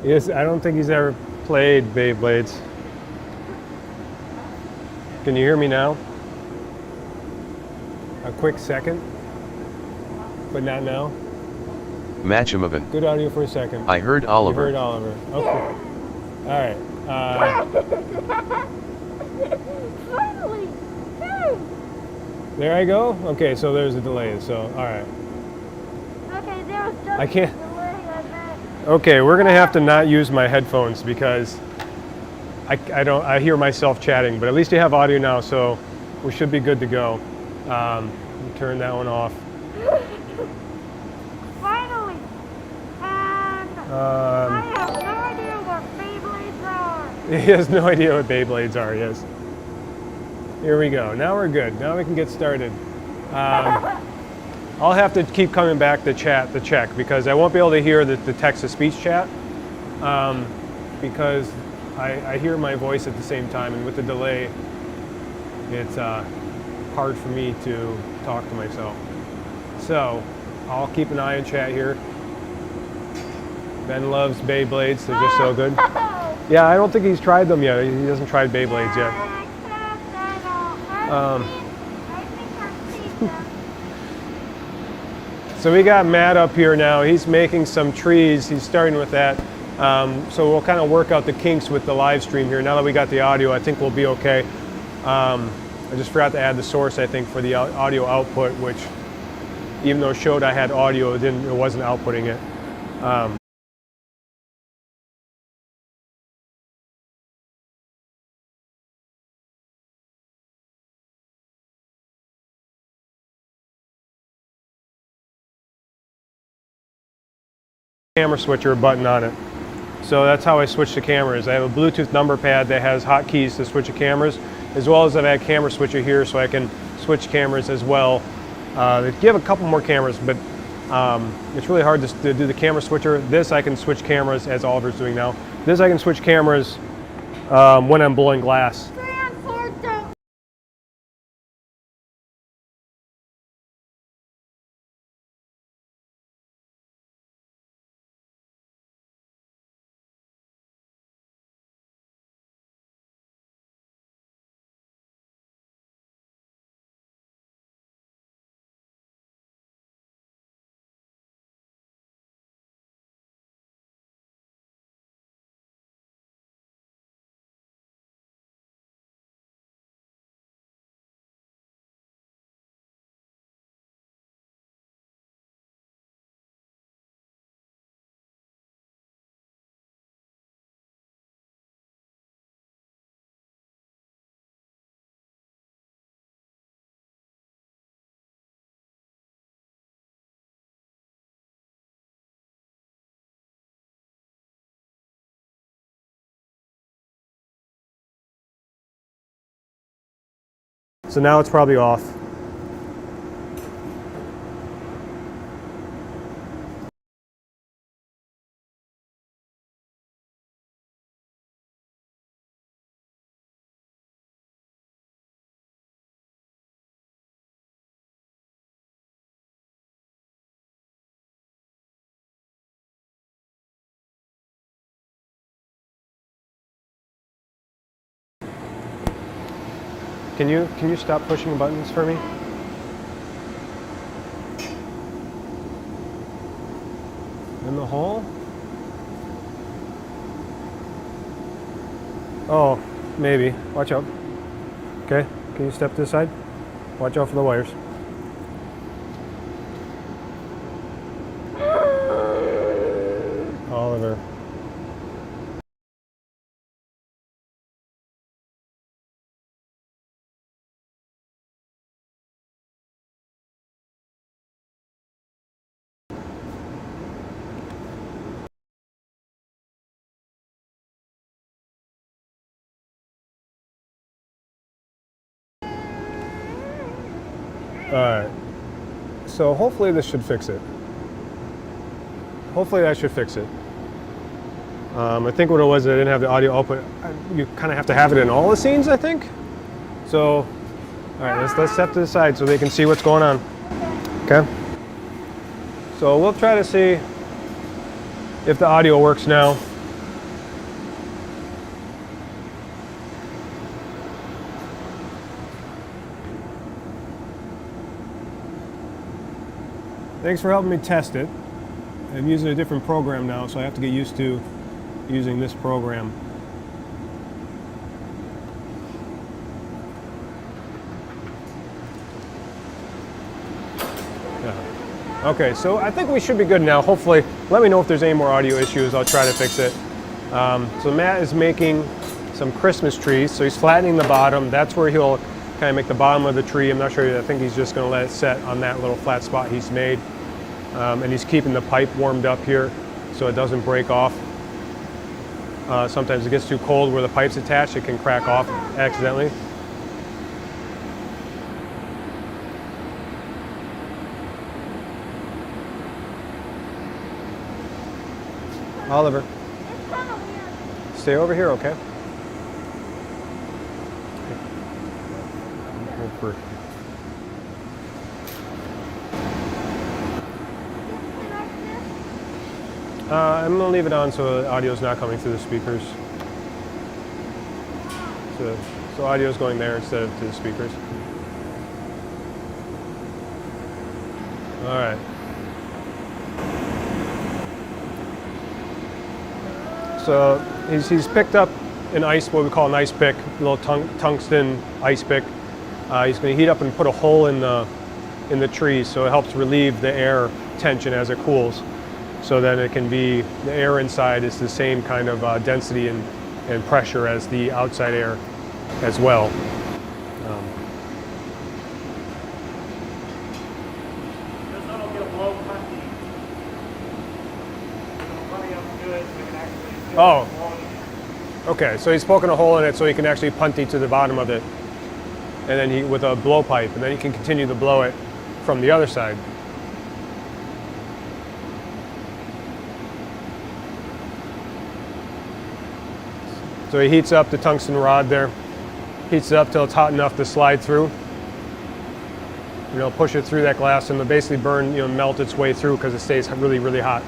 Yes, I don't think he's ever played Beyblades. Can you hear me now? A quick second, but not now. Matchamavan. Good audio for a second. I heard You Oliver. heard Oliver. Okay. All right. Finally! Hey! There I go. Okay, so there's a delay. So all right. Okay, there was just I can't. a delay on that. Okay, we're gonna have to not use my headphones because I hear myself chatting, but at least you have audio now, so we should be good to go. Turn that one off. Finally! And I have no idea what Beyblades are. He has no idea what Beyblades are. Yes. Here we go. Now we're good. Now we can get started. I'll have to keep coming back to chat to check because I won't be able to hear the text-to-speech chat because I hear my voice at the same time, and with the delay, it's hard for me to talk to myself. So I'll keep an eye on chat here. Ben loves Beyblades. They're just so good. Yeah, I don't think he's tried them yet. He hasn't tried Beyblades yet. So we got Matt up here now. He's making some trees. He's starting with that. So we'll kind of work out the kinks with the live stream here. Now that we got the audio, I think we'll be okay. I just forgot to add the source, I think, for the audio output, which even though it showed I had audio, it wasn't outputting it. Camera switcher button on it. So that's how I switch the cameras. I have a Bluetooth number pad that has hotkeys to switch the cameras, as well as I've had a camera switcher here so I can switch cameras as well. They give a couple more cameras, but it's really hard to do the camera switcher. This I can switch cameras as Oliver's doing now. This I can switch cameras when I'm blowing glass. So now it's probably off. Can you stop pushing buttons for me? In the hole? Oh, maybe. Watch out. Okay, can you step to the side? Watch out for the wires. Oliver. Alright, so hopefully this should fix it. Hopefully that should fix it. I think what it was, I didn't have the audio output. You kind of have to have it in all the scenes, I think. So, alright, let's step to the side so they can see what's going on. Okay? So we'll try to see if the audio works now. Thanks for helping me test it. I'm using a different program now, so I have to get used to using this program. Yeah. Okay, so I think we should be good now. Hopefully, let me know if there's any more audio issues. I'll try to fix it. So Matt is making some Christmas trees. So he's flattening the bottom. That's where he'll kind of make the bottom of the tree. I'm not sure. I think he's just going to let it set on that little flat spot he's made. And he's keeping the pipe warmed up here so it doesn't break off. Sometimes it gets too cold where the pipe's attached, it can crack off accidentally. Oliver, It's kind of weird. stay over here, okay? Over. Disconnect this. I'm going to leave it on so the audio's not coming through the speakers. So audio's going there instead of to the speakers. All right. So he's picked up an ice, what we call an ice pick, a little tungsten ice pick. He's going to heat up and put a hole in the tree so it helps relieve the air tension as it cools. So then it can be, the air inside is the same kind of density and pressure as the outside air as well. This one will get a blow punchy. So running up good, we can actually feel Oh. it blowing. Okay, so he's poking a hole in it so he can actually punty to the bottom of it, and then he with a blow pipe, and then he can continue to blow it from the other side. So he heats up the tungsten rod there, heats it up till it's hot enough to slide through. You know, push it through that glass and it'll basically burn, you know, melt its way through because it stays really, really hot.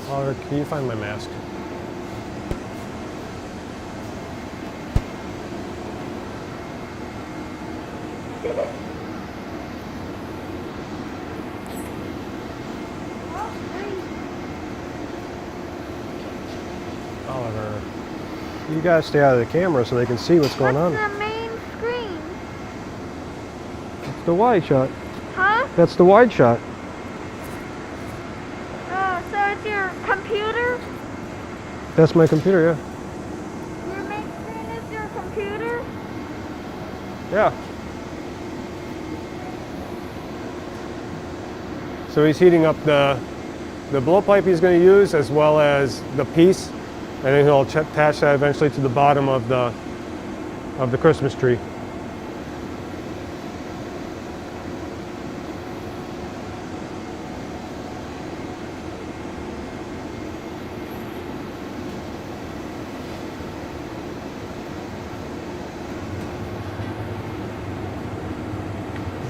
Oliver, can you find my mask? Oliver, you gotta stay out of the camera so they can see what's going on. What's the main screen? It's the wide shot. Huh? That's the wide shot. Oh, so it's your computer? That's my computer, yeah. Your main screen is your computer? Yeah. So he's heating up the blowpipe he's going to use as well as the piece, and then he'll attach that eventually to the bottom of the Christmas tree.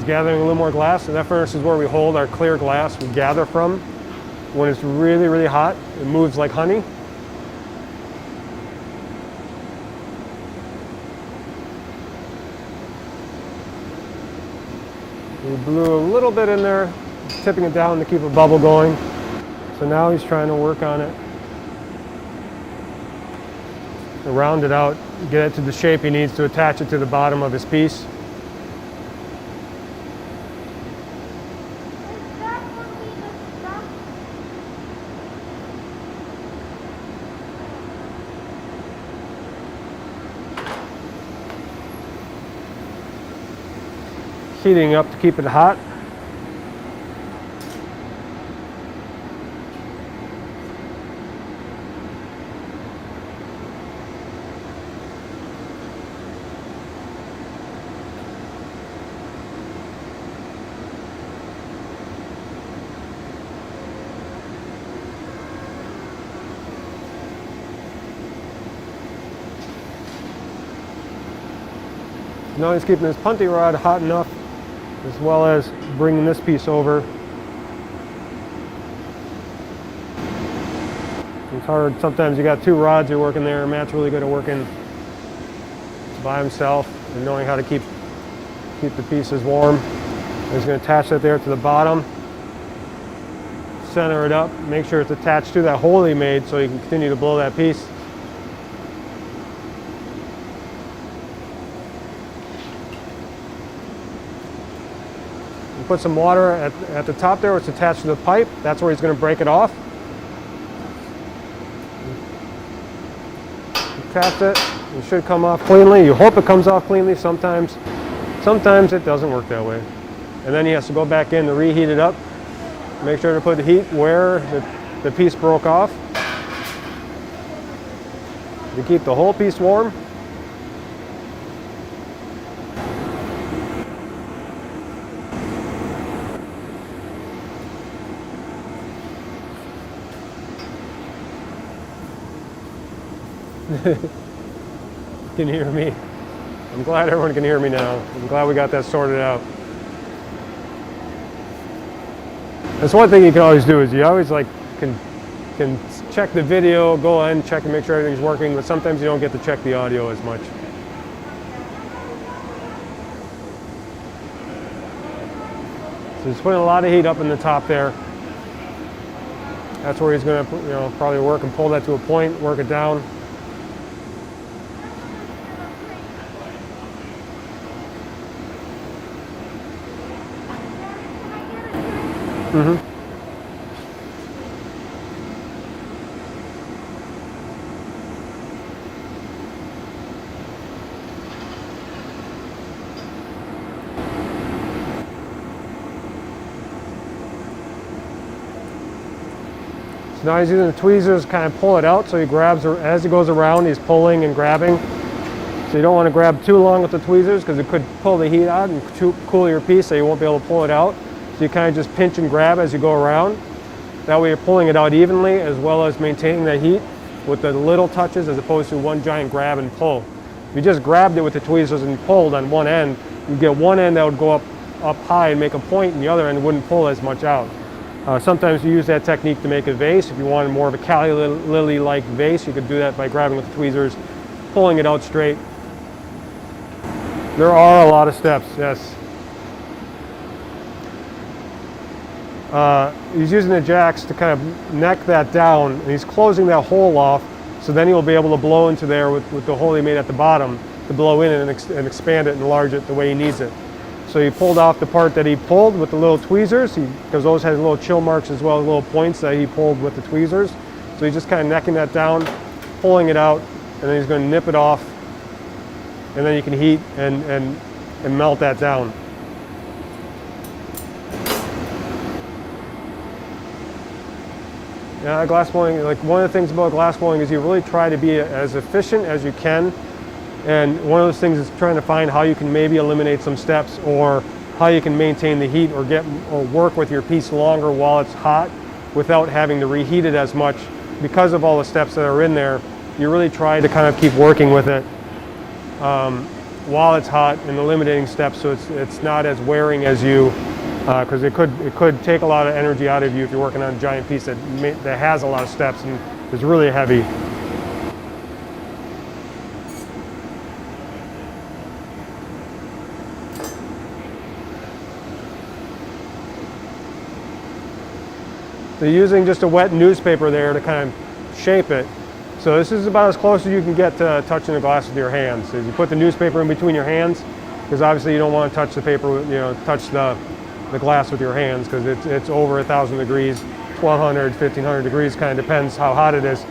Gathering a little more glass, and that furnace is where we hold our clear glass we gather from. When it's really, really hot, it moves like honey. We blew a little bit in there, tipping it down to keep a bubble going. So now he's trying to work on it. To round it out, get it to the shape he needs to attach it to the bottom of his piece. Is that when we discussed? Heating up to keep it hot. Now he's keeping his punty rod hot enough, as well as bringing this piece over. It's hard, sometimes you got two rods you're working there. Matt's really good at working by himself and knowing how to keep the pieces warm. He's going to attach that there to the bottom, center it up, make sure it's attached to that hole he made so you can continue to blow that piece. And put some water at the top there where it's attached to the pipe. That's where he's going to break it off. Tap it. It should come off cleanly. You hope it comes off cleanly. Sometimes it doesn't work that way. And then he has to go back in to reheat it up. Make sure to put the heat where the piece broke off. You keep the whole piece warm. Can hear me. I'm glad everyone can hear me now. I'm glad we got that sorted out. That's one thing you can always do is you always can check the video, go ahead and check and make sure everything's working, but sometimes you don't get to check the audio as much. So he's putting a lot of heat up in the top there. That's where he's going to probably work and pull that to a point, work it down. Mm-hmm. So now he's using the tweezers to kind of pull it out, so he grabs, as he goes around, he's pulling and grabbing. So you don't want to grab too long with the tweezers because it could pull the heat out and cool your piece, so you won't be able to pull it out. So you kind of just pinch and grab as you go around. That way you're pulling it out evenly as well as maintaining that heat with the little touches as opposed to one giant grab and pull. If you just grabbed it with the tweezers and pulled on one end, you get one end that would go up high and make a point, and the other end wouldn't pull as much out. Sometimes you use that technique to make a vase. If you wanted more of a calla lily-like vase, you could do that by grabbing with the tweezers, pulling it out straight. There are a lot of steps, yes. He's using the jacks to kind of neck that down, and he's closing that hole off, so then he'll be able to blow into there with the hole he made at the bottom to blow in and expand it and enlarge it the way he needs it. So he pulled off the part that he pulled with the little tweezers, because those had little chill marks as well as little points that he pulled with the tweezers. So he's just kind of necking that down, pulling it out, and then he's going to nip it off, and then you can heat and melt that down. Yeah, glass blowing, like one of the things about glass blowing is you really try to be as efficient as you can. And one of those things is trying to find how you can maybe eliminate some steps, or how you can maintain the heat or work with your piece longer while it's hot without having to reheat it as much. Because of all the steps that are in there, you really try to kind of keep working with it while it's hot and eliminating steps so it's not as wearing as you, because it could take a lot of energy out of you if you're working on a giant piece that has a lot of steps and is really heavy. They're using just a wet newspaper there to kind of shape it. So this is about as close as you can get to touching the glass with your hands. So you put the newspaper in between your hands, because obviously you don't want to touch the paper, touch the glass with your hands, because it's over 1,000 degrees, 1,200, 1,500 degrees, kind of depends how hot it is,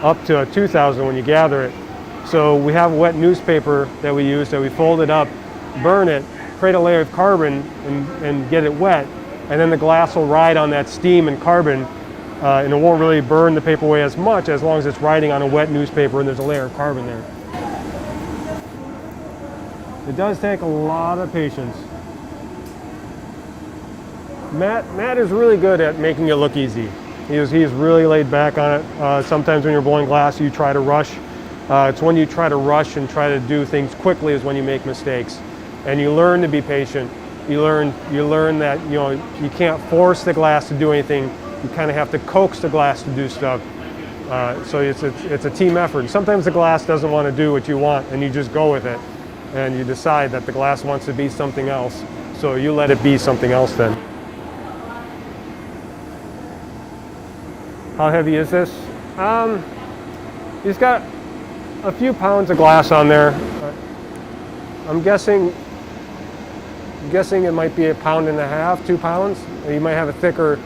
up to 2,000 when you gather it. So we have a wet newspaper that we use, that we fold it up, burn it, create a layer of carbon and get it wet. And then the glass will ride on that steam and carbon, and it won't really burn the paper away as much as long as it's riding on a wet newspaper and there's a layer of carbon there. It does take a lot of patience. Matt is really good at making it look easy. He's really laid back on it. Sometimes when you're blowing glass, you try to rush It's when you try to rush and try to do things quickly is when you make mistakes. And you learn to be patient. You learn that you can't force the glass to do anything. You kind of have to coax the glass to do stuff. So it's a team effort. And sometimes the glass doesn't want to do what you want, and you just go with it. And you decide that the glass wants to be something else. So you let it be something else then. How heavy is this? He's got a few pounds of glass on there. I'm guessing it might be 1.5 pounds, 2 pounds. You might have a thicker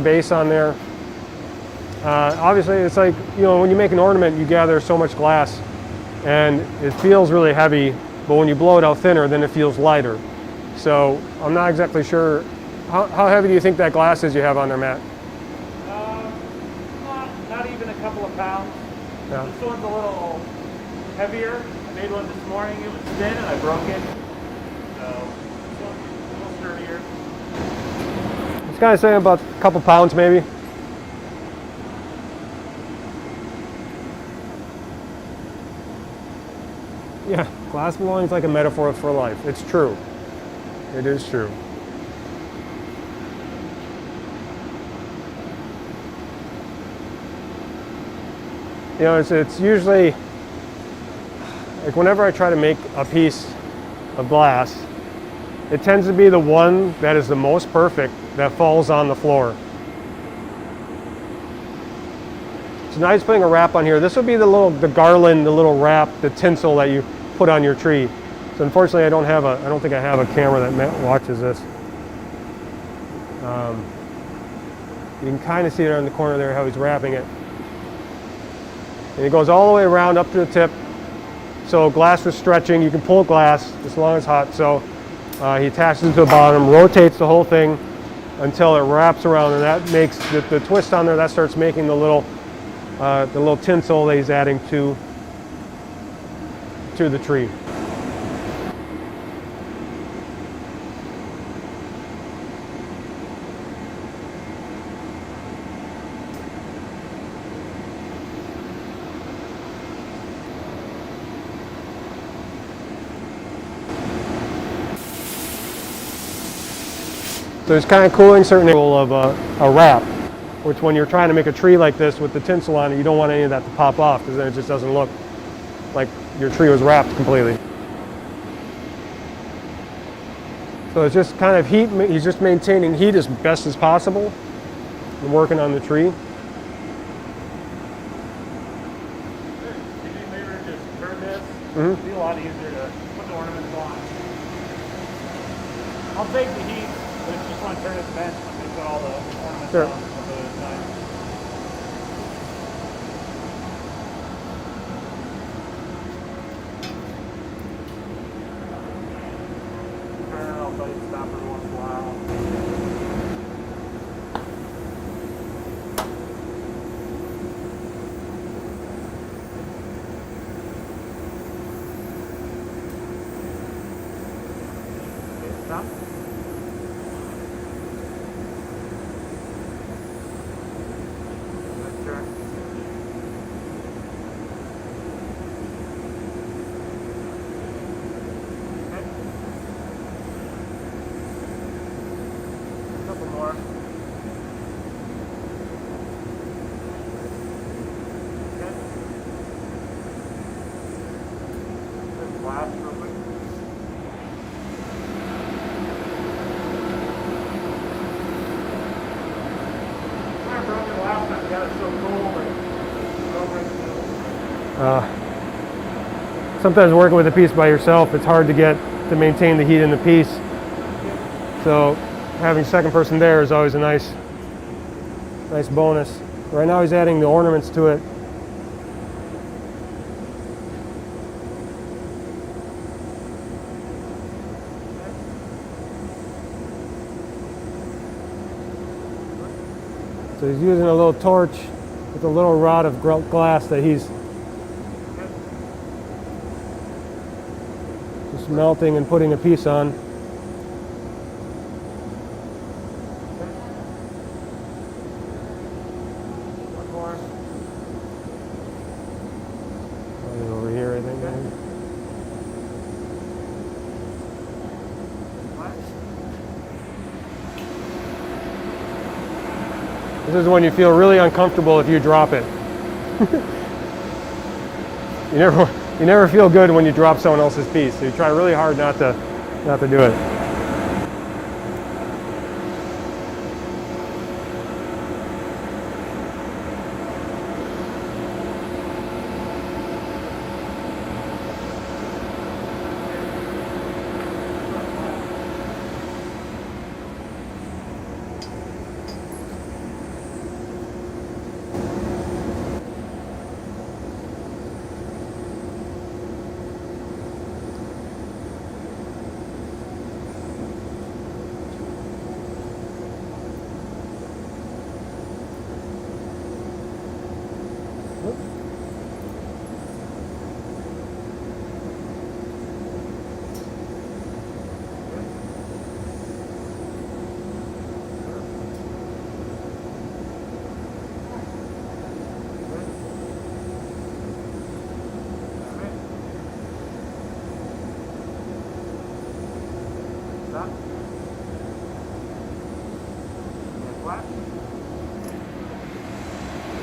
base on there. Obviously, it's like, when you make an ornament, you gather so much glass, and it feels really heavy, but when you blow it out thinner, then it feels lighter. So I'm not exactly sure. How heavy do you think that glass is you have on there, Matt? Not even a couple of pounds. Yeah. This one's a little heavier. I made one this morning. It was thin and I broke it. So this one's a little sturdier. It's kind of saying about a couple pounds maybe. Yeah, glass blowing is like a metaphor for life. It's true. It is true. It's usually, like whenever I try to make a piece of glass, it tends to be the one that is the most perfect that falls on the floor. So now he's putting a wrap on here. This would be the garland, the little wrap, the tinsel that you put on your tree. So unfortunately, I don't think I have a camera that watches this. You can kind of see it on the corner there how he's wrapping it. And it goes all the way around up to the tip. So glass is stretching. You can pull glass as long as it's hot. So he attaches it to the bottom, rotates the whole thing until it wraps around, and that makes the twist on there. That starts making the little tinsel that he's adding to the tree. So it's kind of cooling certain angle of a wrap, which when you're trying to make a tree like this with the tinsel on it, you don't want any of that to pop off because then it just doesn't look like your tree was wrapped completely. So it's just kind of heat, he's just maintaining heat as best as possible and working on the tree. If you maybe just turn this, Mm-hmm. it'd be a lot easier to put the ornaments on. I'll take the heat, but if you just want to turn it bent, and put all the ornaments Sure. on at the time. I'll tell you to stop every once in a while. Okay, stop. Let's turn. Okay. A couple more. Okay. Just blast real quick. I broke it last time. I got it so cold. Sometimes working with a piece by yourself, it's hard to maintain the heat in the piece. So having a second person there is always a nice bonus. Right now he's adding the ornaments to it. So he's using a little torch with a little rod of glass that he's just melting and putting a piece on. One more. is when you feel really uncomfortable if you drop it. You never feel good when you drop someone else's piece. So you try really hard not to do it.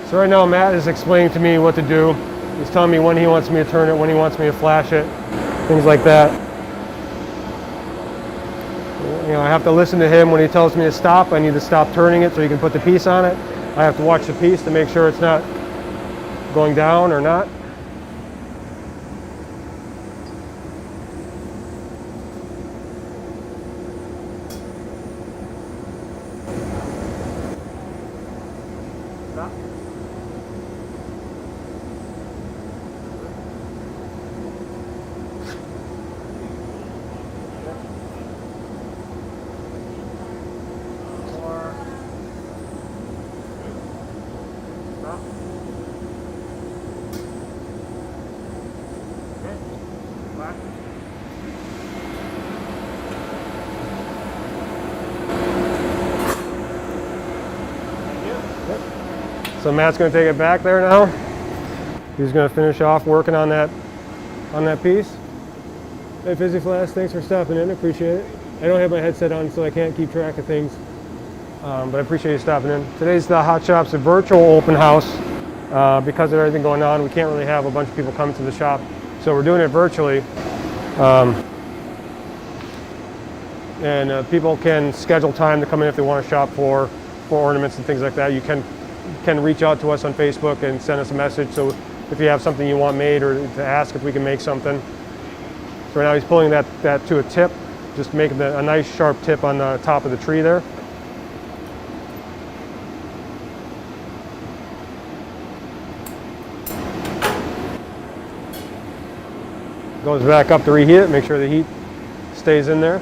So right now Matt is explaining to me what to do. He's telling me when he wants me to turn it, when he wants me to flash it, things like that. You know, I have to listen to him when he tells me to stop. I need to stop turning it so he can put the piece on it. I have to watch the piece to make sure it's not going down or not. So Matt's going to take it back there now. He's going to finish off working on that piece. Hey Fizzy Flash, thanks for stopping in. Appreciate it. I don't have my headset on, so I can't keep track of things, but I appreciate you stopping in. Today's the Hot Shop's virtual open house. Because of everything going on, we can't really have a bunch of people come to the shop, so we're doing it virtually. And people can schedule time to come in if they want to shop for ornaments and things like that. You can reach out to us on Facebook and send us a message. So if you have something you want made or to ask if we can make something. So right now he's pulling that to a tip, just making a nice sharp tip on the top of the tree there. Goes back up to reheat it, make sure the heat stays in there.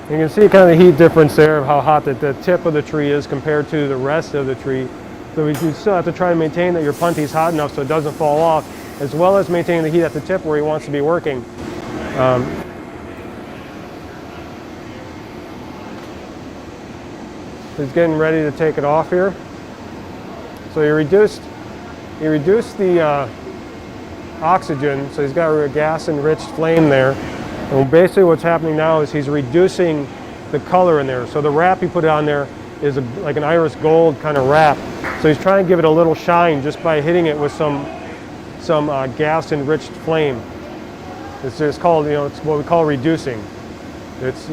You can see kind of the heat difference there of how hot the tip of the tree is compared to the rest of the tree. So you still have to try to maintain that your punty is hot enough so it doesn't fall off, as well as maintaining the heat at the tip where he wants to be working. He's getting ready to take it off here. So he reduced the oxygen, so he's got a gas-enriched flame there. And basically what's happening now is he's reducing the color in there. So the wrap he put on there is like an iris gold kind of wrap. So he's trying to give it a little shine just by hitting it with some gas-enriched flame. It's just called, you know, it's what we call reducing. It's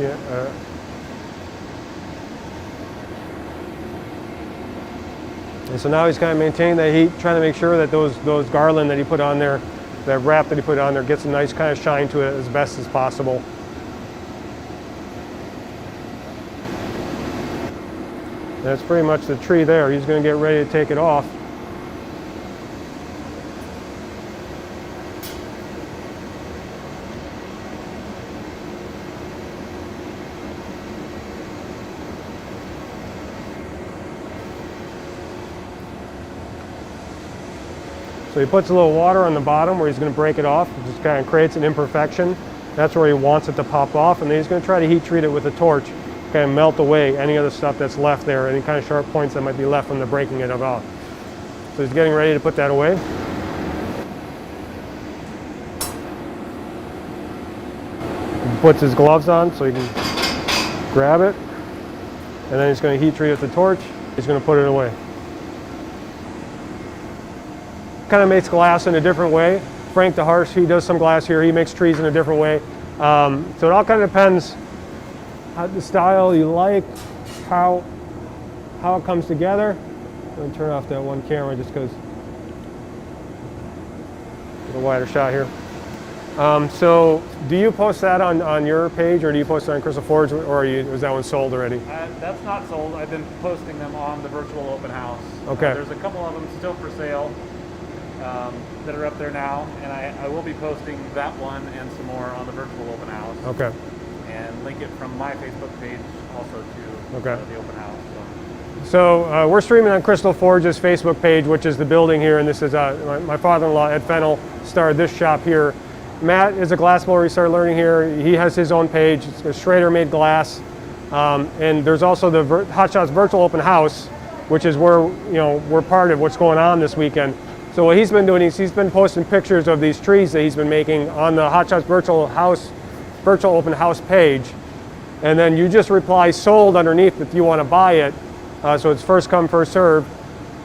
and so now he's kind of maintaining that heat, trying to make sure that those garland that he put on there, that wrap that he put on there, gets a nice kind of shine to it as best as possible. That's pretty much the tree there. He's going to get ready to take it off. So he puts a little water on the bottom where he's going to break it off. It just kind of creates an imperfection. That's where he wants it to pop off, and then he's going to try to heat treat it with a torch kind of melt away any of the stuff that's left there, any kind of sharp points that might be left from the breaking it off. So he's getting ready to put that away. He puts his gloves on so he can grab it, and then he's going to heat treat it with the torch. He's going to put it away. Kind of makes glass in a different way. Frank the Harsh, he does some glass here. He makes trees in a different way. So it all kind of depends on the style you like, how it comes together. I'm going to turn off that one camera just because get a wider shot here. So do you post that on your page, or do you post it on Crystal Forge, or is that one sold already? That's not sold. I've been posting them on the virtual open house. Okay. There's a couple of them still for sale that are up there now, and I will be posting that one and some more on the virtual open house. Okay. And link it from my Facebook page also to Okay. the open house. So we're streaming on Crystal Forge's Facebook page, which is the building here, and this is my father-in-law, Ed Fennell, started this shop here. Matt is a glass blower. He started learning here. He has his own page. It's a Schrader made glass. And there's also the Hot Shots Virtual Open House, which is where we're part of what's going on this weekend. So what he's been doing is he's been posting pictures of these trees that he's been making on the Hot Shots Virtual Open House page. And then you just reply sold underneath if you want to buy it. So it's first come, first serve.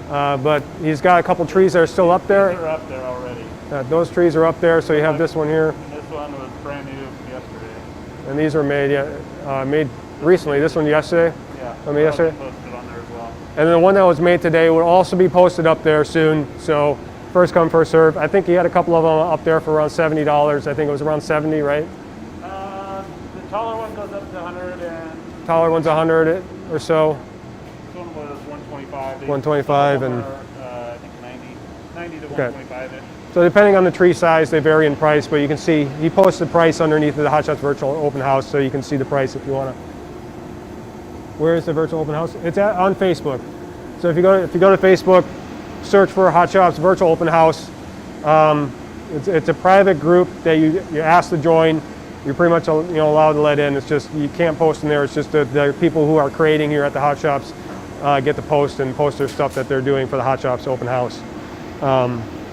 But he's got a couple trees that are still up there. They're up there already. Those trees are up there, so you have this one here. And this one was brand new yesterday. And these are made recently. This one yesterday? Yeah. I mean, yesterday? Posted on there as well. And then the one that was made today will also be posted up there soon. So first come, first serve. I think he had a couple of them up there for around $70. I think it was around 70, right? The taller one goes up to 100 and... Taller one's 100 or so. This one was 125. 125 and... I think 90 to Okay. 125-ish. So depending on the tree size, they vary in price, but you can see, he posts the price underneath the Hot Shots Virtual Open House, so you can see the price if you want to. Where is the Virtual Open House? It's on Facebook. So if you go to Facebook, search for Hot Shots Virtual Open House. It's a private group that you're asked to join. You're pretty much allowed to let in. It's just, you can't post in there. It's just the people who are creating here at the Hot Shops get to post and post their stuff that they're doing for the Hot Shops Open House.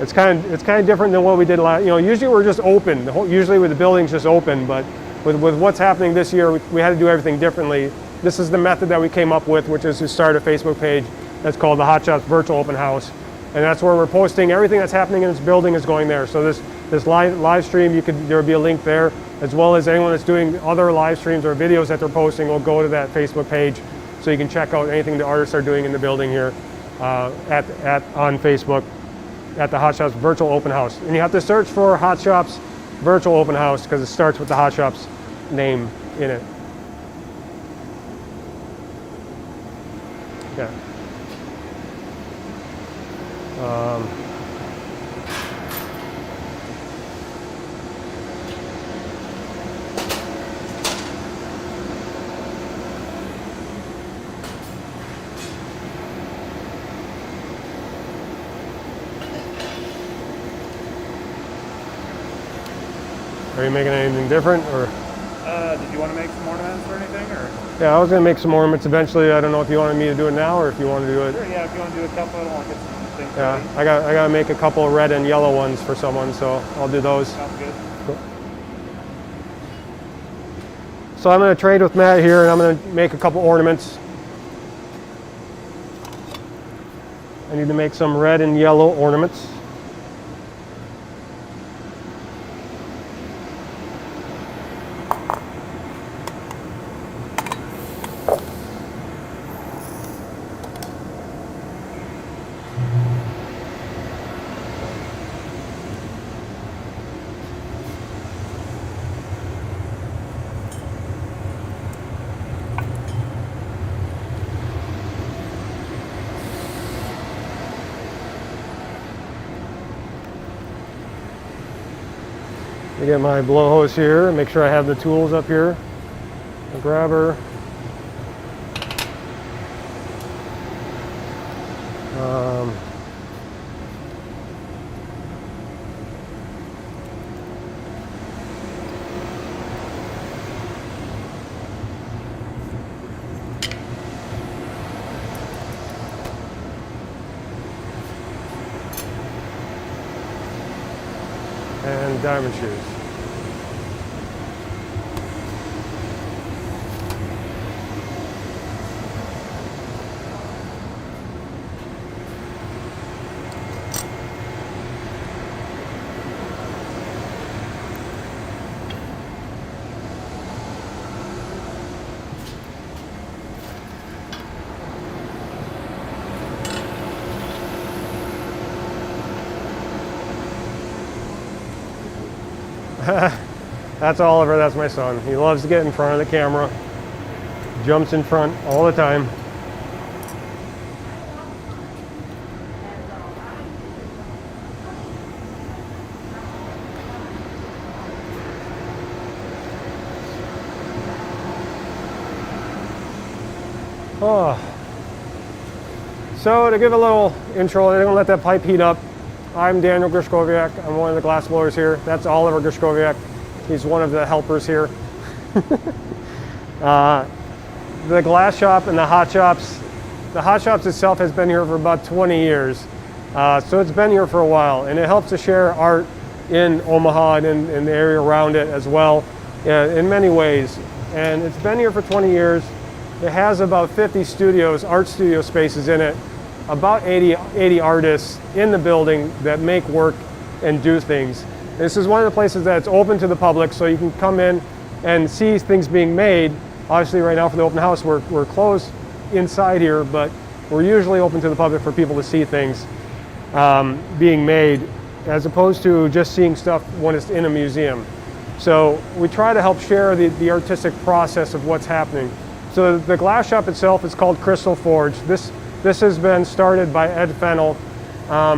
It's kind of different than what we did last. Usually we're just open. Usually with the building's just open, but with what's happening this year, we had to do everything differently. This is the method that we came up with, which is to start a Facebook page that's called the Hot Shots Virtual Open House, and that's where we're posting everything that's happening in this building is going there. So this live stream, there'll be a link there, as well as anyone that's doing other live streams or videos that they're posting will go to that Facebook page, so you can check out anything the artists are doing in the building here on Facebook. At the Hot Shops Virtual Open House. And you have to search for Hot Shops Virtual Open House because it starts with the Hot Shops name in it. Yeah. Are you making anything different, or? Did you want to make some ornaments or anything, or? Yeah, I was going to make some ornaments eventually. I don't know if you wanted me to do it now or if you want to do it. Sure, yeah, if you want to do a couple, I don't want to get some things Yeah, ready. I got to make a couple of red and yellow ones for someone, so I'll do those. Sounds good. So I'm going to trade with Matt here, and I'm going to make a couple ornaments. I need to make some red and yellow ornaments. I get my blow hose here, make sure I have the tools up here. A grabber. and diamond shoes. That's Oliver, that's my son. He loves to get in front of the camera. Jumps in front all the time. Oh. So to give a little intro, I'm gonna let that pipe heat up. I'm Daniel Grishkowiak. I'm one of the glass blowers here. That's Oliver Grishkowiak. He's one of the helpers here. The glass shop and the hot shops itself has been here for about 20 years. So it's been here for a while, and it helps to share art in Omaha and in the area around it as well, in many ways. And it's been here for 20 years. It has about 50 studios, art studio spaces in it, about 80 artists in the building that make work and do things. This is one of the places that's open to the public, so you can come in and see things being made. Obviously right now for the open house we're closed inside here, but we're usually open to the public for people to see things being made, as opposed to just seeing stuff when it's in a museum. So we try to help share the artistic process of what's happening. So the glass shop itself is called Crystal Forge. This has been started by Ed Fennell.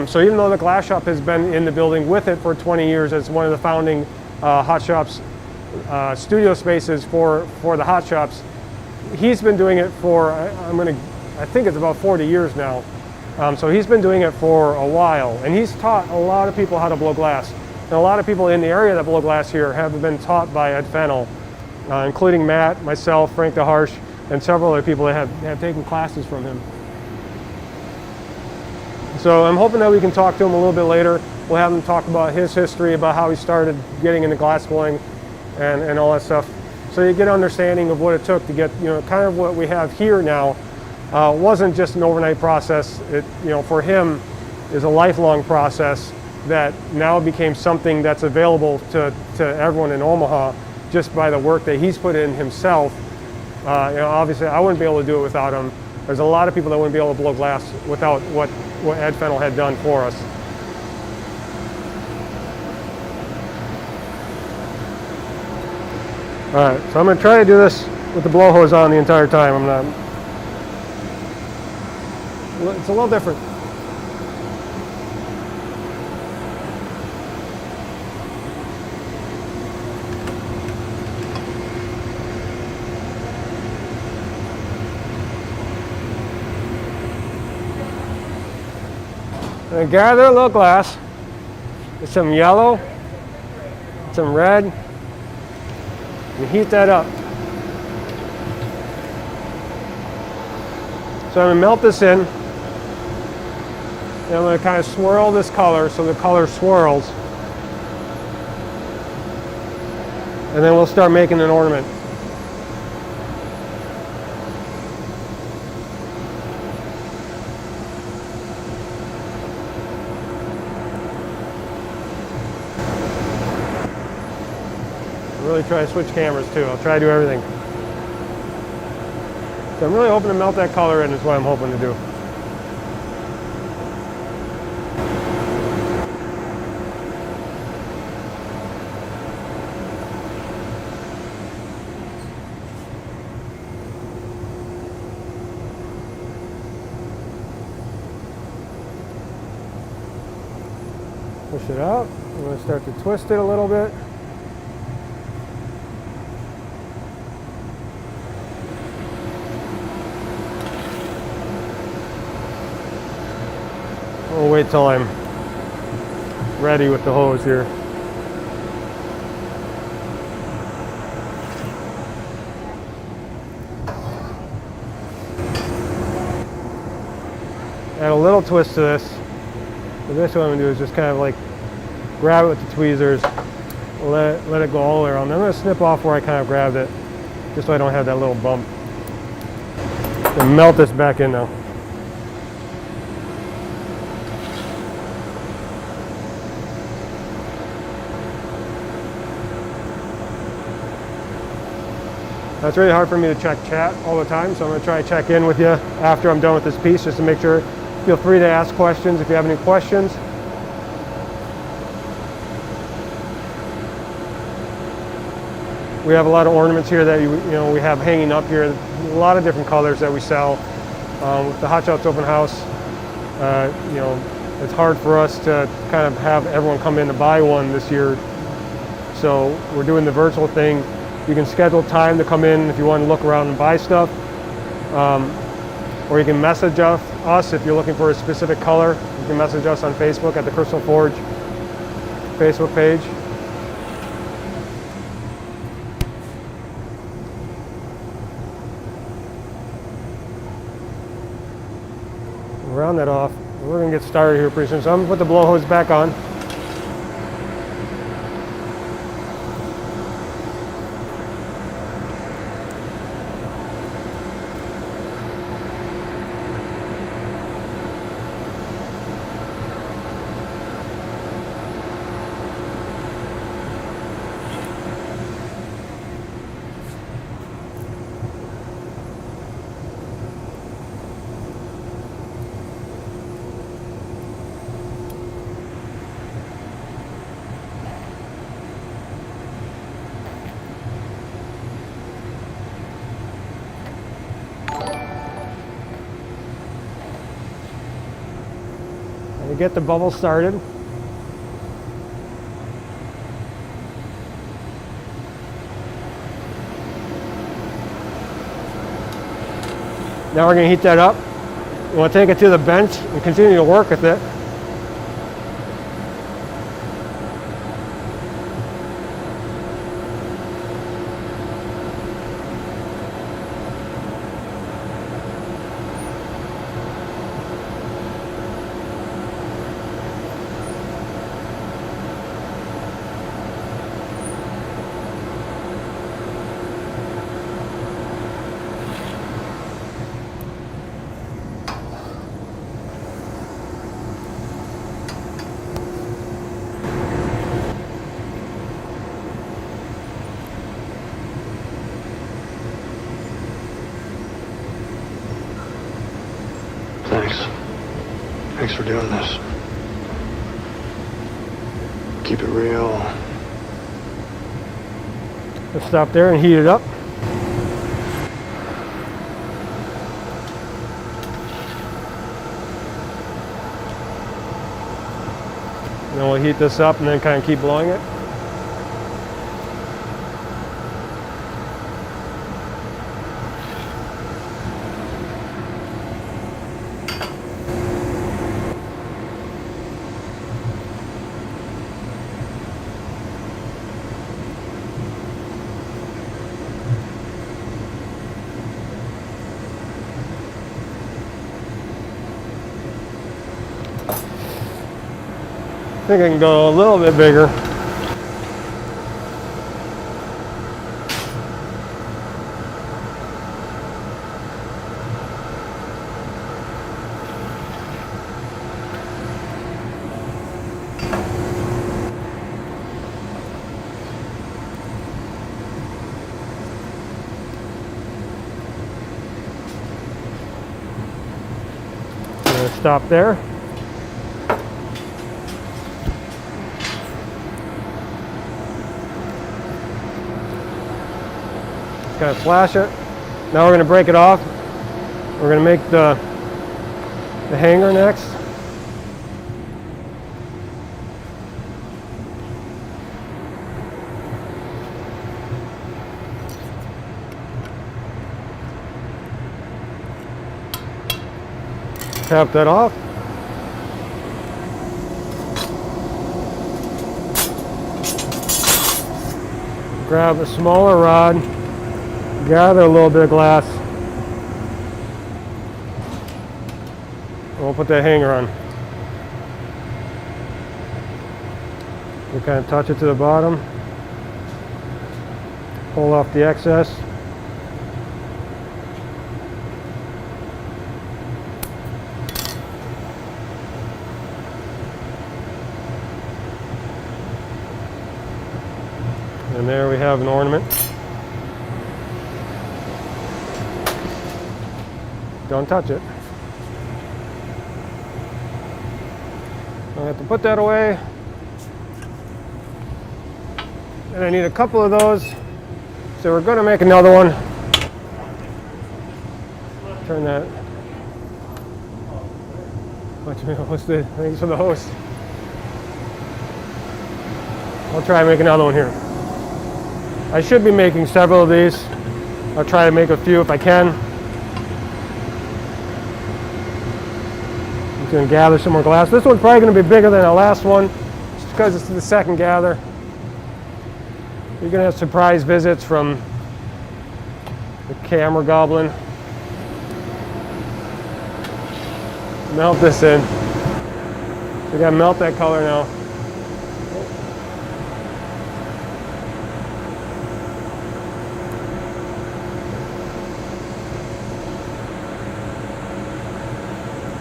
So even though the glass shop has been in the building with it for 20 years as one of the founding hot shops, studio spaces for the hot shops, he's been doing it for, I think it's about 40 years now. So he's been doing it for a while, and he's taught a lot of people how to blow glass. And a lot of people in the area that blow glass here have been taught by Ed Fennell, including Matt, myself, Frank DeHarsh, and several other people that have taken classes from him. So I'm hoping that we can talk to him a little bit later. We'll have him talk about his history, about how he started getting into glass blowing and all that stuff. So you get an understanding of what it took to get, kind of what we have here now. Wasn't just an overnight process. It, for him, is a lifelong process that now became something that's available to everyone in Omaha just by the work that he's put in himself. Obviously I wouldn't be able to do it without him. There's a lot of people that wouldn't be able to blow glass without what Ed Fennell had done for us. All right, so I'm going to try to do this with the blow hose on the entire time. It's a little different. I'm going to gather a little glass with some yellow, some red, and heat that up. So I'm going to melt this in, and I'm going to kind of swirl this color so the color swirls. And then we'll start making an ornament. Really try to switch cameras too. I'll try to do everything. So I'm really hoping to melt that color in is what I'm hoping to do. Push it out. I'm going to start to twist it a little bit. We'll wait till I'm ready with the hose here. Add a little twist to this. So this what I'm going to do is just kind of like grab it with the tweezers, let it go all the way around. I'm going to snip off where I kind of grabbed it, just so I don't have that little bump. And melt this back in now. It's really hard for me to check chat all the time, so I'm going to try to check in with you after I'm done with this piece, just to make sure. Feel free to ask questions if you have any questions. We have a lot of ornaments here that we have hanging up here. A lot of different colors that we sell. With the Hot Shots Open House, it's hard for us to kind of have everyone come in to buy one this year. So we're doing the virtual thing. You can schedule time to come in if you want to look around and buy stuff. Or you can message us if you're looking for a specific color. You can message us on Facebook at the Crystal Forge Facebook page. Round that off. We're going to get started here pretty soon. So I'm going to put the blow hose back on. We get the bubble started. Now we're going to heat that up. We want to take it to the bench and continue to work with it. Thanks for doing this. Keep it real. Let's stop there and heat it up. And then we'll heat this up and then kind of keep blowing it. I think I can go a little bit bigger. I'm going to stop there. Kind of flash it. Now we're going to break it off. We're going to make the hanger next. Tap that off. Grab a smaller rod. Gather a little bit of glass. And we'll put that hanger on. You kind of touch it to the bottom, pull off the excess. And there we have an ornament. Don't touch it. I have to put that away. And I need a couple of those. So we're going to make another one. Turn that. What's the thanks for the host. I'll try and make another one here. I should be making several of these. I'll try to make a few if I can. I'm going to gather some more glass. This one's probably going to be bigger than the last one, just because it's the second gather. You're going to have surprise visits from the camera goblin. Melt this in. We got to melt that color now.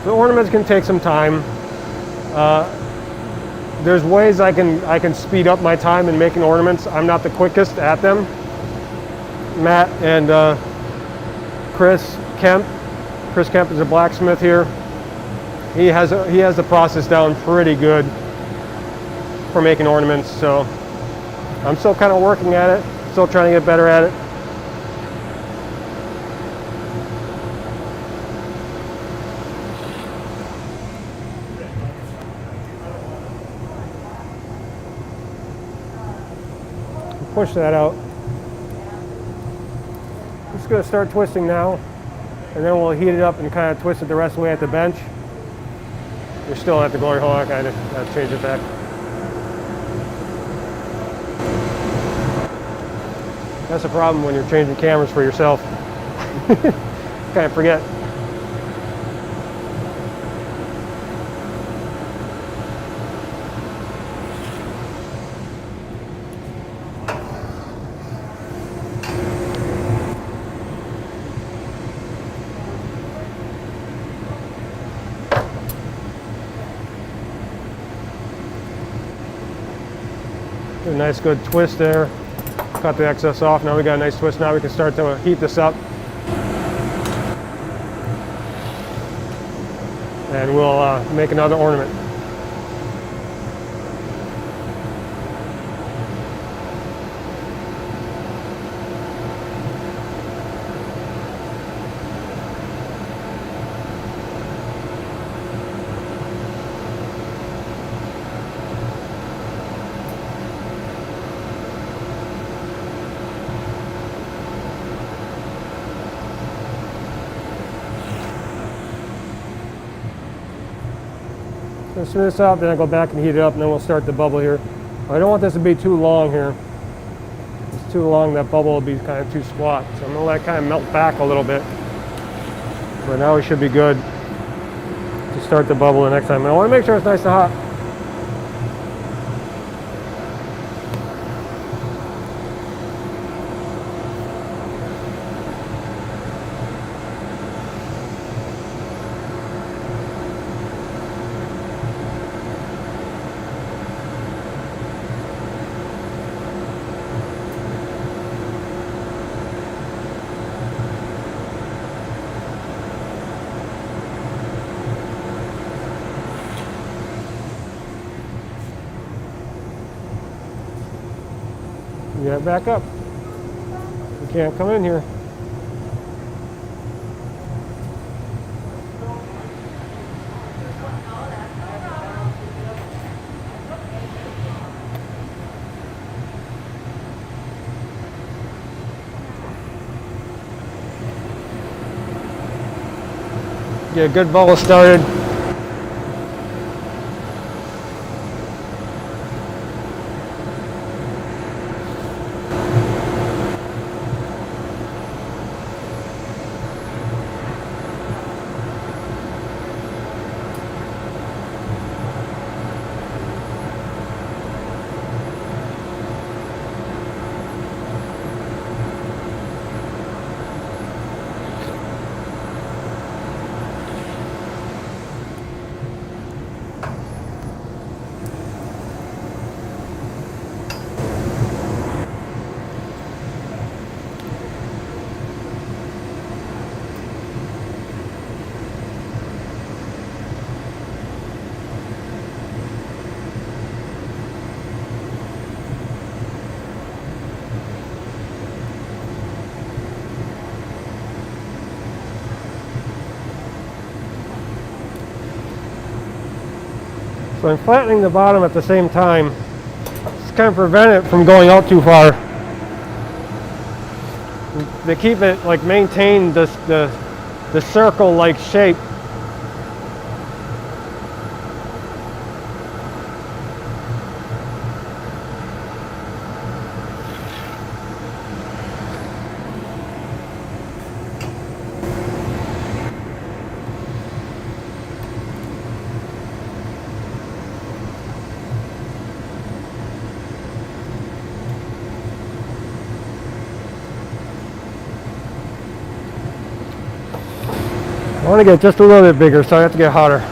The ornaments can take some time. There's ways I can speed up my time in making ornaments. I'm not the quickest at them. Matt and Chris Kemp is a blacksmith here. He has the process down pretty good for making ornaments. So I'm still kind of working at it. Still trying to get better at it. Push that out. I'm just going to start twisting now, and then we'll heat it up and kind of twist it the rest of the way at the bench. We're still at the glory hole. I kind of change it back. That's the problem when you're changing cameras for yourself. Kind of forget. A nice good twist there. Cut the excess off. Now we got a nice twist. Now we can start to heat this up. And we'll make another ornament. So smooth this out, then I'll go back and heat it up, and then we'll start the bubble here. I don't want this to be too long here. If it's too long, that bubble will be kind of too squat. So I'm going to let it kind of melt back a little bit. But now we should be good to start the bubble the next time. And I want to make sure it's nice and hot. Yeah, back up. You can't come in here. Get a good bubble started. So I'm flattening the bottom at the same time. Just kind of prevent it from going out too far. They keep it like maintain the circle-like shape. I want to get just a little bit bigger, so I have to get hotter.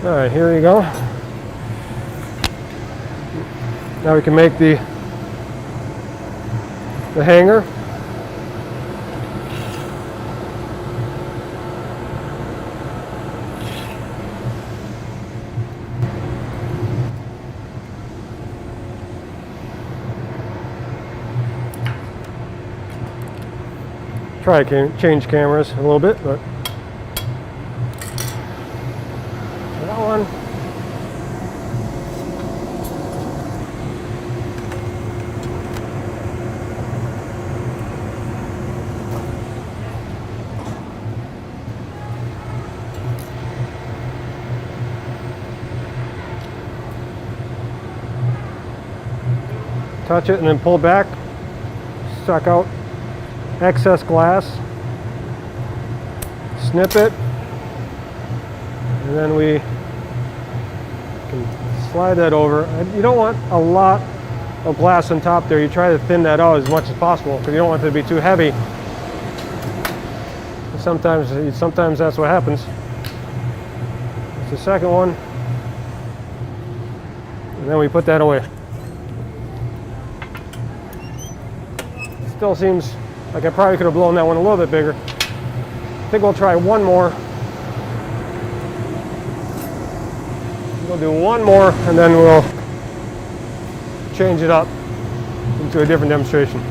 All right, here you go. Now we can make the hanger. Try to change cameras a little bit, but that one. Touch it and then pull back, suck out excess glass, snip it, and then we can slide that over. You don't want a lot of glass on top there. You try to thin that out as much as possible because you don't want it to be too heavy. Sometimes that's what happens. It's the second one, and then we put that away. Still seems like I probably could have blown that one a little bit bigger. I think we'll try one more. We'll do one more and then we'll change it up into a different demonstration.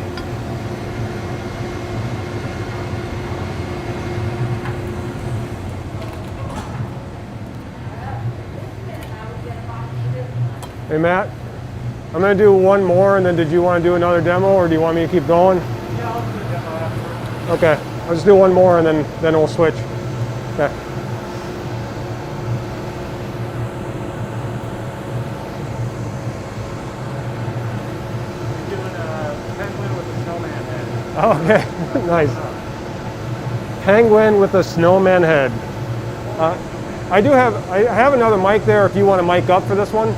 Hey Matt, I'm going to do one more and then did you want to do another demo or do you want me to keep going? Yeah, I'll do a demo after. Okay, I'll just do one more and then we'll switch. Okay. I'm doing a penguin with a snowman head. Oh, okay, nice. Penguin with a snowman head. I have another mic there if you want to mic up for this one.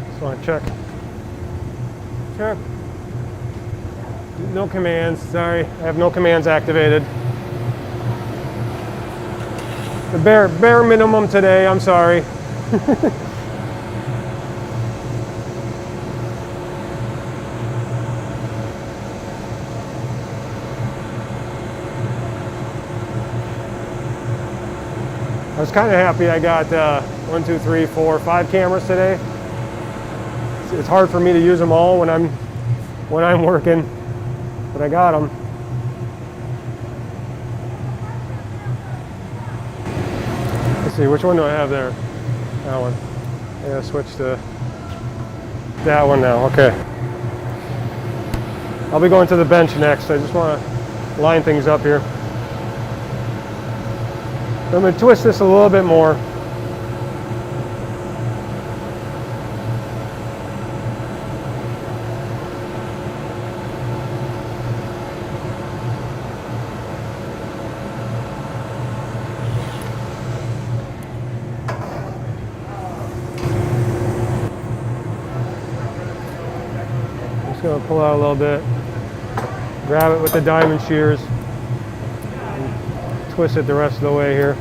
Just want to check. No commands, sorry. I have no commands activated. The bare minimum today, I'm sorry. I was kind of happy I got 1, 2, 3, 4, 5 cameras today. It's hard for me to use them all when I'm working, but I got them. Let's see, which one do I have there? That one. I gotta switch to that one now. Okay. I'll be going to the bench next. I just want to line things up here. I'm going to twist this a little bit more. gonna pull out a little bit, grab it with the diamond shears, and twist it the rest of the way here.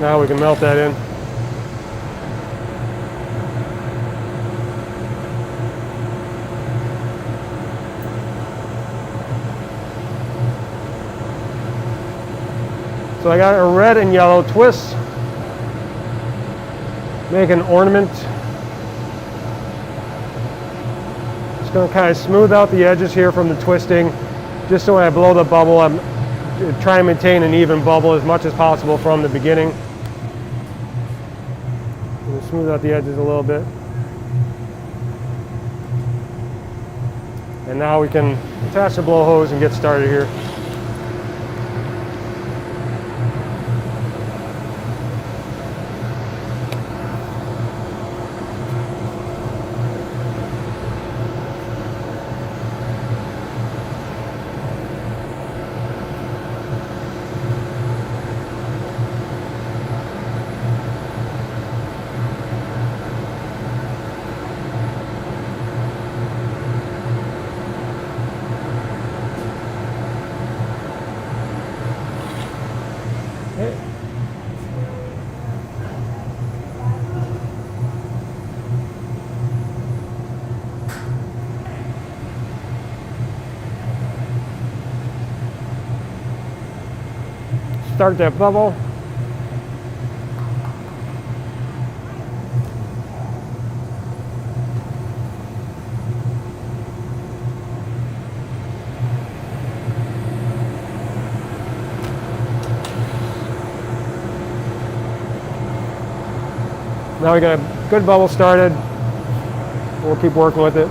Now we can melt that in. So I got a red and yellow twist. Make an ornament. Just going to kind of smooth out the edges here from the twisting, just so when I blow the bubble, I'm trying to maintain an even bubble as much as possible from the beginning. Smooth out the edges a little bit. And now we can attach the blow hose and get started here. Start that bubble. Now we got a good bubble started. We'll keep working with it.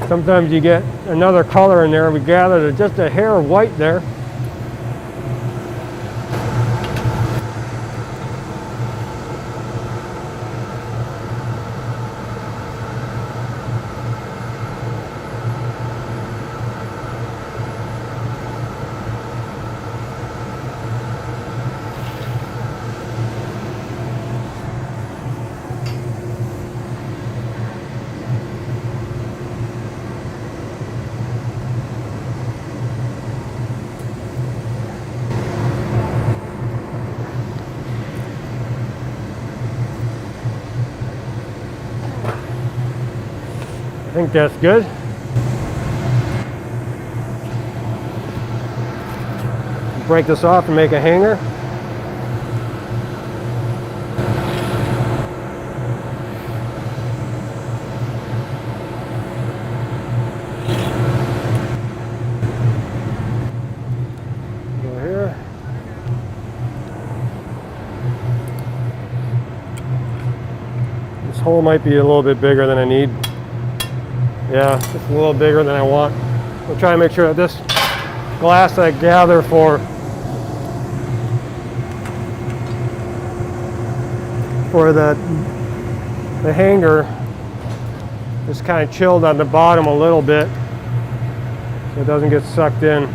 Sometimes you get another color in there. We gathered just a hair of white there. I think that's good. Break this off and make a hanger. Go here. This hole might be a little bit bigger than I need. Yeah, just a little bigger than I want. We'll try to make sure that this glass I gather for the hanger is kind of chilled on the bottom a little bit so it doesn't get sucked in.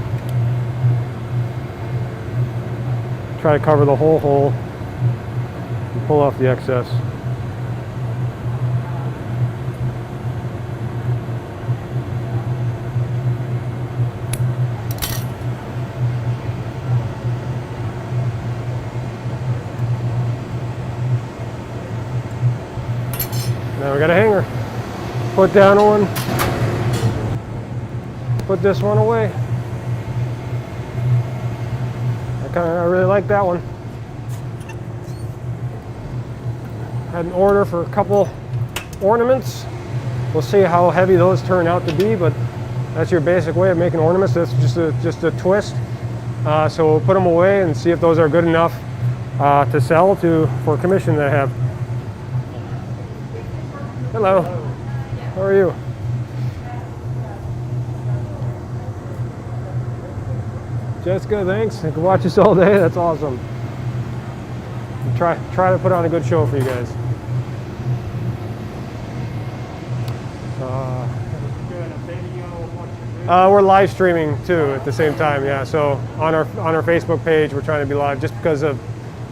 Try to cover the whole hole and pull off the excess. Now we got a hanger. Put down one. Put this one away. I really like that one. Had an order for a couple ornaments. We'll see how heavy those turn out to be, but that's your basic way of making ornaments. That's just a twist. So we'll put them away and see if those are good enough to sell for commission that I have. Hello. How are you? Jessica, thanks. I can watch this all day. That's awesome. Try to put on a good show for you guys. We're live streaming too at the same time. Yeah. So on our Facebook page, we're trying to be live just because of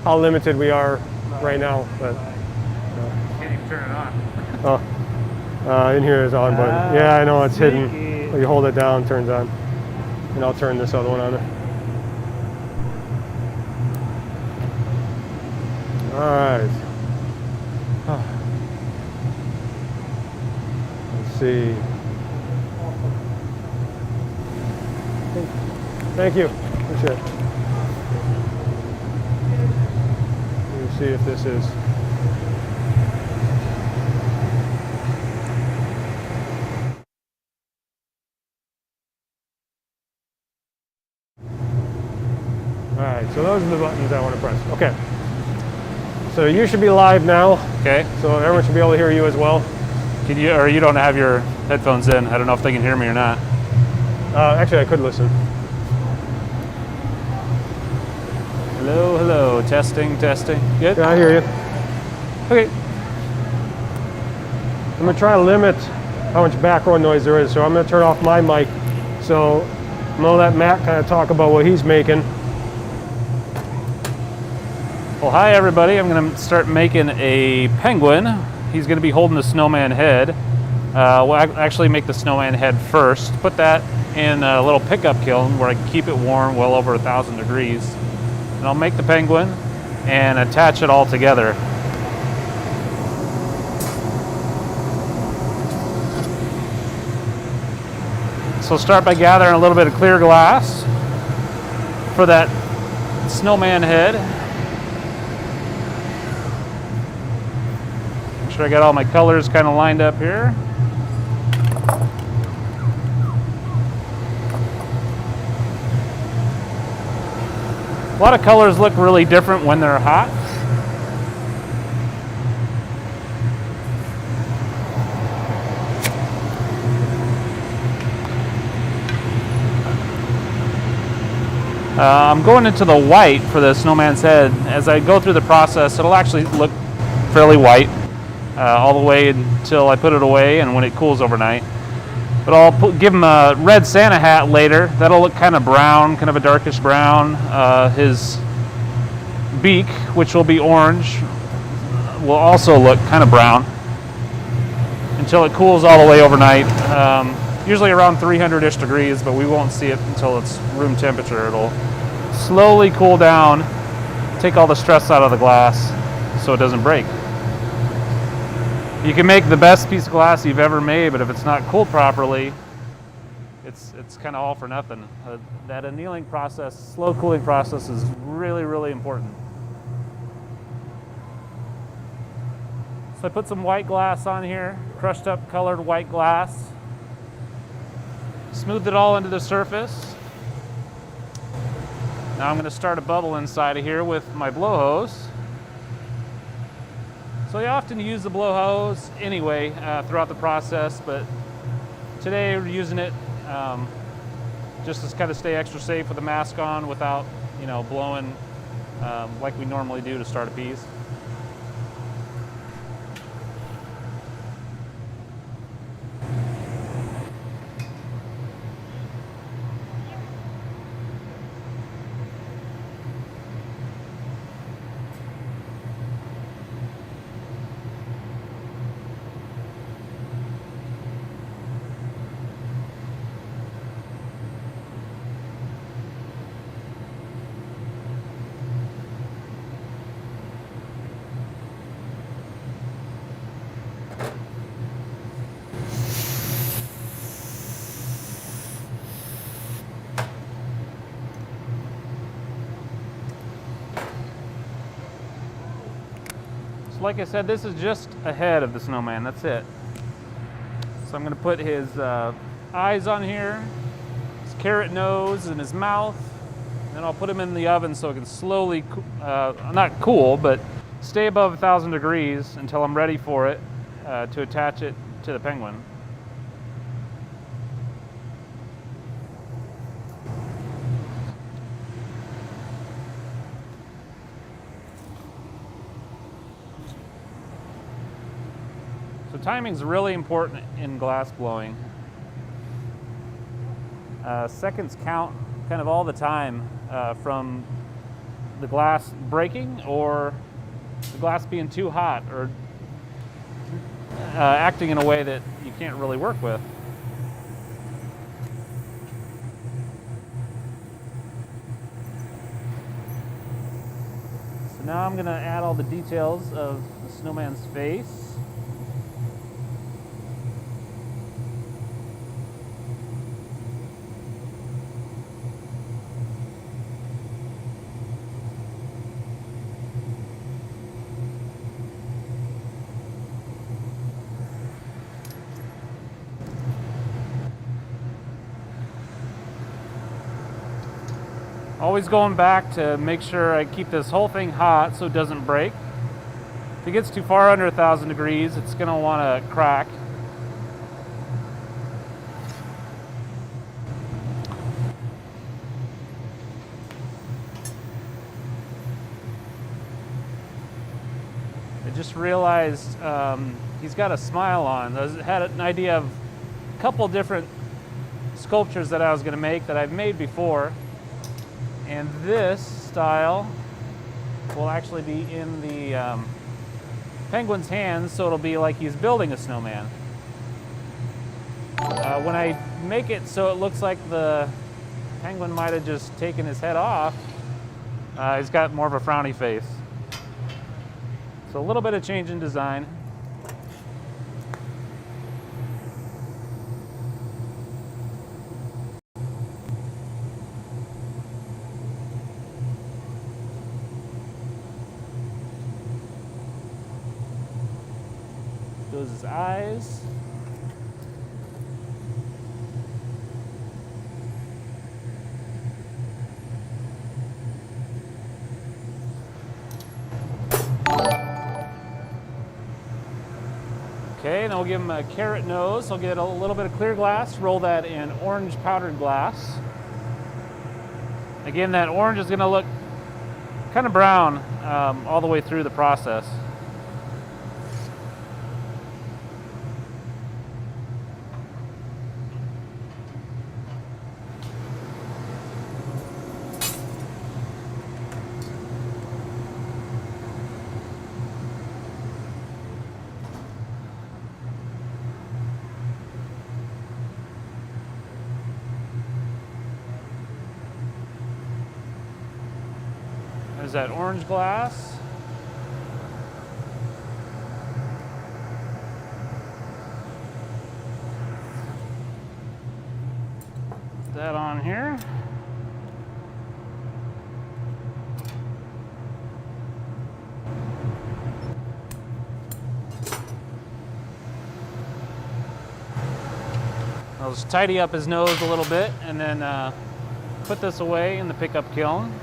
how limited we are right now. But Can't even turn it on. in here is on, but yeah, I know it's hidden. You hold it down, it turns on, and I'll turn this other one on there. All right. Let's see. Thank you. Appreciate it. Let me see if this is. All right, so those are the buttons I want to press. Okay. So you should be live now. Okay. So everyone should be able to hear you as well. Can you, or you don't have your headphones in? I don't know if they can hear me or not. Actually, I could listen. Hello, hello. Testing. Good? Yeah, I hear you. Okay. I'm going to try to limit how much background noise there is. So I'm going to turn off my mic. So I'm going to let Matt kind of talk about what he's making. Well, hi everybody. I'm going to start making a penguin. He's going to be holding the snowman head. We'll actually make the snowman head first. Put that in a little pickup kiln where I can keep it warm well over 1,000 degrees. And I'll make the penguin and attach it all together. So start by gathering a little bit of clear glass for that snowman head. Make sure I got all my colors kind of lined up here. A lot of colors look really different when they're hot. I'm going into the white for the snowman's head. As I go through the process, it'll actually look fairly white all the way until I put it away and when it cools overnight. But I'll give him a red Santa hat later. That'll look kind of brown, kind of a darkish brown. His beak, which will be orange, will also look kind of brown until it cools all the way overnight. Usually around 300-ish degrees, but we won't see it until it's room temperature. It'll slowly cool down, take all the stress out of the glass so it doesn't break. You can make the best piece of glass you've ever made, but if it's not cooled properly, it's kind of all for nothing. That annealing process, slow cooling process, is really, really important. So I put some white glass on here, crushed up colored white glass. Smoothed it all into the surface. Now I'm going to start a bubble inside of here with my blow hose. So I often use the blow hose anyway throughout the process, but today we're using it just to kind of stay extra safe with the mask on without, blowing like we normally do to start a piece. So like I said, this is just a head of the snowman, that's it. So I'm going to put his eyes on here, his carrot nose, and his mouth. Then I'll put him in the oven so it can slowly, not cool, but stay above 1,000 degrees until I'm ready for it to attach it to the penguin. So timing is really important in glass blowing. Seconds count kind of all the time from the glass breaking or the glass being too hot or acting in a way that you can't really work with. So now I'm going to add all the details of the snowman's face. Always going back to make sure I keep this whole thing hot so it doesn't break. If it gets too far under 1,000 degrees, it's going to want to crack. I just realized he's got a smile on. I had an idea of a couple different sculptures that I was going to make that I've made before. And this style will actually be in the penguin's hands, so it'll be like he's building a snowman. When I make it so it looks like the penguin might have just taken his head off, he's got more of a frowny face. So a little bit of change in design. Goes his eyes. Okay, then we'll give him a carrot nose. I'll get a little bit of clear glass, roll that in orange powdered glass. Again, that orange is going to look kind of brown all the way through the process. There's that orange glass. Put that on here. I'll just tidy up his nose a little bit and then put this away in the pickup kiln.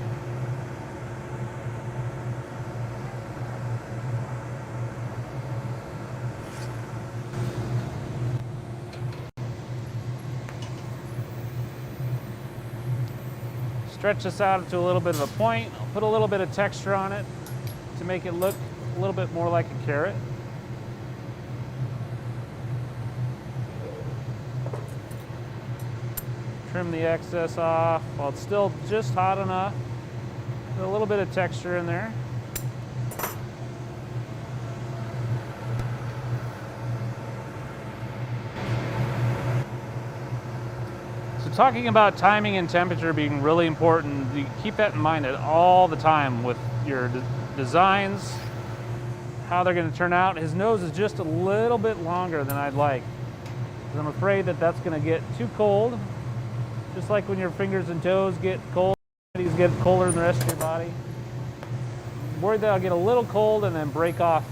Stretch this out to a little bit of a point. I'll put a little bit of texture on it to make it look a little bit more like a carrot. Trim the excess off while it's still just hot enough. Put a little bit of texture in there. Talking about timing and temperature being really important, you keep that in mind at all the time with your designs, how they're going to turn out. His nose is just a little bit longer than I'd like, because I'm afraid that that's going to get too cold. Just like when your fingers and toes get cold, these get colder than the rest of your body. I'm worried that I'll get a little cold and then break off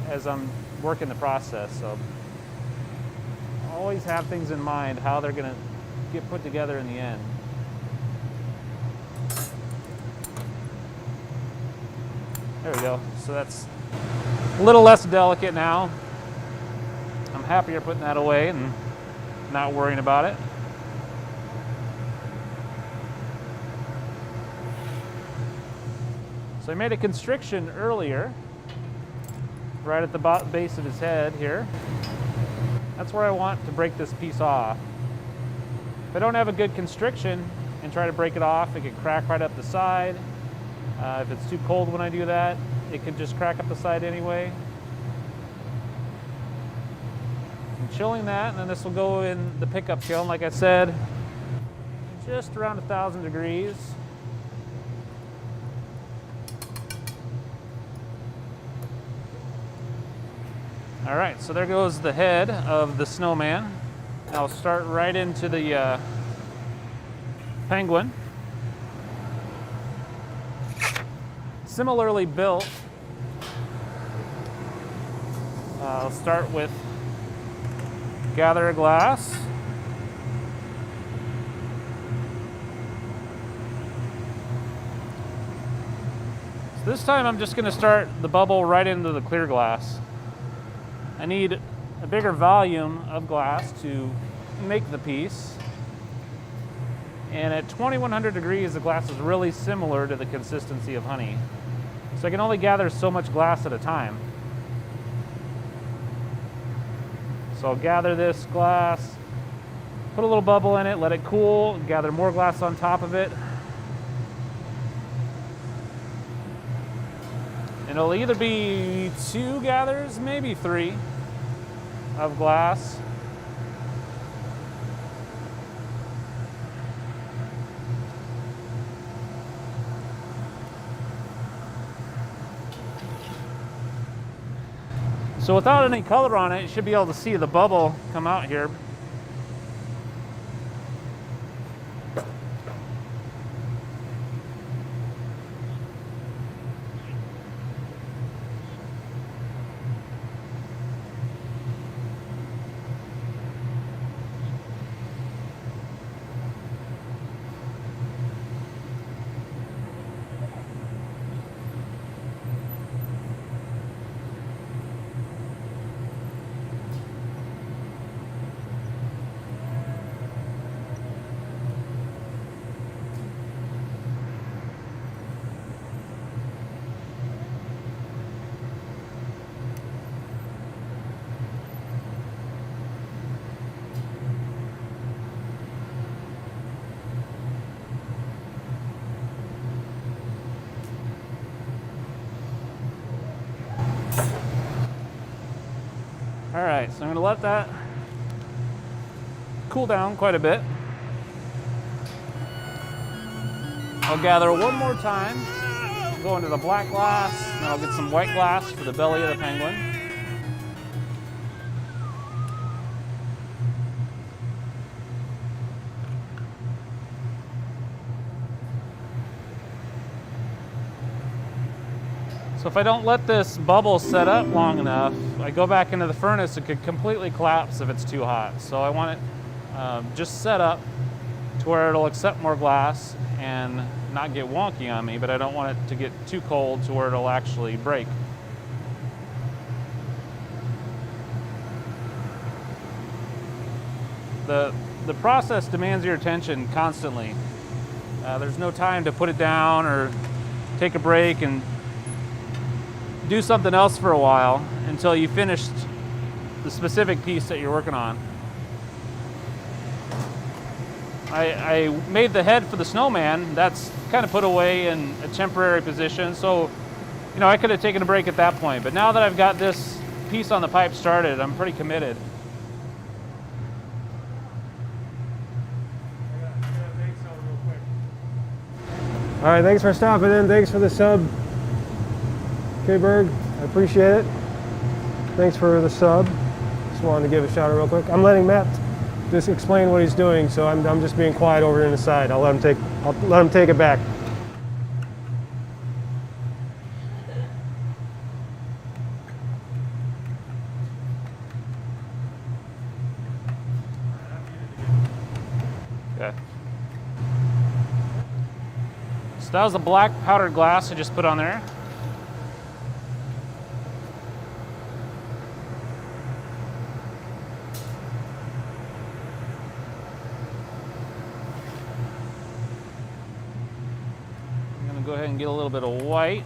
as I'm working the process. So always have things in mind how they're going to get put together in the end. There we go. So that's a little less delicate now. I'm happier putting that away and not worrying about it. So I made a constriction earlier, right at the base of his head here. That's where I want to break this piece off. If I don't have a good constriction and try to break it off, it can crack right up the side. If it's too cold when I do that, it can just crack up the side anyway. I'm chilling that, and then this will go in the pickup kiln, like I said, just around 1,000 degrees. All right, so there goes the head of the snowman. I'll start right into the penguin. Similarly built, I'll start with gather a glass. So this time I'm just going to start the bubble right into the clear glass. I need a bigger volume of glass to make the piece. And at 2100 degrees, the glass is really similar to the consistency of honey. So I can only gather so much glass at a time. So I'll gather this glass, put a little bubble in it, let it cool, gather more glass on top of it. And it'll either be 2 gathers, maybe 3 of glass. So without any color on it, you should be able to see the bubble come out here. All right, so I'm gonna let that cool down quite a bit. I'll gather one more time, go into the black glass, and then I'll get some white glass for the belly of the penguin. So if I don't let this bubble set up long enough, I go back into the furnace, it could completely collapse if it's too hot. So I want it just set up to where it'll accept more glass and not get wonky on me, but I don't want it to get too cold to where it'll actually break. The process demands your attention constantly. There's no time to put it down or take a break and do something else for a while until you finished the specific piece that you're working on. I made the head for the snowman. That's kind of put away in a temporary position, so you know I could have taken a break at that point, but now that I've got this piece on the pipe started, I'm pretty committed. All right, thanks for stopping in. Thanks for the sub, K-Berg. I appreciate it. Thanks for the sub. Just wanted to give a shout out real quick. I'm letting Matt just explain what he's doing, so I'm just being quiet over in the side. I'll let him take it back. that was the black powdered glass I just put on there. I'm gonna go ahead and get a little bit of white.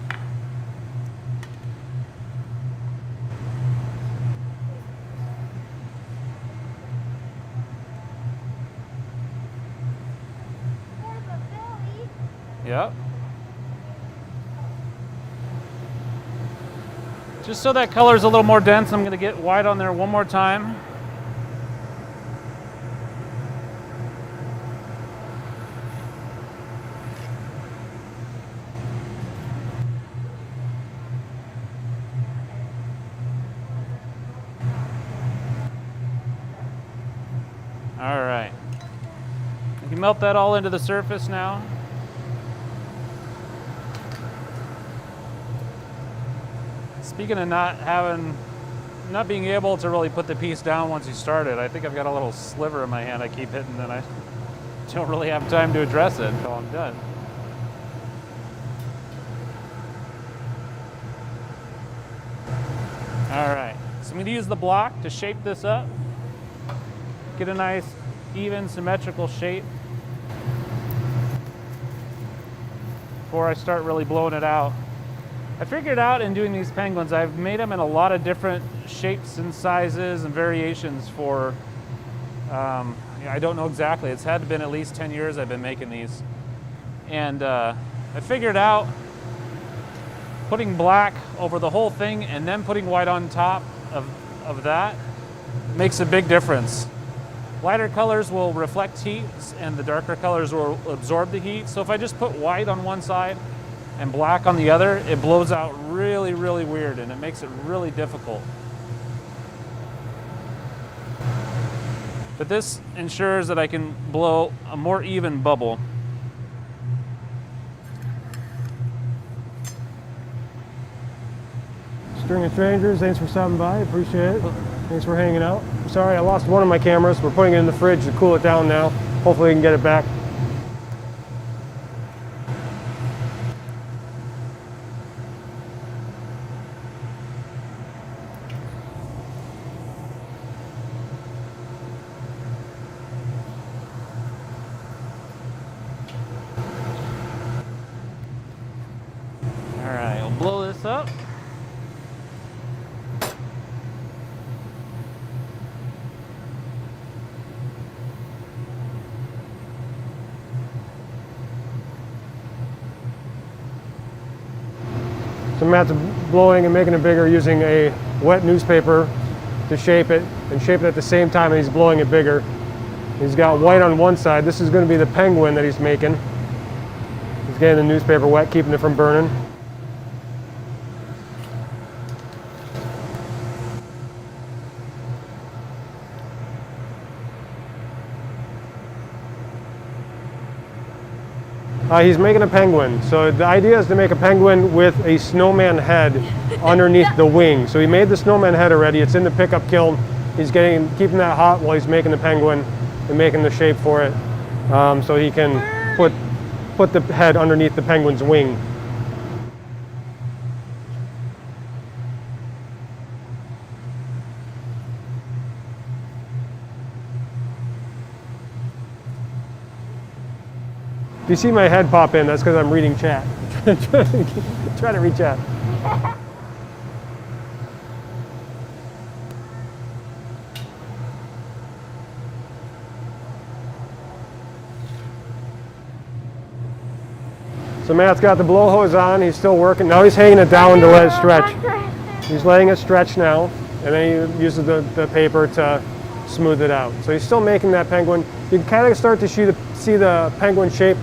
Yep. Just so that color is a little more dense, I'm going to get white on there one more time. All right. You can melt that all into the surface now. Speaking of not being able to really put the piece down once you start it, I think I've got a little sliver in my hand I keep hitting and I don't really have time to address it until I'm done. All right, so I'm going to use the block to shape this up, get a nice, even, symmetrical shape before I start really blowing it out. I figured out in doing these penguins, I've made them in a lot of different shapes and sizes and variations for, I don't know exactly. It's had to been at least 10 years I've been making these. And I figured out putting black over the whole thing and then putting white on top of that makes a big difference. Lighter colors will reflect heat and the darker colors will absorb the heat. So if I just put white on one side and black on the other, it blows out really, really weird and it makes it really difficult. But this ensures that I can blow a more even bubble. String of strangers, thanks for stopping by, appreciate it. Thanks for hanging out. Sorry, I lost one of my cameras. We're putting it in the fridge to cool it down now. Hopefully we can get it back. All right, I'll blow this up. So Matt's blowing and making it bigger using a wet newspaper to shape it and shape it at the same time he's blowing it bigger. He's got white on one side. This is going to be the penguin that he's making. He's getting the newspaper wet, keeping it from burning. He's making a penguin. So the idea is to make a penguin with a snowman head underneath the wing. So he made the snowman head already. It's in the pickup kiln. He's keeping that hot while he's making the penguin and making the shape for it. So he can put the head underneath the penguin's wing. If you see my head pop in, that's because I'm reading chat. Trying to read chat. So Matt's got the blow hose on, he's still working. Now he's hanging it down to let it stretch. He's letting it stretch now, and then he uses the paper to smooth it out. So he's still making that penguin. You can kind of start to see the penguin shape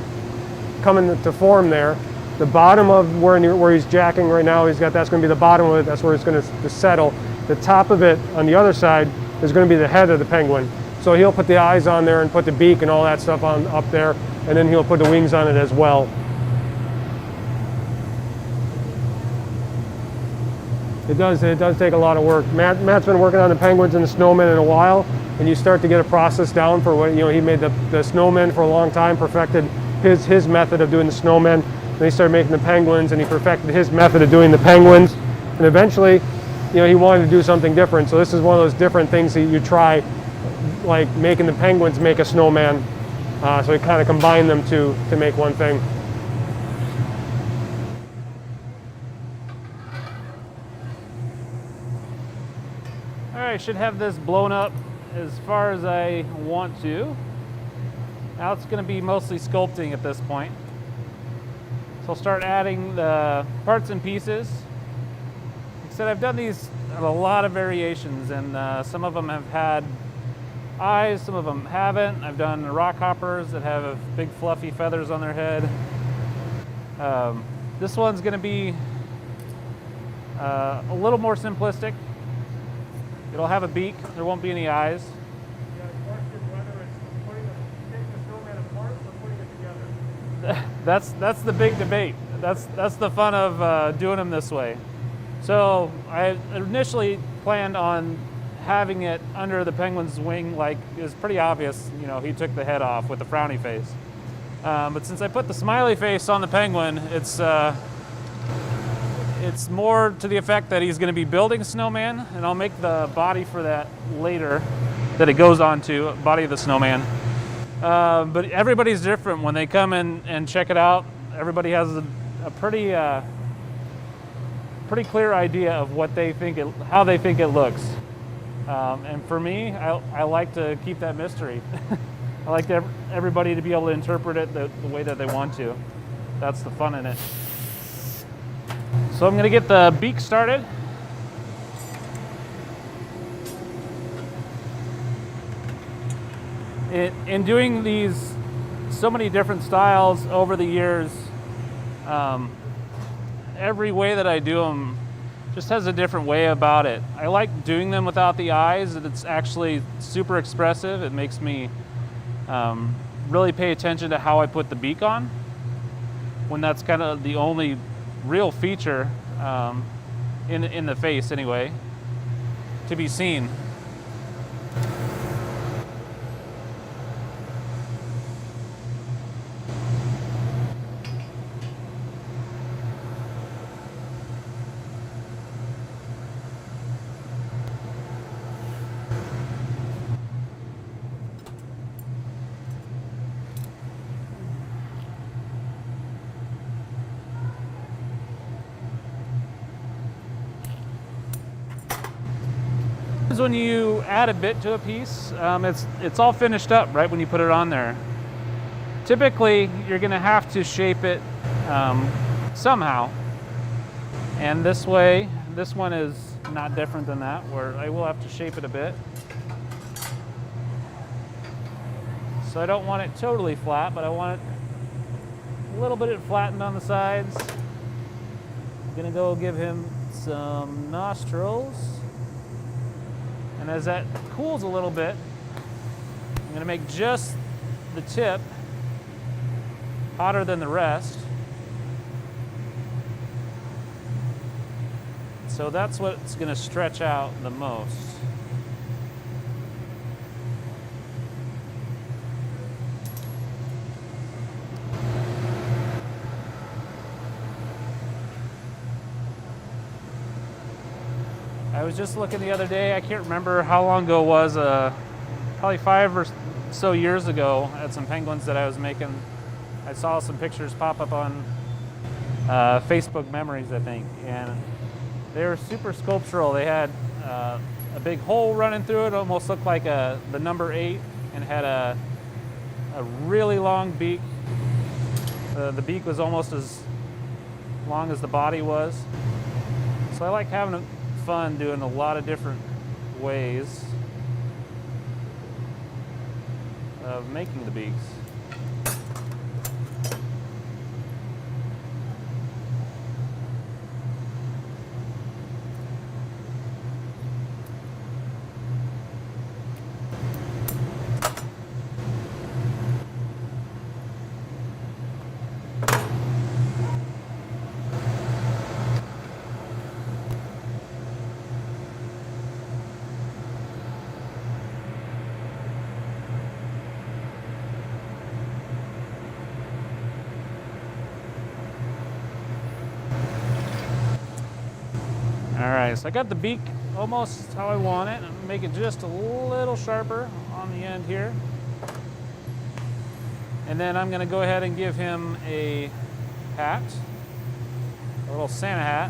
coming to form there. The bottom of where he's jacking right now, that's going to be the bottom of it. That's where it's going to settle. The top of it on the other side is going to be the head of the penguin. So he'll put the eyes on there and put the beak and all that stuff on up there, and then he'll put the wings on it as well. It does take a lot of work. Matt's been working on the penguins and the snowmen in a while, and you start to get a process down for what, he made the snowmen for a long time, perfected his method of doing the snowmen. Then he started making the penguins, and he perfected his method of doing the penguins. And eventually, he wanted to do something different. So this is one of those different things that you try, like making the penguins make a snowman. So he kind of combined them to make one thing. All right, should have this blown up as far as I want to. Now it's going to be mostly sculpting at this point. So I'll start adding the parts and pieces. Like I said, I've done these in a lot of variations, and some of them have had eyes, some of them haven't. I've done rock hoppers that have big fluffy feathers on their head. This one's going to be a little more simplistic. It'll have a beak, there won't be any eyes. You got a question whether it's taking the snowman apart or putting it together. That's the big debate. That's the fun of doing them this way. So I initially planned on having it under the penguin's wing, like it was pretty obvious, he took the head off with the frowny face. But since I put the smiley face on the penguin, it's more to the effect that he's going to be building a snowman, and I'll make the body for that later, that it goes onto, body of the snowman. But everybody's different when they come in and check it out. Everybody has a pretty clear idea of what they think how they think it looks. And for me, I like to keep that mystery. I like everybody to be able to interpret it the way that they want to. That's the fun in it. So I'm going to get the beak started. In doing these so many different styles over the years, every way that I do them just has a different way about it. I like doing them without the eyes. It's actually super expressive. It makes me really pay attention to how I put the beak on, when that's kind of the only real feature in the face anyway to be seen. When you add a bit to a piece, it's all finished up right when you put it on there. Typically, you're going to have to shape it somehow, and this one is not different than that, where I will have to shape it a bit. So I don't want it totally flat, but I want it a little bit flattened on the sides. I'm going to go give him some nostrils. And as that cools a little bit, I'm going to make just the tip hotter than the rest. So that's what's going to stretch out the most. I was just looking the other day, I can't remember how long ago it was, probably 5 or so years ago, at some penguins that I was making. I saw some pictures pop up on Facebook Memories, I think, and they were super sculptural. They had a big hole running through it, almost looked like the number 8, and had a really long beak. The beak was almost as long as the body was. So I like having fun doing a lot of different ways of making the beaks. All right, so I got the beak almost how I want it. I'm gonna make it just a little sharper on the end here. And then I'm gonna go ahead and give him a hat, a little Santa hat.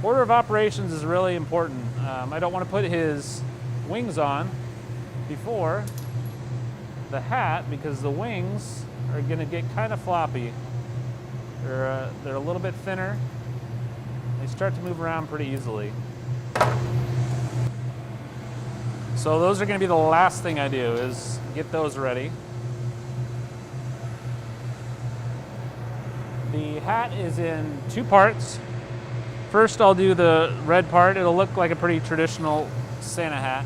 Order of operations is really important. I don't want to put his wings on before the hat because the wings are gonna get kind of floppy. They're a little bit thinner. They start to move around pretty easily. So those are going to be the last thing I do is get those ready. The hat is in two parts. First I'll do the red part. It'll look like a pretty traditional Santa hat.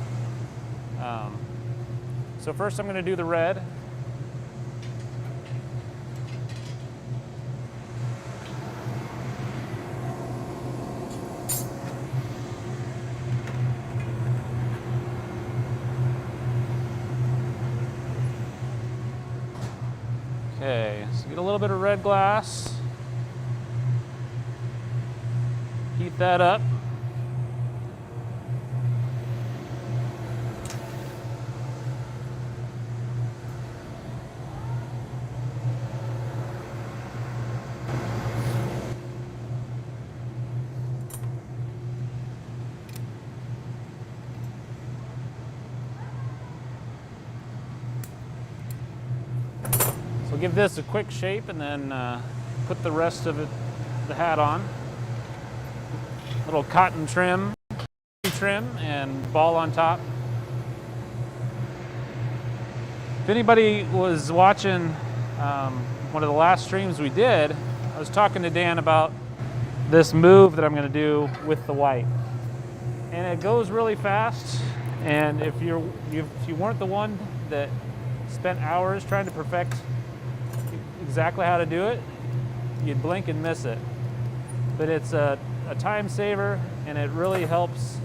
So first I'm going to do the red. Okay, so get a little bit of red glass. Heat that up. So give this a quick shape and then put the rest of the hat on. Little cotton trim and ball on top. If anybody was watching one of the last streams we did, I was talking to Dan about this move that I'm going to do with the white. And it goes really fast, and if you weren't the one that spent hours trying to perfect exactly how to do it, you'd blink and miss it. But it's a time saver, and it really helps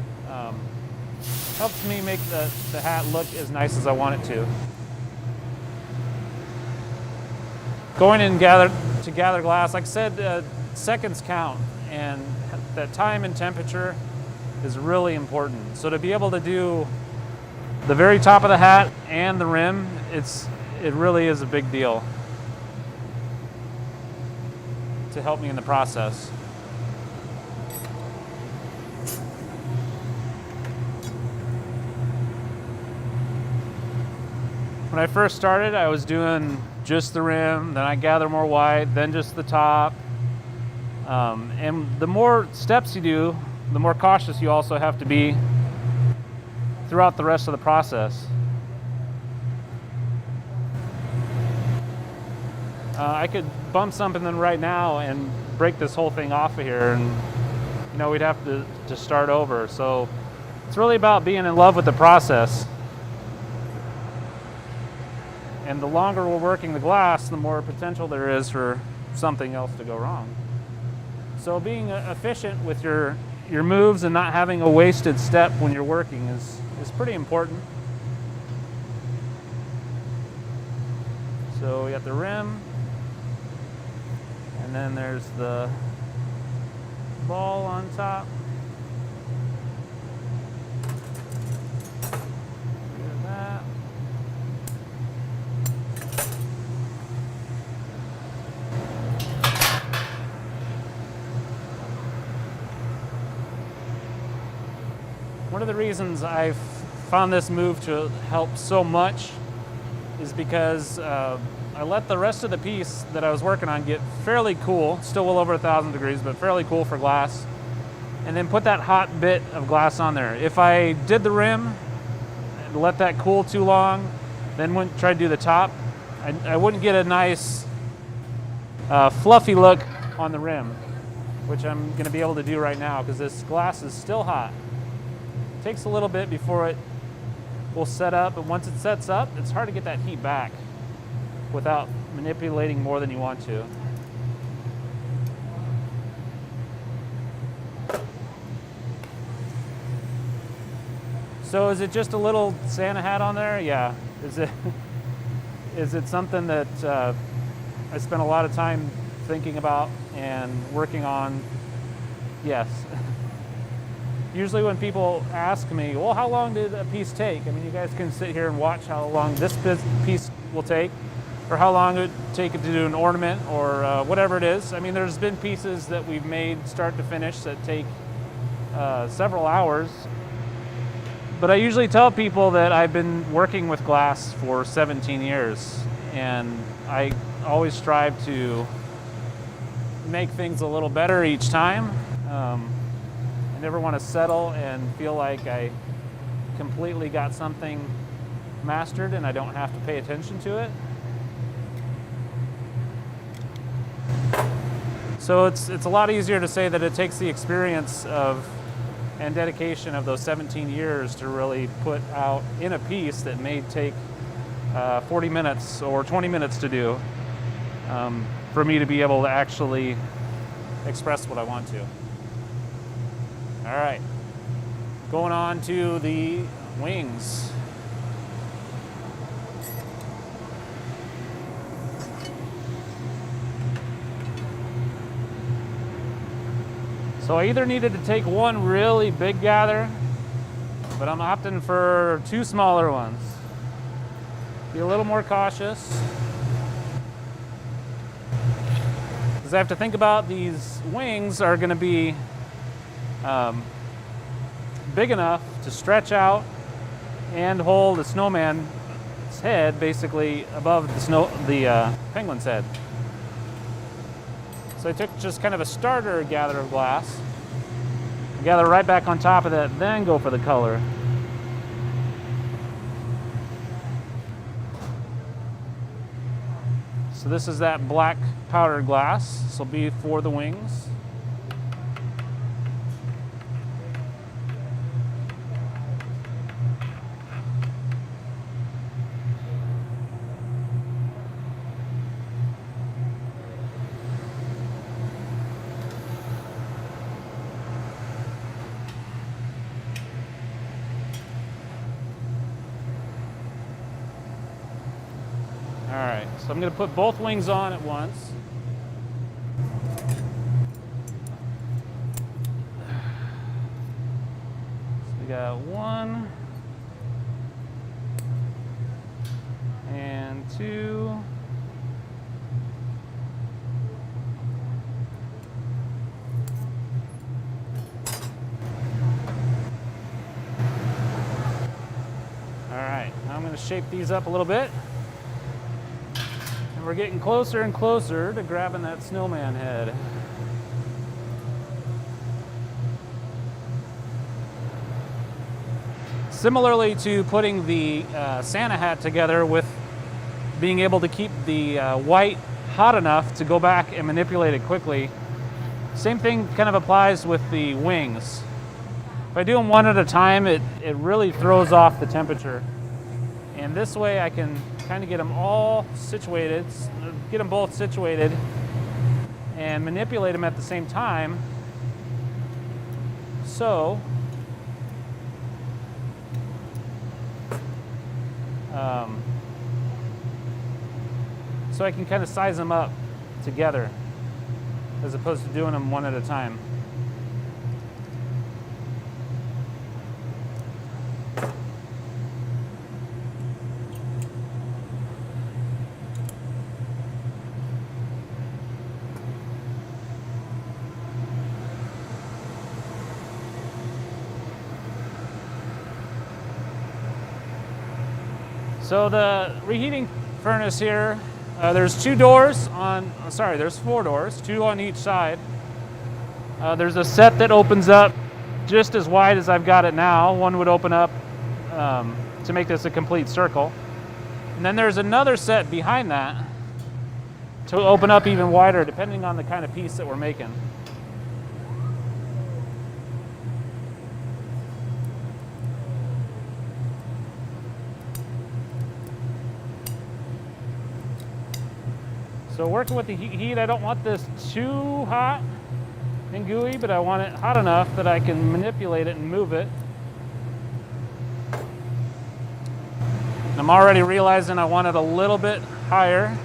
me make the hat look as nice as I want it to. Going in to gather glass, like I said, seconds count, and that time and temperature is really important. So to be able to do the very top of the hat and the rim, it really is a big deal to help me in the process. When I first started, I was doing just the rim, then I gather more white, then just the top. And the more steps you do, the more cautious you also have to be throughout the rest of the process. I could bump something right now and break this whole thing off of here, and we'd have to start over. So it's really about being in love with the process. And the longer we're working the glass, the more potential there is for something else to go wrong. So being efficient with your moves and not having a wasted step when you're working is pretty important. So we got the rim, and then there's the ball on top. One of the reasons I've found this move to help so much is because I let the rest of the piece that I was working on get fairly cool, still well over 1,000 degrees, but fairly cool for glass, and then put that hot bit of glass on there. If I did the rim and let that cool too long, then try to do the top, I wouldn't get a nice fluffy look on the rim, which I'm going to be able to do right now because this glass is still hot. It takes a little bit before it will set up, and once it sets up, it's hard to get that heat back without manipulating more than you want to. So is it just a little Santa hat on there? Yeah. Is it something that I spent a lot of time thinking about and working on Yes. Usually when people ask me, well, how long did a piece take? I mean, you guys can sit here and watch how long this piece will take, or how long it would take it to do an ornament, or whatever it is. I mean, there's been pieces that we've made start to finish that take several hours. But I usually tell people that I've been working with glass for 17 years, and I always strive to make things a little better each time. I never want to settle and feel like I completely got something mastered and I don't have to pay attention to it. So it's a lot easier to say that it takes the experience of and dedication of those 17 years to really put out in a piece that may take 40 minutes or 20 minutes to do, for me to be able to actually express what I want to. All right, going on to the wings. So I either needed to take one really big gather, but I'm opting for two smaller ones. Be a little more cautious, because I have to think about these wings are going to be big enough to stretch out and hold the snowman's head basically above the penguin's head. So I took just kind of a starter gather of glass, gather right back on top of that, then go for the color. So this is that black powdered glass. This will be for the wings. All right, so I'm going to put both wings on at once. So we got 1 and 2. All right, now I'm going to shape these up a little bit. We're getting closer and closer to grabbing that snowman head. Similarly to putting the Santa hat together with being able to keep the white hot enough to go back and manipulate it quickly, same thing kind of applies with the wings. If I do them one at a time, it really throws off the temperature. And this way I can kind of get them all situated, get them both situated, and manipulate them at the same time. So I can kind of size them up together as opposed to doing them one at a time. So the reheating furnace here, there's 2 doors on, there's 4 doors, 2 on each side. There's a set that opens up just as wide as I've got it now. One would open up to make this a complete circle. And then there's another set behind that to open up even wider depending on the kind of piece that we're making. So working with the heat, I don't want this too hot and gooey, but I want it hot enough that I can manipulate it and move it. And I'm already realizing I want it a little bit higher.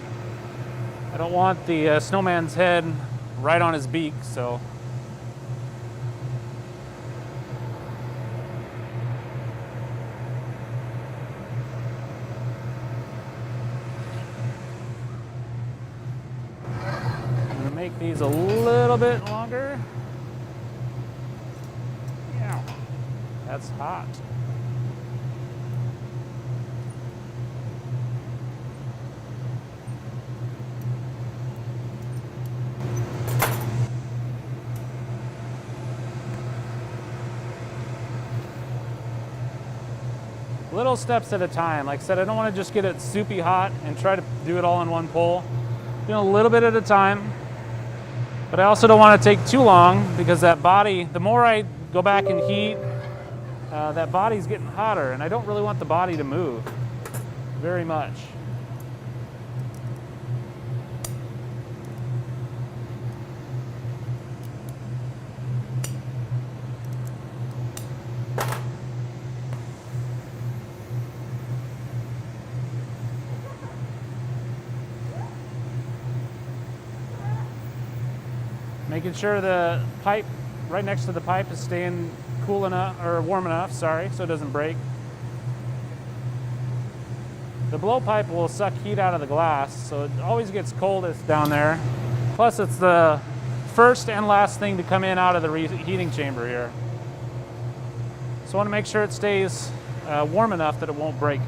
I don't want the snowman's head right on his beak, so make these a little bit longer. Yeah, that's hot. Little steps at a time. Like I said, I don't want to just get it soupy hot and try to do it all in one pull. Doing a little bit at a time. But I also don't want to take too long because that body, the more I go back and heat, that body's getting hotter, and I don't really want the body to move very much. Making sure the pipe right next to the pipe is staying cool enough, or warm enough, sorry, so it doesn't break. The blowpipe will suck heat out of the glass, so it always gets coldest down there. Plus, it's the first and last thing to come in out of the heating chamber here. So I want to make sure it stays warm enough that it won't break.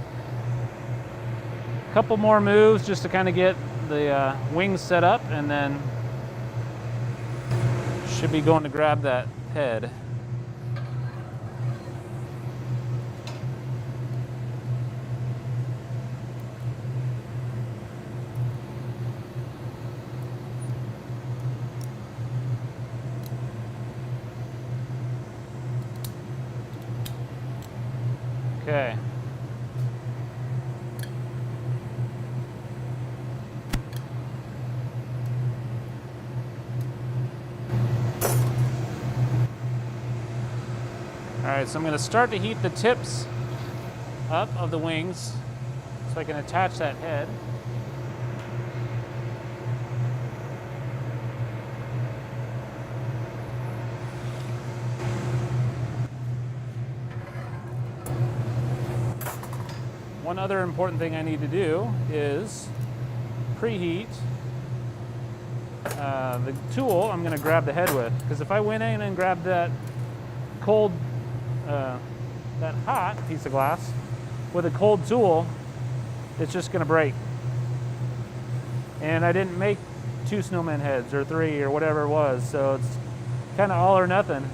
A couple more moves just to kind of get the wings set up, and then should be going to grab that head. Okay. All right, so I'm going to start to heat the tips up of the wings so I can attach that head. One other important thing I need to do is preheat the tool I'm going to grab the head with, because if I went in and grabbed that cold that hot piece of glass with a cold tool, it's just going to break. And I didn't make 2 snowman heads or 3 or whatever it was, so it's kind of all or nothing.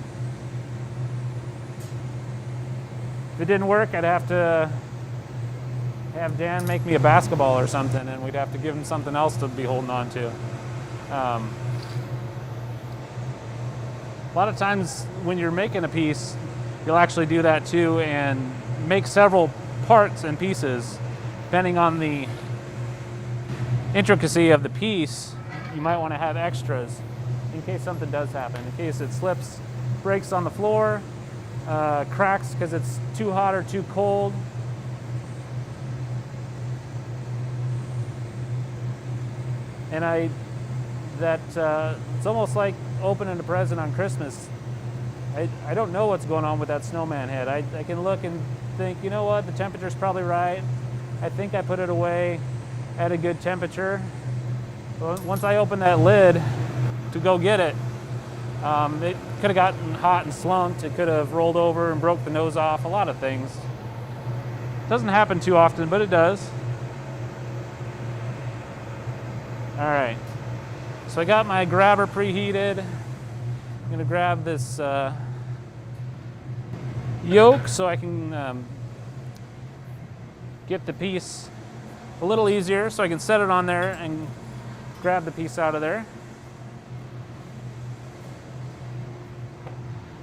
If it didn't work, I'd have to have Dan make me a basketball or something, and we'd have to give him something else to be holding on to. A lot of times when you're making a piece, you'll actually do that too and make several parts and pieces. Depending on the intricacy of the piece, you might want to have extras in case something does happen, in case it slips, breaks on the floor, cracks because it's too hot or too cold. And it's almost like opening a present on Christmas. I don't know what's going on with that snowman head. I can look and think, you know what, the temperature's probably right. I think I put it away at a good temperature. But once I open that lid to go get it, it could have gotten hot and slumped. It could have rolled over and broke the nose off, a lot of things. Doesn't happen too often, but it does. All right, so I got my grabber preheated. I'm gonna grab this yoke so I can get the piece a little easier, so I can set it on there and grab the piece out of there.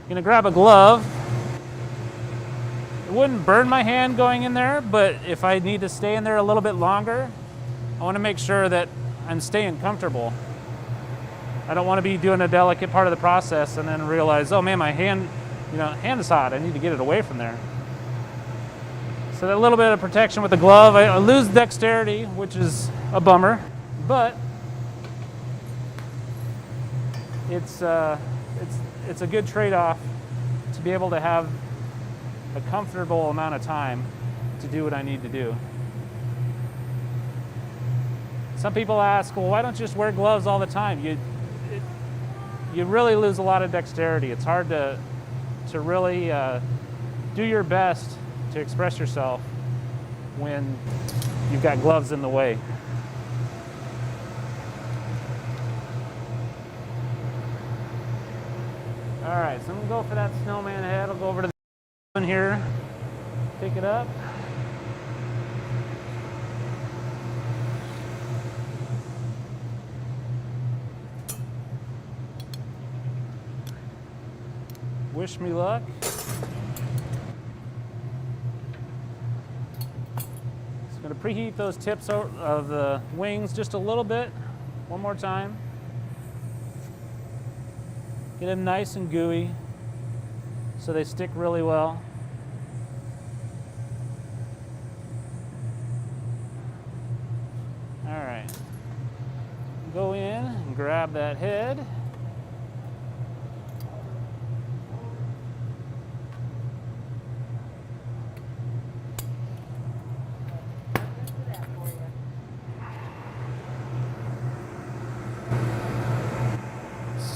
I'm gonna grab a glove. It wouldn't burn my hand going in there, but if I need to stay in there a little bit longer, I wanna make sure that I'm staying comfortable. I don't want to be doing a delicate part of the process and then realize, oh man, my hand is hot. I need to get it away from there. So that little bit of protection with the glove, I lose dexterity, which is a bummer, but it's a good trade-off to be able to have a comfortable amount of time to do what I need to do. Some people ask, well, why don't you just wear gloves all the time? you really lose a lot of dexterity. It's hard to really do your best to express yourself when you've got gloves in the way. All right, so I'm gonna go for that snowman head. I'll go over to the one here, pick it up. Wish me luck. Just gonna preheat those tips of the wings just a little bit, one more time. Get them nice and gooey so they stick really well. All right, go in and grab that head.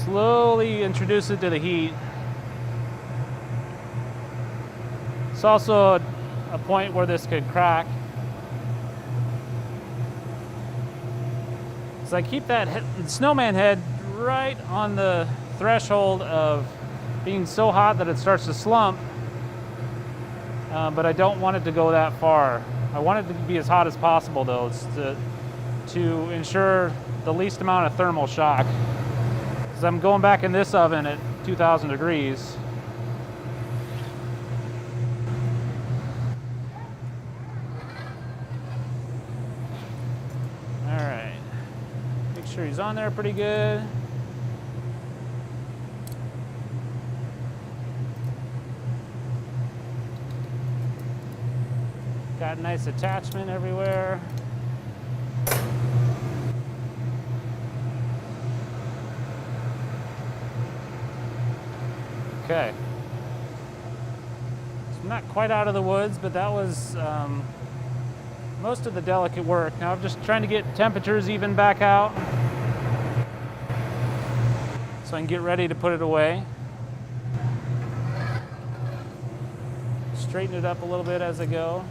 Slowly introduce it to the heat. It's also a point where this could crack. So I keep that snowman head right on the threshold of being so hot that it starts to slump, but I don't want it to go that far. I want it to be as hot as possible though, to ensure the least amount of thermal shock. I'm going back in this oven at 2,000 degrees. All right, make sure he's on there pretty good. Got nice attachment everywhere. Okay, so I'm not quite out of the woods, but that was most of the delicate work. Now I'm just trying to get temperatures even back out so I can get ready to put it away. Straighten it up a little bit as I go.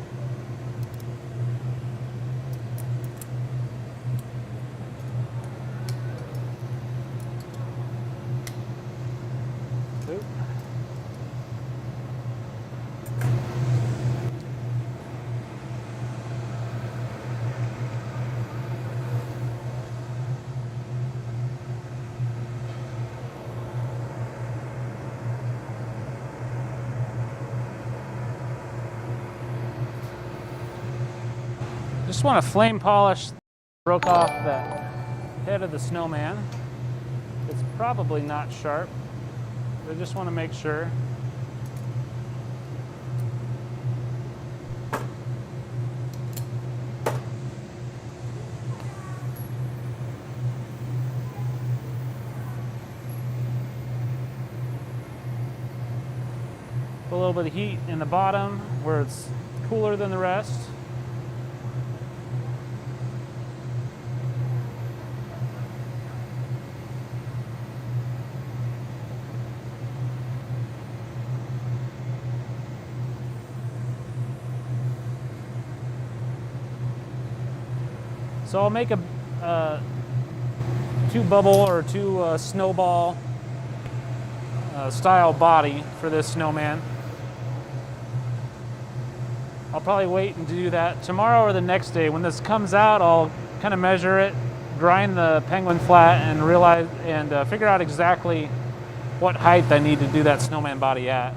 Just want to flame polish. Broke off the head of the snowman. It's probably not sharp, but I just want to make sure. Put a little bit of heat in the bottom where it's cooler than the rest. So I'll make a two bubble or two snowball style body for this snowman. I'll probably wait and do that tomorrow or the next day. When this comes out, I'll kind of measure it, grind the penguin flat, and realize and figure out exactly what height I need to do that snowman body at.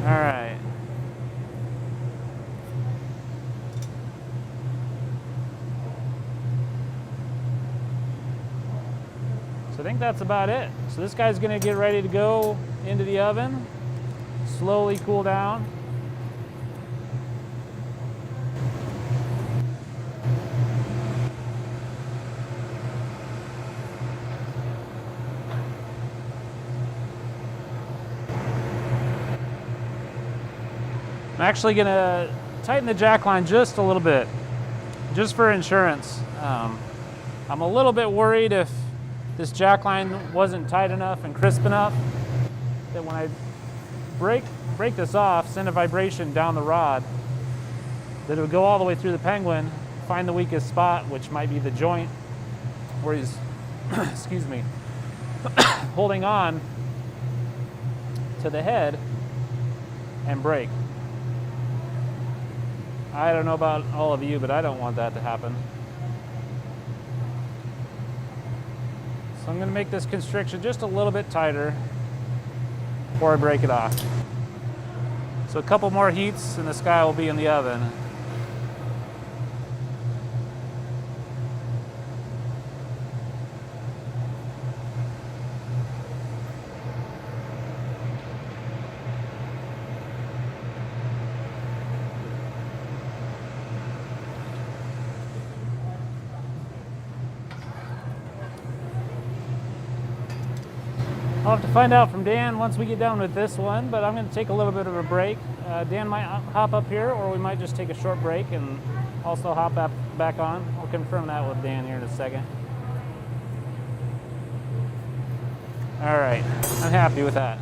All right. So I think that's about it. So this guy's gonna get ready to go into the oven, slowly cool down. I'm actually gonna tighten the jack line just a little bit, just for insurance. I'm a little bit worried if this jack line wasn't tight enough and crisp enough that when I break this off, send a vibration down the rod, that it would go all the way through the Penguin, find the weakest spot, which might be the joint where he's, excuse me, holding on to the head and break. I don't know about all of you, but I don't want that to happen. So I'm going to make this constriction just a little bit tighter before I break it off. So a couple more heats and this guy will be in the oven. I'll have to find out from Dan once we get done with this one, but I'm going to take a little bit of a break. Dan might hop up here, or we might just take a short break and also hop back on. I'll confirm that with Dan here in a second. All right, I'm happy with that.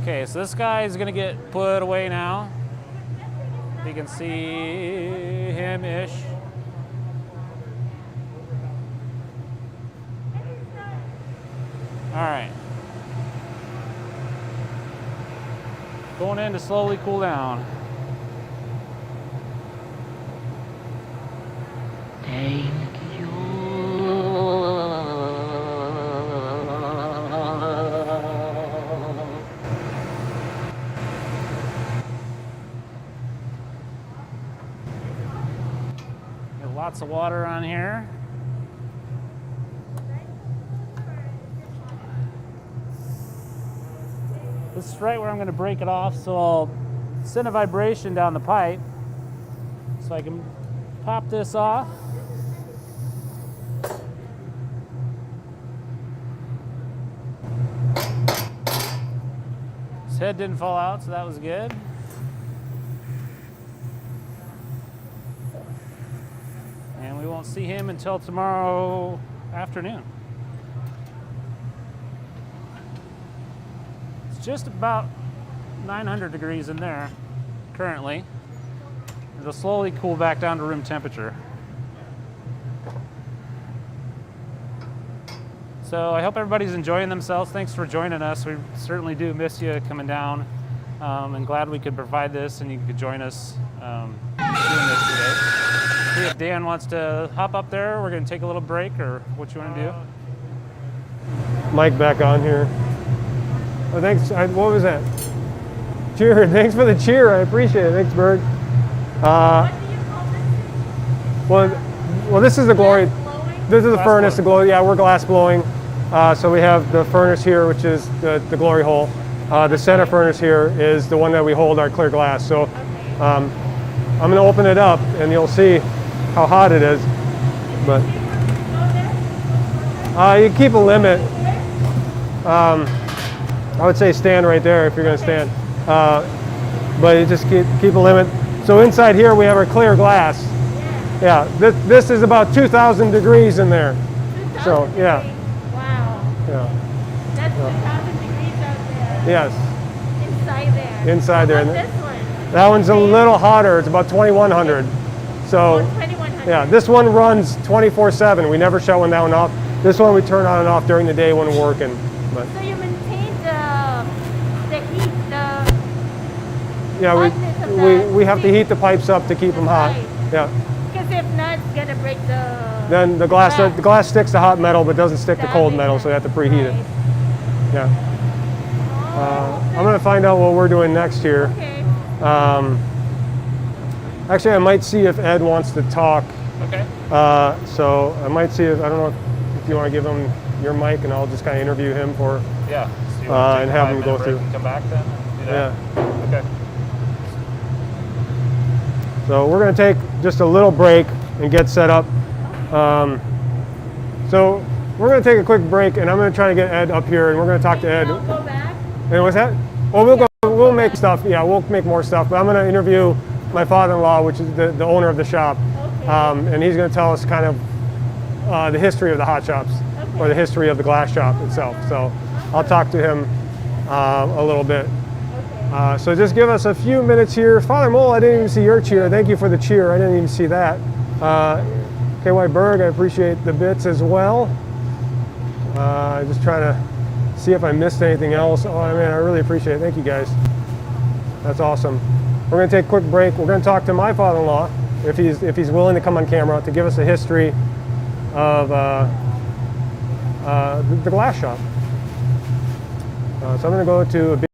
Okay, so this guy is going to get put away now. You can see him-ish. All right. Going in to slowly cool down. Thank you. Got lots of water on here. This is right where I'm going to break it off, so I'll send a vibration down the pipe so I can pop this off. His head didn't fall out, so that was good. And we won't see him until tomorrow afternoon. Just about 900 degrees in there currently. It'll slowly cool back down to room temperature. So I hope everybody's enjoying themselves. Thanks for joining us. We certainly do miss you coming down. And glad we could provide this and you could join us doing this today. See if Dan wants to hop up there. We're going to take a little break, or what you want to do. Mic back on here. Oh, thanks. What was that? Cheer. Thanks for the cheer. I appreciate it. Thanks, Bird. What do you call this? Well, this is the glory. Glassblowing? This is the Glass furnace. The blowing. glory. Yeah, we're glass blowing. So we have the furnace here, which is the glory hole. The center furnace here is the one that we hold our clear glass. So I'm going to open it up, and you'll see how hot it is. But you keep a limit. I would say stand right there if you're going to stand. But you just keep a limit. So inside here we have our clear glass. Yeah, this is about 2,000 degrees in there. 2,000 So, yeah. degrees. Wow. Yeah. That's 2,000 degrees out there. Yes. Inside there. Inside there. How about this one? That one's a little hotter. It's about 2,100. So, 2,100. yeah, this one runs 24/7. We never shut that one off. This one we turn on and off during the day when we're working. But So you maintain the heat, yeah, hotness of we have to heat the pipes up to keep them hot. Right. Yeah. Because if not, it's gonna break the. Then the glass sticks to hot metal, but doesn't stick to cold metal, so you have to preheat it. Yeah. I'm gonna find out what we're doing next here. Okay. Actually, I might see if Ed wants to talk. Okay. So I might see if, I don't know if you want to give him your mic, and I'll just kind of interview him for. Yeah. So you want to And take a have him 5-minute go break through. and come back then? Do that? Yeah. Okay. So we're going to take just a little break and get set up. So we're going to take a quick break, and I'm going to try to get Ed up here, and we're going to talk to Ed. Don't go back. And what's that? Oh, we'll go. We'll make stuff. Yeah, we'll make more stuff. But I'm going to interview my father-in-law, which is the owner of the shop, and he's going to tell us kind of the history of the hot shops, or the history of the glass shop itself. So I'll talk to him a little bit. So just give us a few minutes here. Father Mole, I didn't even see your cheer. Thank you for the cheer. I didn't even see that. KY Berg, I appreciate the bits as well. Just trying to see if I missed anything else. Oh man, I really appreciate it. Thank you guys. That's awesome. We're going to take a quick break. We're going to talk to my father-in-law if he's willing to come on camera to give us a history of the glass shop. So I'm going to go to a big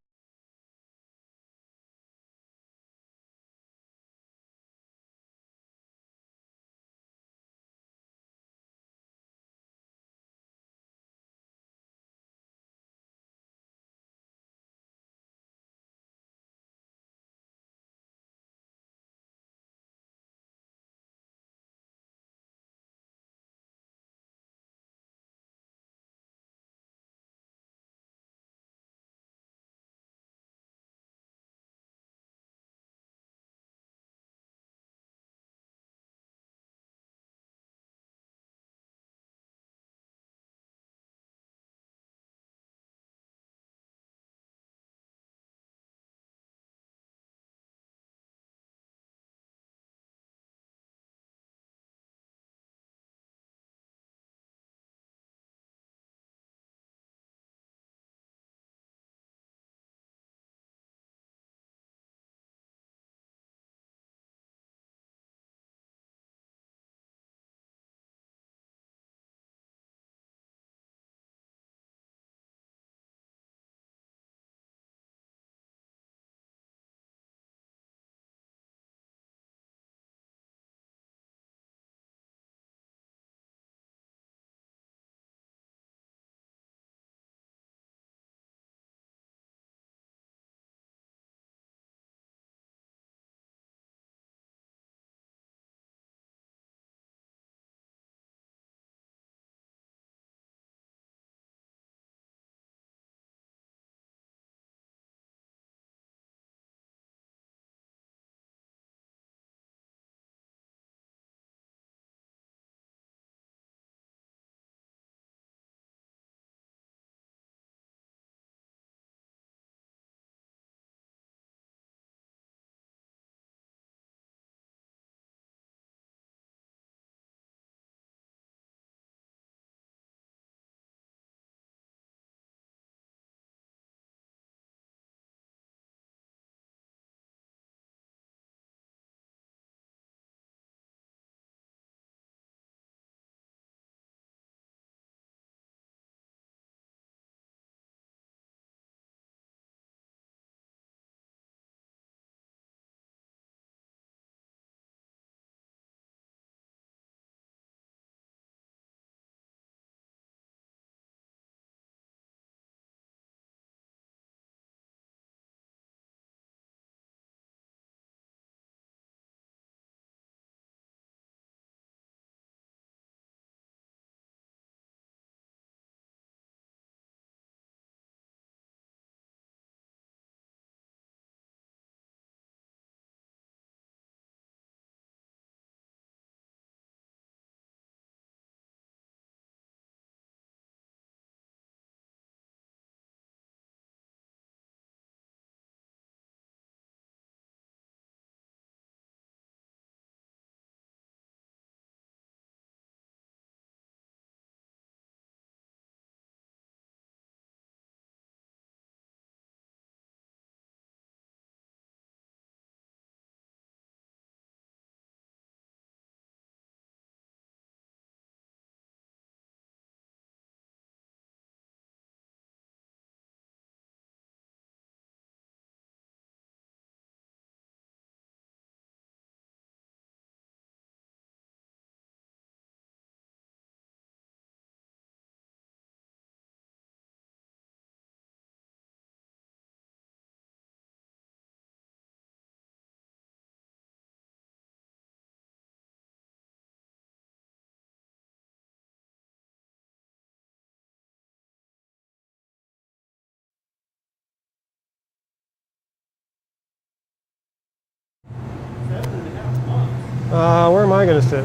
Where am I going to sit?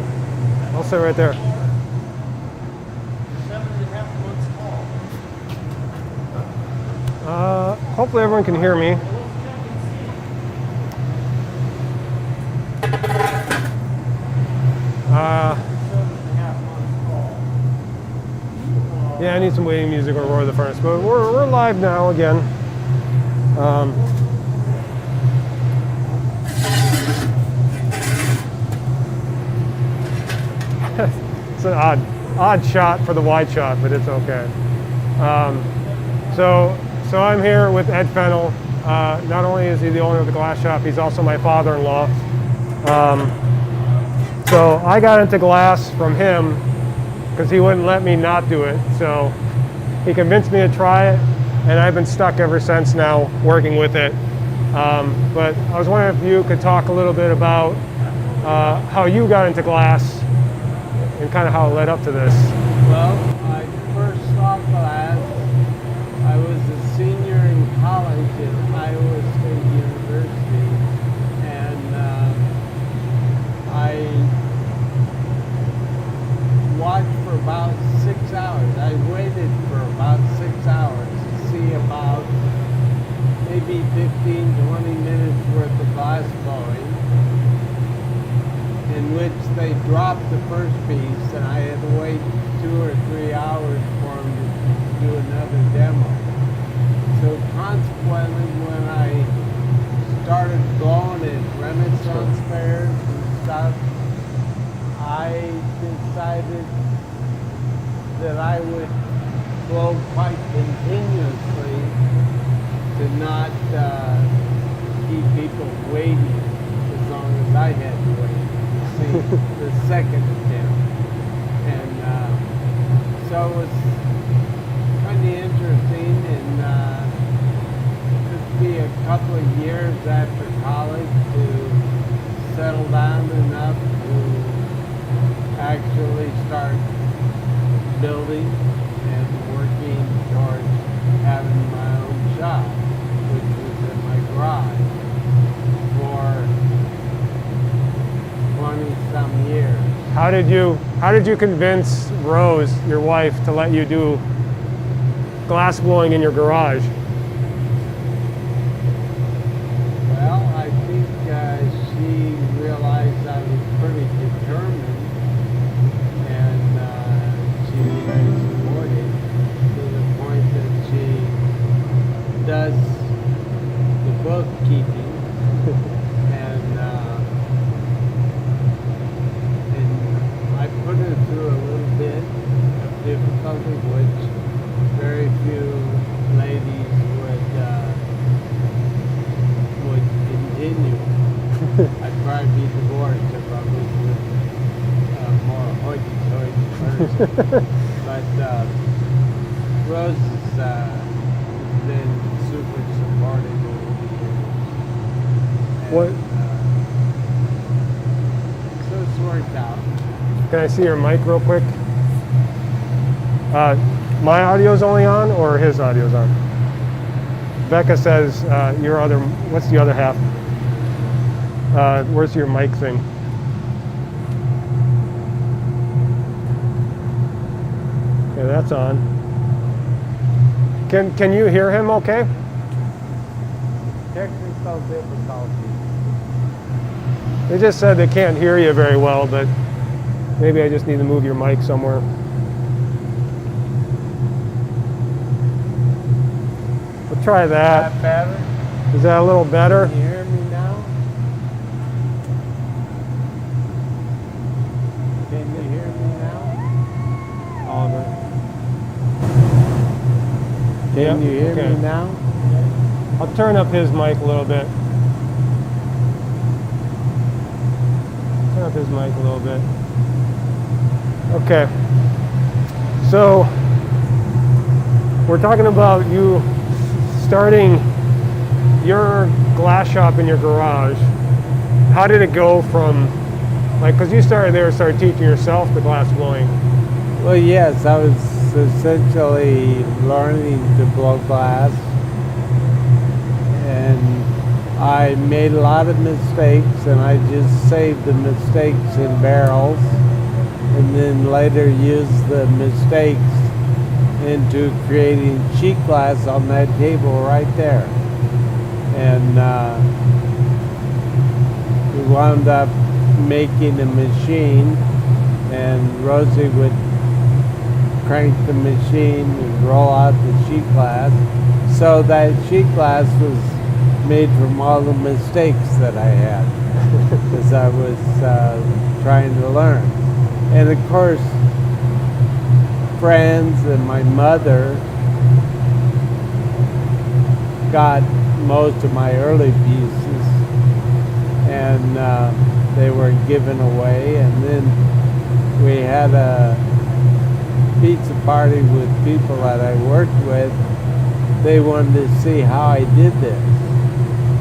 I'll sit right there. 7.5 months tall. Hopefully everyone can hear me. Yeah, I need some waiting music or Roar the Furnace, but we're live now again. It's an odd shot for the wide shot, but it's okay. So I'm here with Ed Fennell. Not only is he the owner of the glass shop, he's also my father-in-law. So I got into glass from him because he wouldn't let me not do it. So he convinced me to try it, and I've been stuck ever since now working with it. But I was wondering if you could talk a little bit about how you got into glass and kind of how it led up to this. Well, I first saw glass. I was a senior in college at Iowa State University, and I watched for about 6 hours. I waited for about 6 hours to see about maybe 15-20 minutes worth of glass blowing, in which they dropped the first piece, and I had to wait 2 or 3 hours for them to do another demo. So consequently, when I started blowing at Renaissance fairs and stuff, I decided that I would blow quite continuously to not keep people waiting as long as I had to wait to see the second attempt. And so it was kind of interesting, and it took me a couple of years after college to settle down enough to actually start building and working towards having my own shop, which was in my garage for 20-some years. How did you convince Rose, your wife, to let you do glass blowing in your garage? Well, I think she realized I was pretty determined, and she was very supportive to the point that she does the bookkeeping and I put her through a little bit of difficulty, which very few ladies would continue. I'd probably be divorced if I was with a more hoity-toity person. But Rose has been super supportive over the years. What? And, so it's worked out. Can I see your mic real quick? My audio's only on, or his audio's on? Becca says your other. What's the other half? Where's your mic thing? Okay, that's on. Can you hear him okay? Technical difficulties. They just said they can't hear you very well, but maybe I just need to move your mic somewhere. We'll try Is that. that better? Is that a little better? Can you hear me now? Can you hear me now? Oliver. Can you hear okay. me now? I'll turn up his mic a little bit. Turn up his mic a little bit. Okay. So we're talking about you starting your glass shop in your garage. How did it go from, like, because you started there and started teaching yourself the glass blowing. Well, yes, I was essentially learning to blow glass, and I made a lot of mistakes, and I just saved the mistakes in barrels, and then later used the mistakes into creating sheet glass on that table right there. And we wound up making a machine, and Rosie would crank the machine and roll out the sheet glass. So that sheet glass was made from all the mistakes that I had as I was trying to learn. And of course, friends and my mother got most of my early pieces, and they were given away. And then we had a pizza party with people that I worked with. They wanted to see how I did this,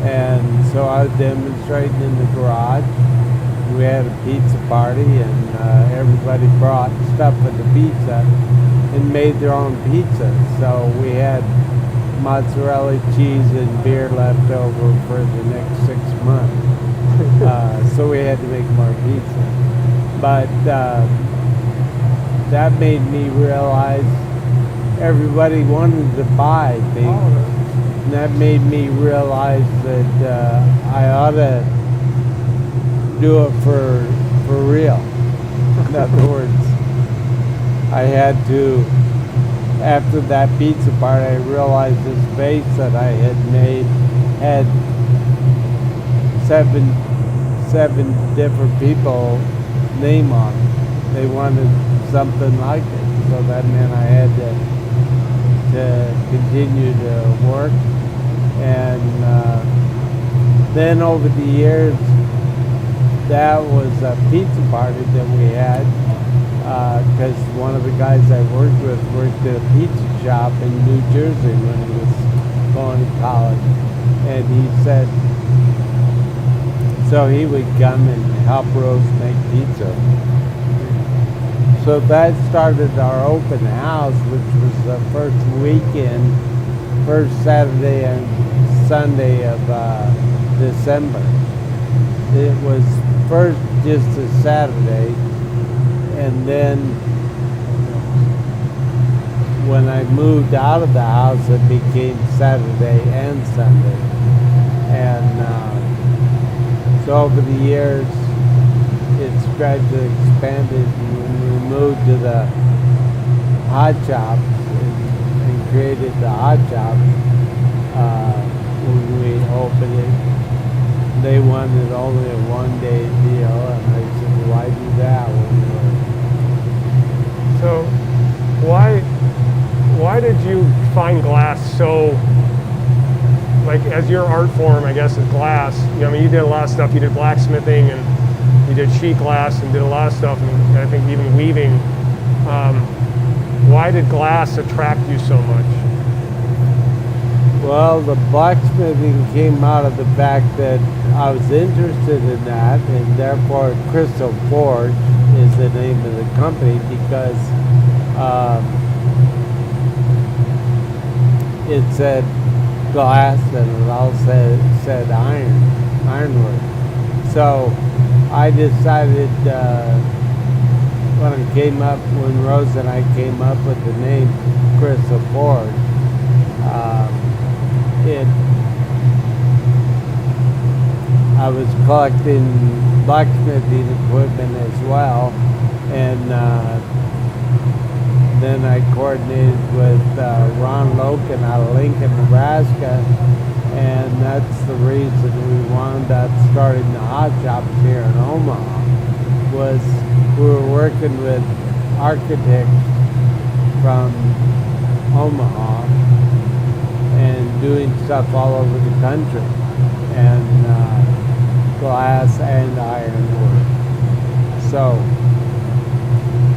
and so I was demonstrating in the garage. We had a pizza party, and everybody brought stuff for the pizza and made their own pizza. So we had mozzarella cheese and beer left over for the next 6 months. So we had to make more pizza. But that made me realize everybody wanted to buy things. And that made me realize that I ought to do it for real. In other words, I had to, after that pizza party, I realized this vase that I had made had seven different people name on it. They wanted something like it, so that meant I had to continue to work. And then over the years, that was a pizza party that we had, because one of the guys I worked with worked at a pizza shop in New Jersey when he was going to college. And he said, so he would come and help Rose make pizza. So that started our open house, which was the first weekend, first Saturday and Sunday of December. It was first just a Saturday, and then when I moved out of the house, it became Saturday and Sunday. And so over the years, it's gradually expanded. And when we moved to the hot shops and created the hot shops, when we opened it, they wanted only a one-day deal, and I said, well, why do that when So why did you find glass so, like, as your art form, I guess, is glass? You know, I mean, you did a lot of stuff. You did blacksmithing, and you did sheet glass, and did a lot of stuff, and I think even weaving. Why did glass attract you so much? Well, the blacksmithing came out of the fact that I was interested in that, and therefore Crystal Forge is the name of the company, because it said glass and it also said ironwork. So I decided when Rose and I came up with the name Crystal Forge, I was collecting blacksmithing equipment as well, and then I coordinated with Ron Loken out of Lincoln, Nebraska, and that's the reason we wound up starting the hot shops here in Omaha. Was we were working with architects from Omaha and doing stuff all over the country, and glass and iron work. So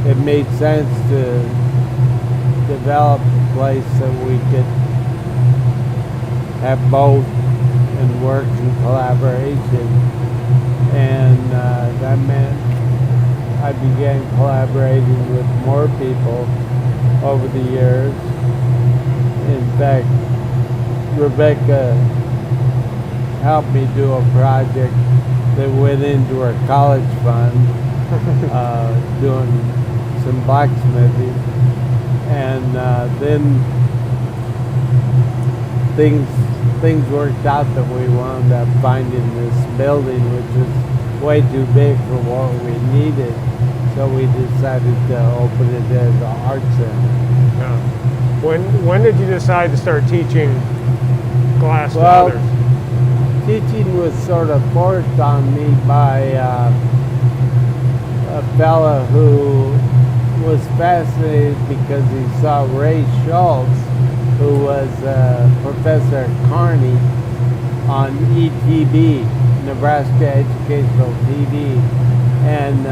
it made sense to develop a place that we could have both and work in collaboration. And that meant I began collaborating with more people over the years. In fact, Rebecca helped me do a project that went into her college fund, doing some blacksmithing. And then things worked out that we wound up finding this building, which was way too big for what we needed. So we decided to open it as an art center. Yeah. When did you decide to start teaching glass to Well, others? teaching was sort of forced on me by a fella who was fascinated because he saw Ray Schultz, who was a professor at Kearney on ETV, Nebraska Educational TV, and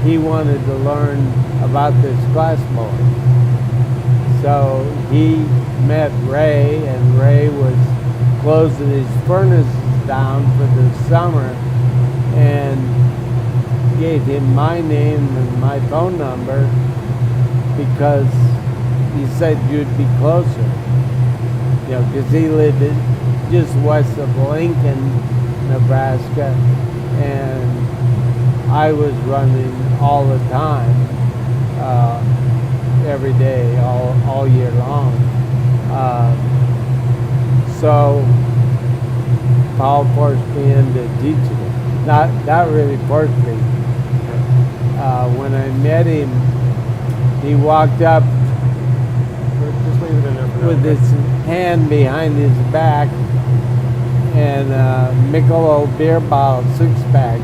he wanted to learn about this glassblowing. So he met Ray, and Ray was closing his furnaces down for the summer, and gave him my name and my phone number because he said you'd be closer. You know, because he lived just west of Lincoln, Nebraska, and I was running all the time, every day, all year long. So Paul forced me into teaching it. Not really forced me. When I met him, he walked up Just leave it in there for now. with his hand behind his back and a Michelob beer bottle, 6-pack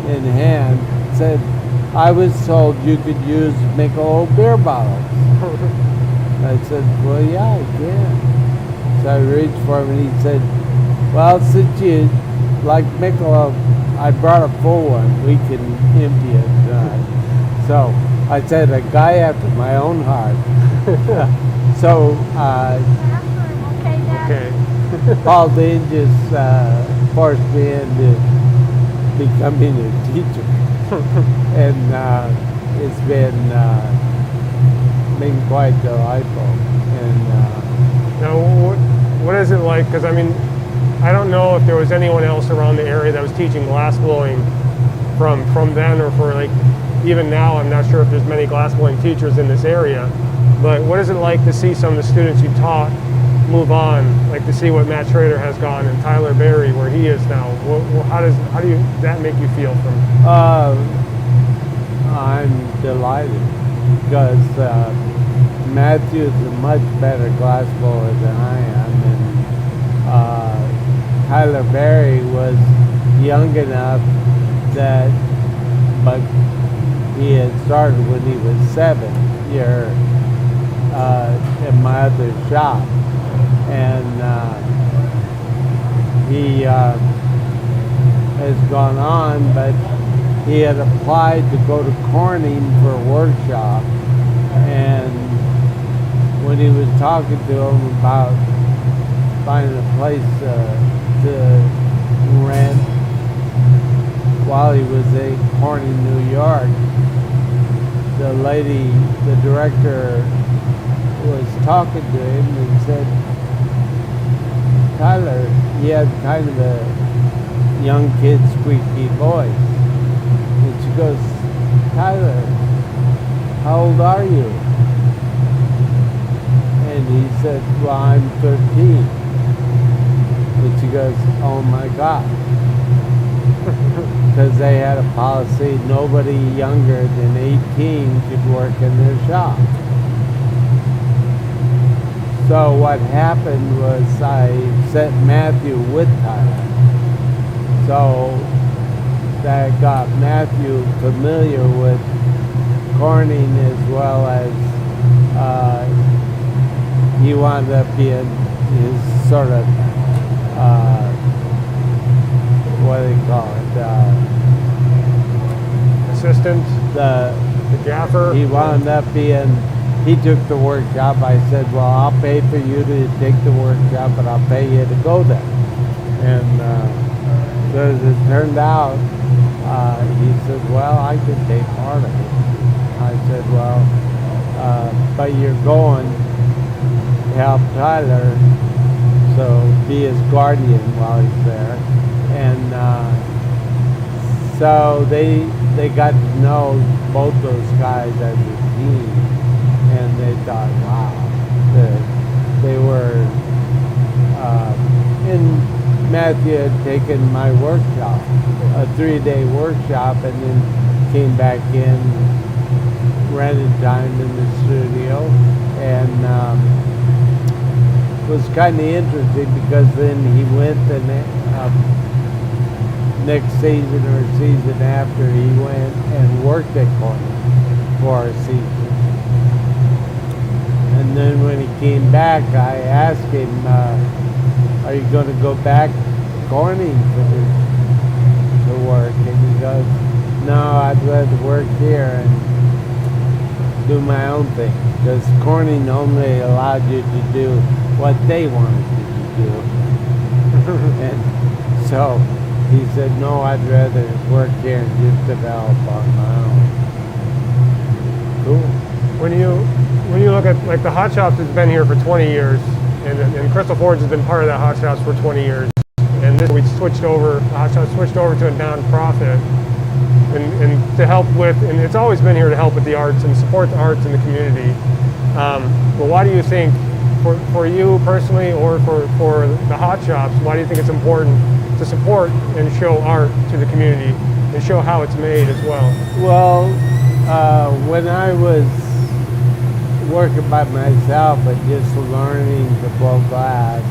in hand, said, I was told you could use Michelob beer bottles. I said, well, yeah, I can. So I reached for him and he said, well, since you like Michelob, I brought a full one. We can empty it tonight. So I said, a guy after my own heart. So Okay, Dad? Okay. Paul Dean just forced me into becoming a teacher. And it's been quite delightful. And Now, what is it like? Because I mean, I don't know if there was anyone else around the area that was teaching glassblowing from then, or for like even now. I'm not sure if there's many glassblowing teachers in this area. But what is it like to see some of the students you taught move on, like to see what Matt Schrader has gone and Tyler Berry where he is now? How does that make you feel? I'm delighted because Matthew is a much better glassblower than I am, and Tyler Berry was young enough that, but he had started when he was 7 here in my other shop, and he has gone on, but he had applied to go to Corning for a workshop, and when he was talking to him about finding a place to rent while he was in Corning, New York, the lady, the director, was talking to him and said, Tyler, he had kind of a young kid squeaky voice. And she goes, Tyler, how old are you? And he said, well, I'm 13. And she goes, oh my God. Because they had a policy, nobody younger than 18 could work in their shop. So what happened was I sent Matthew with Tyler. So that got Matthew familiar with Corning, as well as he wound up being his sort of, what do they call it? Assistant, The gaffer. He wound up being, he took the workshop. I said, well, I'll pay for you to take the workshop, but I'll pay you to go there. And so as it turned out, he said, well, I can take part of it. I said, well, but you're going to help Tyler so be his guardian while he's there. And so they got to know both those guys as a team, and they thought, wow, they were. And Matthew had taken my workshop, a 3-day workshop, and then came back in, rented time in the studio, and was kind of interesting because then he went the next season or season after, he went and worked at Corning for a season. And then when he came back, I asked him, are you going to go back to Corning to work? And he goes, no, I'd rather work here and do my own thing, because Corning only allowed you to do what they wanted you to do. And so he said, no, I'd rather work here and just develop on my own. Cool. When you look at like the Hot Shops has been here for 20 years, and Crystal Forge has been part of that Hot Shops for 20 years, and this, we switched over. The Hot Shops switched over to a nonprofit, and to help with, and it's always been here to help with the arts and support the arts in the community. But why do you think, for you personally, or for the Hot Shops, why do you think it's important to support and show art to the community and show how it's made as well? Well, when I was working by myself and just learning to blow glass,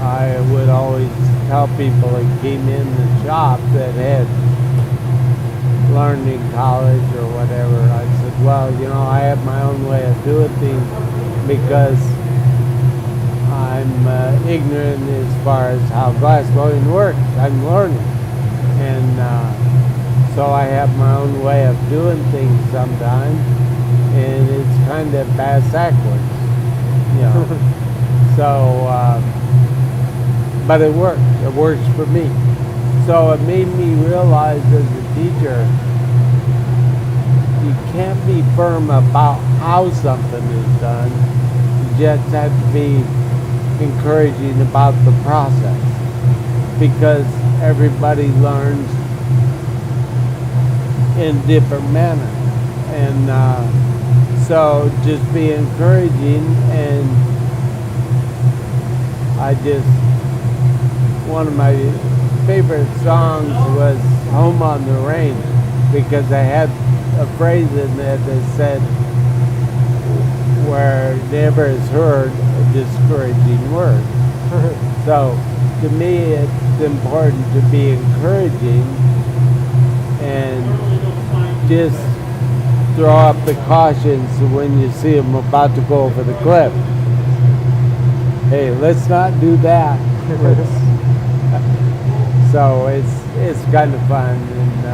I would always tell people that came in the shop that had learned in college or whatever, I said, well, you know, I have my own way of doing things because I'm ignorant as far as how glassblowing works. I'm learning. And so I have my own way of doing things sometimes, and it's kind of backwards, you know. So, but it works. It works for me. So it made me realize as a teacher, you can't be firm about how something is done. You just have to be encouraging about the process, because everybody learns in different manners. And so just be encouraging. And one of my favorite songs was Home on the Range, because I had a phrase in there that said, where never is heard a discouraging word. So to me it's important to be encouraging and just throw up the cautions when you see them about to go over the cliff. Hey, let's not do that. So it's kind of fun, and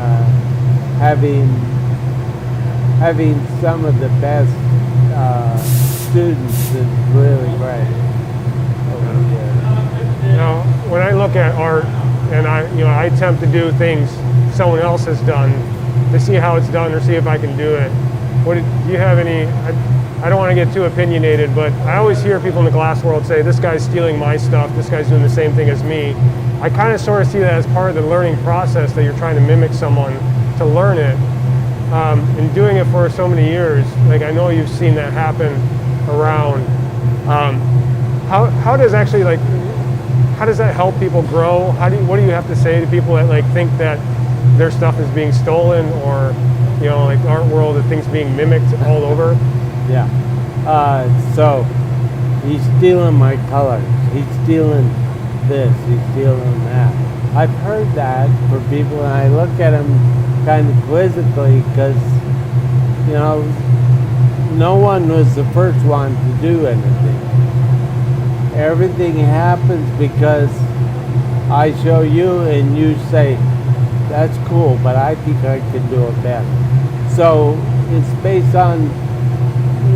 having some of the best students is really great over the years. Now, when I look at art, and I attempt to do things someone else has done to see how it's done or see if I can do it. Do you have any? I don't want to get too opinionated, but I always hear people in the glass world say, "This guy's stealing my stuff. This guy's doing the same thing as me." I kind of sort of see that as part of the learning process, that you're trying to mimic someone to learn it. And doing it for so many years, like I know you've seen that happen around. How does that help people grow? What do you have to say to people that like think that their stuff is being stolen, or like the art world, that things being mimicked all over? Yeah. So he's stealing my colors. He's stealing this. He's stealing that. I've heard that from people, and I look at them kind of quizzically, because no one was the first one to do anything. Everything happens because I show you and you say, that's cool, but I think I can do it better. So it's based on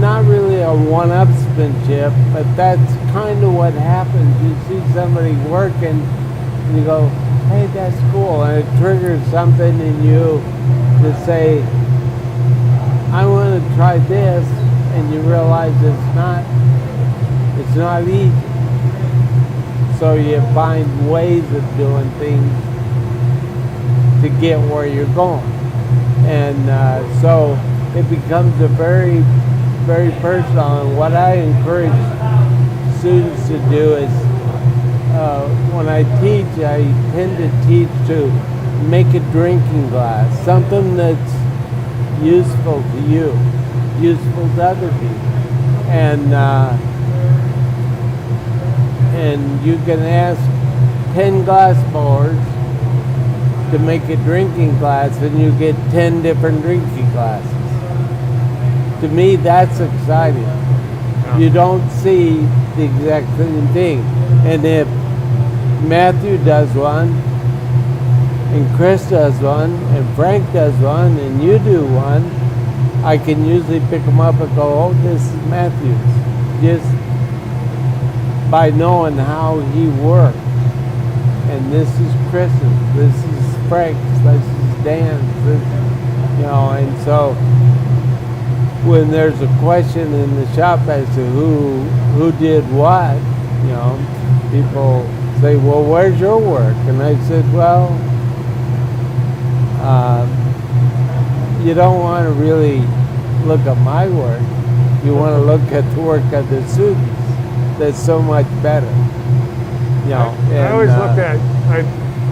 not really a one-upsmanship, but that's kind of what happens. You see somebody working and you go, hey, that's cool, and it triggers something in you to say, I want to try this, and you realize it's not easy. So you find ways of doing things to get where you're going. And so it becomes a very, very personal. And what I encourage students to do is when I teach, I tend to teach to make a drinking glass, something that's useful to you, useful to other people. And you can ask 10 glass blowers to make a drinking glass and you get 10 different drinking glasses. To me, that's exciting. You don't see the exact same thing. And if Matthew does one, and Chris does one, and Frank does one, and you do one, I can usually pick them up and go, oh, this is Matthew's. Just by knowing how he works. And this is Chris's, this is Frank's, this is Dan's, this, and so when there's a question in the shop as to who did what, people say, well, where's your work? And I said, well, you don't want to really look at my work. You want to look at the work of the students. That's so much better. I always looked at,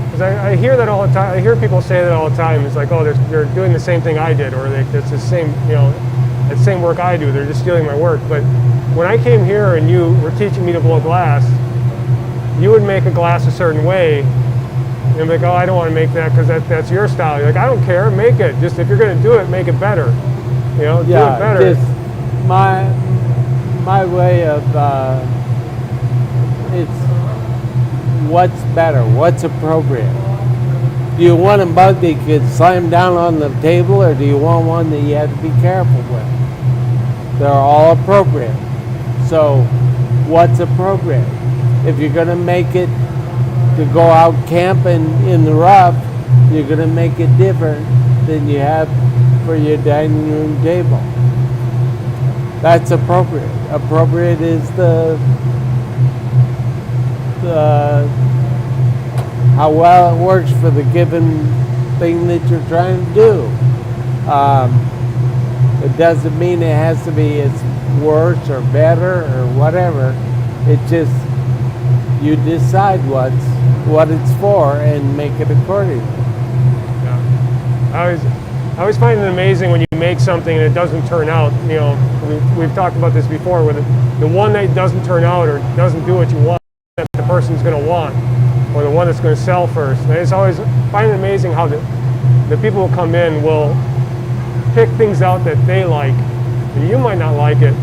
because I hear that all the time. I hear people say that all the time. It's like, oh, they're doing the same thing I did, or it's the same, the same work I do. They're just stealing my work. But when I came here and you were teaching me to blow glass, you would make a glass a certain way. And I'm like, oh, I don't want to make that because that's your style. You're like, I don't care, make it. Just if you're going to do it, make it better. Do it better. Just my way of it's what's better, what's appropriate. Do you want a mug that you can slam down on the table, or do you want one that you have to be careful with? They're all appropriate. So what's appropriate? If you're going to make it to go out camping in the rough, you're going to make it different than you have for your dining room table. That's appropriate. Appropriate is the how well it works for the given thing that you're trying to do. It doesn't mean it has to be it's worse or better or whatever. It just you decide what it's for and make it accordingly. Yeah. I always find it amazing when you make something and it doesn't turn out. We've talked about this before, where the one that doesn't turn out or doesn't do what you want, that the person's going to want, or the one that's going to sell first. And it's always find it amazing how the people who come in will pick things out that they like. And you might not like it,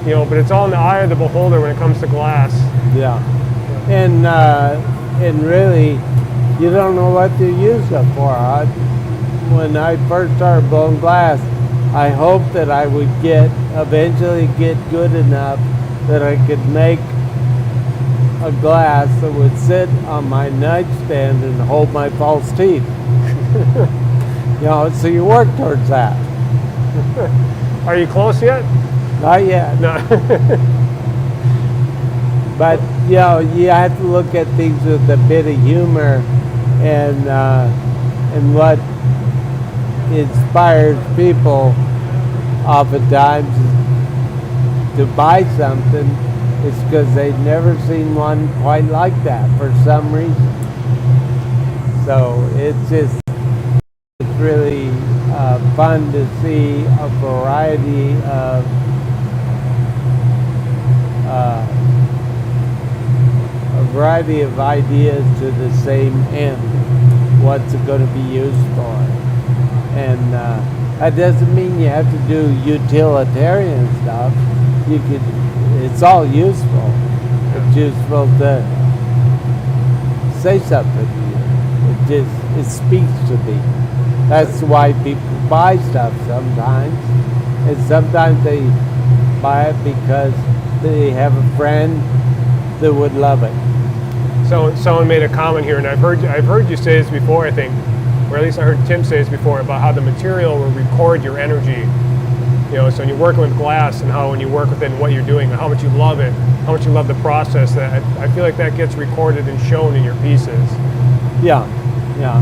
but it's all in the eye of the beholder when it comes to glass. Yeah. And really, you don't know what to use it for. When I first started blowing glass, I hoped that I would eventually get good enough that I could make a glass that would sit on my nightstand and hold my false teeth. So you work towards that. Are you close yet? Not yet. No. But you have to look at things with a bit of humor, and what inspires people oftentimes to buy something is because they've never seen one quite like that for some reason. So it's really fun to see a variety of ideas to the same end. What's it going to be used for? And that doesn't mean you have to do utilitarian stuff. It's all useful. It's useful to say something to you. It speaks to me. That's why people buy stuff sometimes. And sometimes they buy it because they have a friend that would love it. So someone made a comment here, and I've heard you say this before, I think, or at least I heard Tim say this before, about how the material will record your energy. You know, so when you're working with glass and how when you work within what you're doing, how much you love it, how much you love the process, that I feel like that gets recorded and shown in your pieces. Yeah, yeah,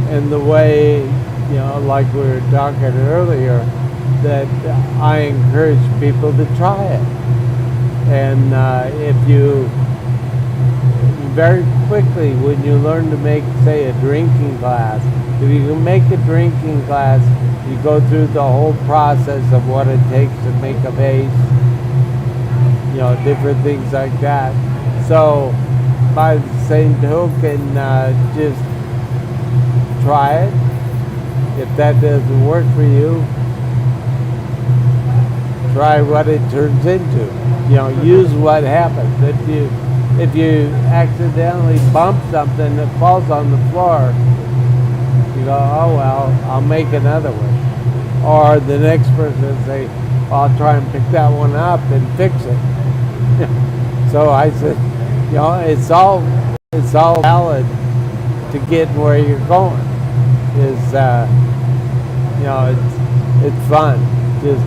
and the way, you know, like we were talking earlier, that I encourage people to try it. And if you very quickly, when you learn to make, say, a drinking glass, if you can make a drinking glass, you go through the whole process of what it takes to make a vase, you know, different things like that. So by the same token, just try it. If that doesn't work for you, try what it turns into. You know, use what happens. If you accidentally bump something that falls on the floor, you go, oh well, I'll make another one. Or the next person will say, well, I'll try and pick that one up and fix it. So I said, you know, it's all valid to get where you're going. Is you know, it's fun. Just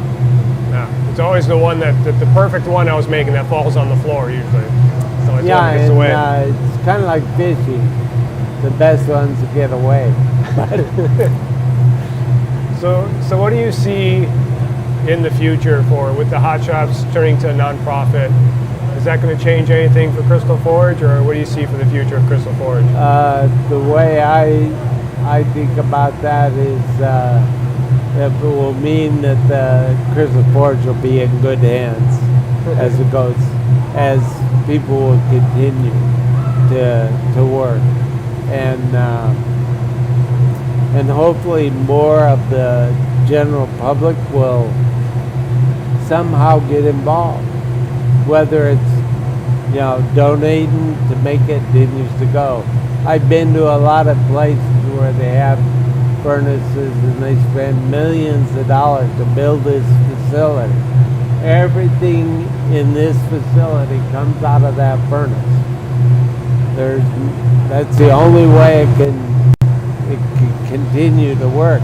Yeah. It's always the one that the perfect one I was making that falls on the floor usually. So it's yeah, gets away. and it's kind of like fishing. The best ones to get away. So what do you see in the future with the hot shops turning to a nonprofit? Is that going to change anything for Crystal Forge, or what do you see for the future of Crystal Forge? The way I think about that is it will mean that the Crystal Forge will be in good hands as it goes, as people will continue to work, and hopefully more of the general public will somehow get involved, whether it's, you know, donating to make it continues to go. I've been to a lot of places where they have furnaces and they spend millions of dollars to build this facility. Everything in this facility comes out of that furnace. That's the only way it can continue to work,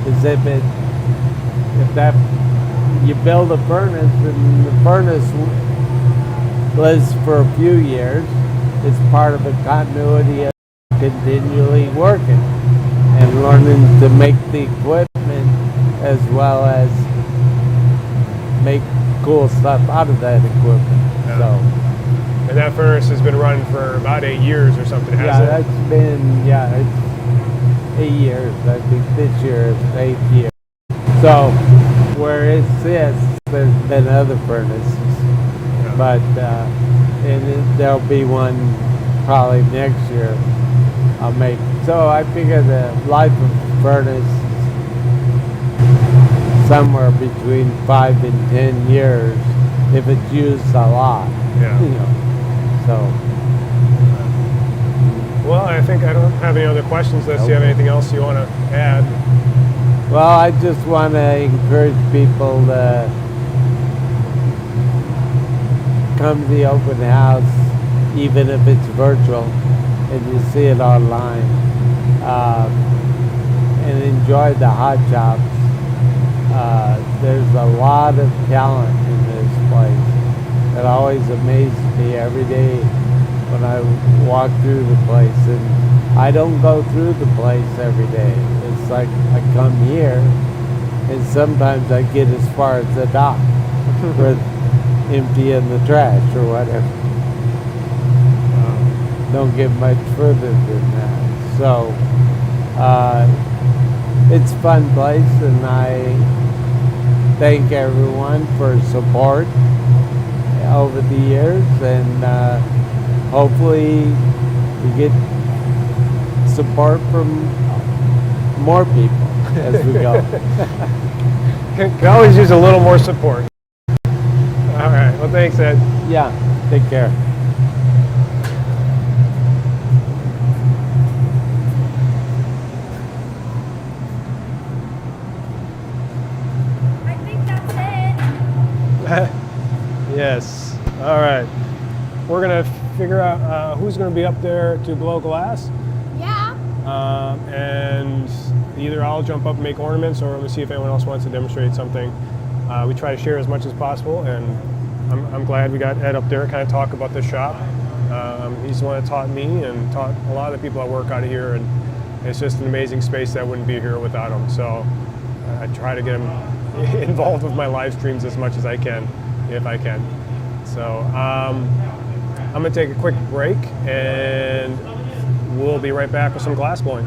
is if you build a furnace and the furnace lives for a few years, it's part of the continuity of continually working and learning to make the equipment as well as make cool stuff out of that equipment. Yeah. So, And that furnace has been running for about 8 years or something, yeah, hasn't it? that's been, it's 8 years. I think this year is 8th year. So where it sits, there's been other furnaces, Yeah. but there'll be one probably next year I'll make. So I figure the life of a furnace is somewhere between 5 and 10 years if it's used a lot. Yeah. You know, so. Well, I think I don't have any other questions unless you have anything else you want to add. Well, I just want to encourage people to come to the open house, even if it's virtual, and you see it online, and enjoy the hot shops. There's a lot of talent in this place. It always amazes me every day when I walk through the place, and I don't go through the place every day. It's like I come here, and sometimes I get as far as the dock with emptying the trash or whatever. Don't get much further than that. So it's a fun place, and I thank everyone for support over the years, and hopefully we get support from more people as we go. Can always use a little more support. All right. Well, thanks, Ed. Yeah, take care. I think that's it. Yes. All right. We're gonna figure out who's gonna be up there to blow glass, Yeah. and either I'll jump up and make ornaments, or we'll see if anyone else wants to demonstrate something. We try to share as much as possible, and I'm glad we got Ed up there to kind of talk about the shop. He's the one that taught me and taught a lot of the people that work out of here, and it's just an amazing space that wouldn't be here without him. So I try to get him involved with my live streams as much as I can, if I can. So I'm going to take a quick break, and we'll be right back with some glass blowing.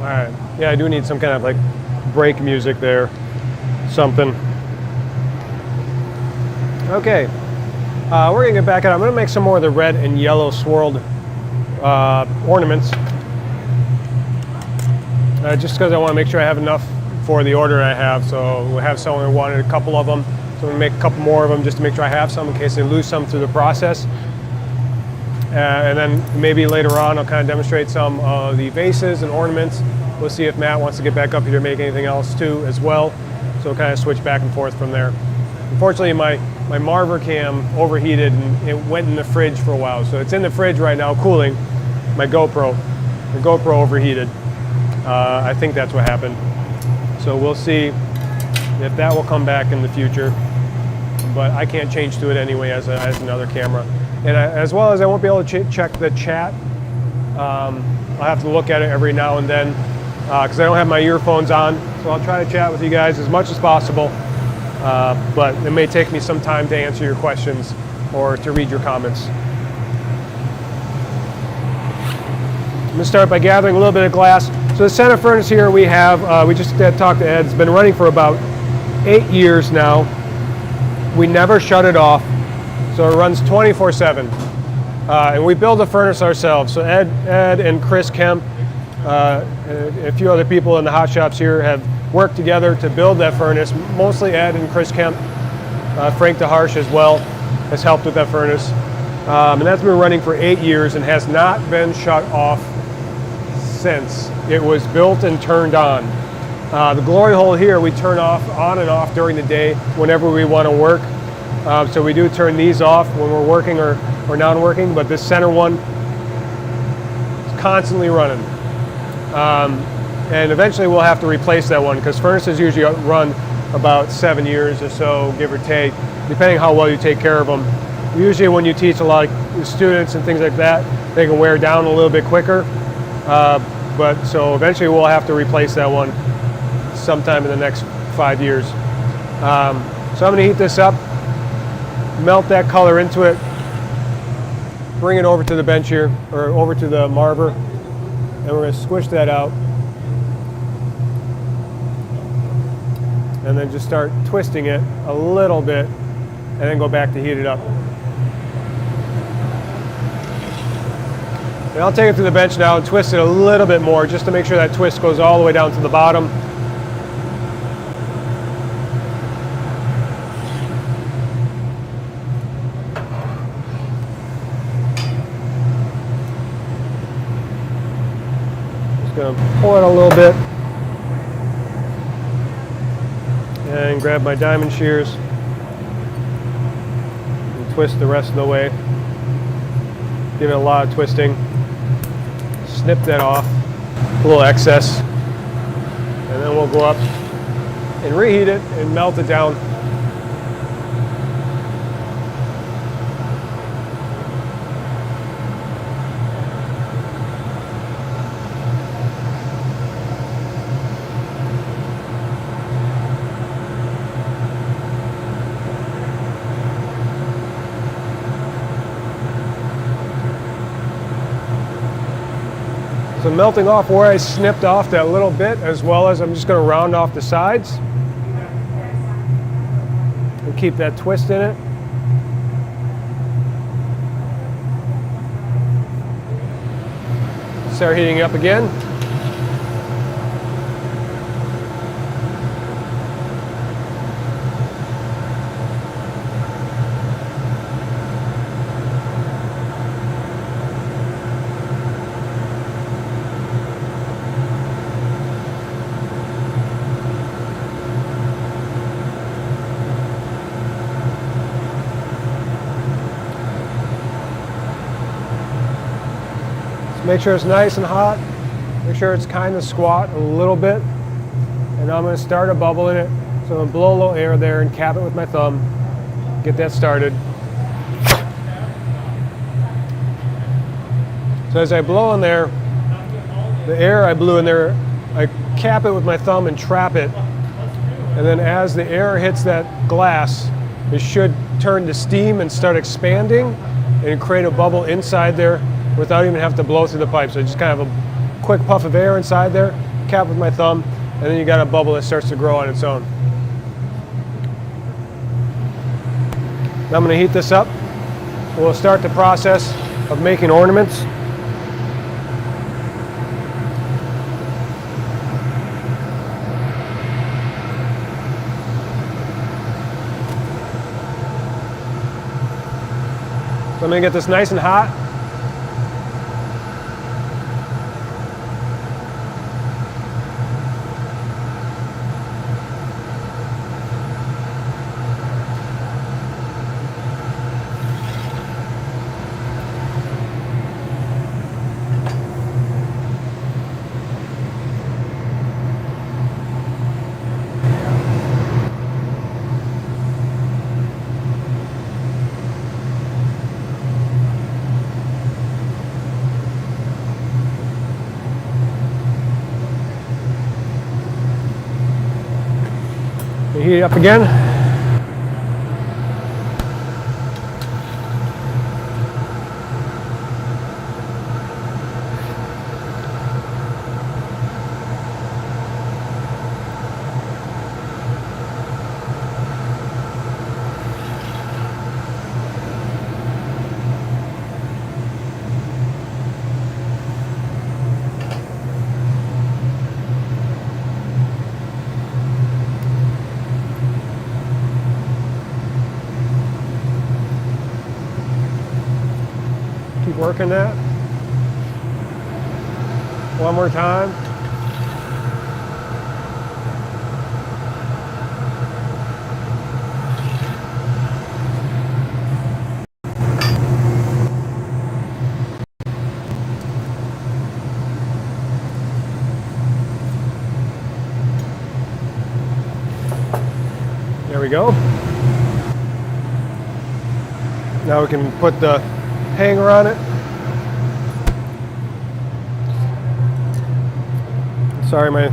All right. Yeah, I do need some kind of like break music there, something. Okay. We're gonna get back at it. I'm gonna make some more of the red and yellow swirled ornaments. just because I want to make sure I have enough for the order I have. So we'll have someone who wanted a couple of them, so I'm going to make a couple more of them just to make sure I have some in case they lose some through the process. And then maybe later on I'll kind of demonstrate some of the vases and ornaments. We'll see if Matt wants to get back up here to make anything else too as well. So we'll kind of switch back and forth from there. Unfortunately, my Marver cam overheated and it went in the fridge for a while. So it's in the fridge right now cooling. My GoPro. The GoPro overheated. I think that's what happened. So we'll see if that will come back in the future. But I can't change to it anyway as another camera. And as well as I won't be able to check the chat. I'll have to look at it every now and then because I don't have my earphones on. So I'll try to chat with you guys as much as possible. But it may take me some time to answer your questions or to read your comments. I'm going to start by gathering a little bit of glass. So the center furnace here we have, we just talked to Ed, it's been running for about 8 years now. We never shut it off, so it runs 24/7. And we build the furnace ourselves. So Ed and Chris Kemp, and a few other people in the hot shops here have worked together to build that furnace. Mostly Ed and Chris Kemp. Frank DeHarsh as well has helped with that furnace. And that's been running for 8 years and has not been shut off since it was built and turned on. The glory hole here we turn on and off during the day whenever we want to work. So we do turn these off when we're working or not working, but this center one is constantly running. And eventually we'll have to replace that one because furnaces usually run about 7 years or so, give or take, depending how well you take care of them. Usually when you teach a lot of students and things like that, they can wear down a little bit quicker. But so eventually we'll have to replace that one sometime in the next 5 years. So I'm going to heat this up, melt that color into it, bring it over to the bench here, or over to the Marver, and we're going to squish that out. And then just start twisting it a little bit, and then go back to heat it up. And I'll take it to the bench now and twist it a little bit more just to make sure that twist goes all the way down to the bottom. Just going to pull it a little bit and grab my diamond shears and twist the rest of the way. Give it a lot of twisting. Snip that off, a little excess, and then we'll go up and reheat it and melt it down. So melting off where I snipped off that little bit, as well as I'm just going to round off the sides and keep that twist in it. Start heating it up again. Make sure it's nice and hot. Make sure it's kind of squat a little bit. And I'm going to start a bubble in it. So I'm going to blow a little air there and cap it with my thumb. Get that started. So as I blow in there, the air I blew in there, I cap it with my thumb and trap it. And then as the air hits that glass, it should turn to steam and start expanding and create a bubble inside there without even having to blow through the pipe. So just kind of a quick puff of air inside there, cap with my thumb, and then you got a bubble that starts to grow on its own. Now I'm going to heat this up. We'll start the process of making ornaments. So I'm gonna get this nice and hot. Heat it up again. Keep working that. One more time. There we go. Now we can put the hanger on it. Sorry, my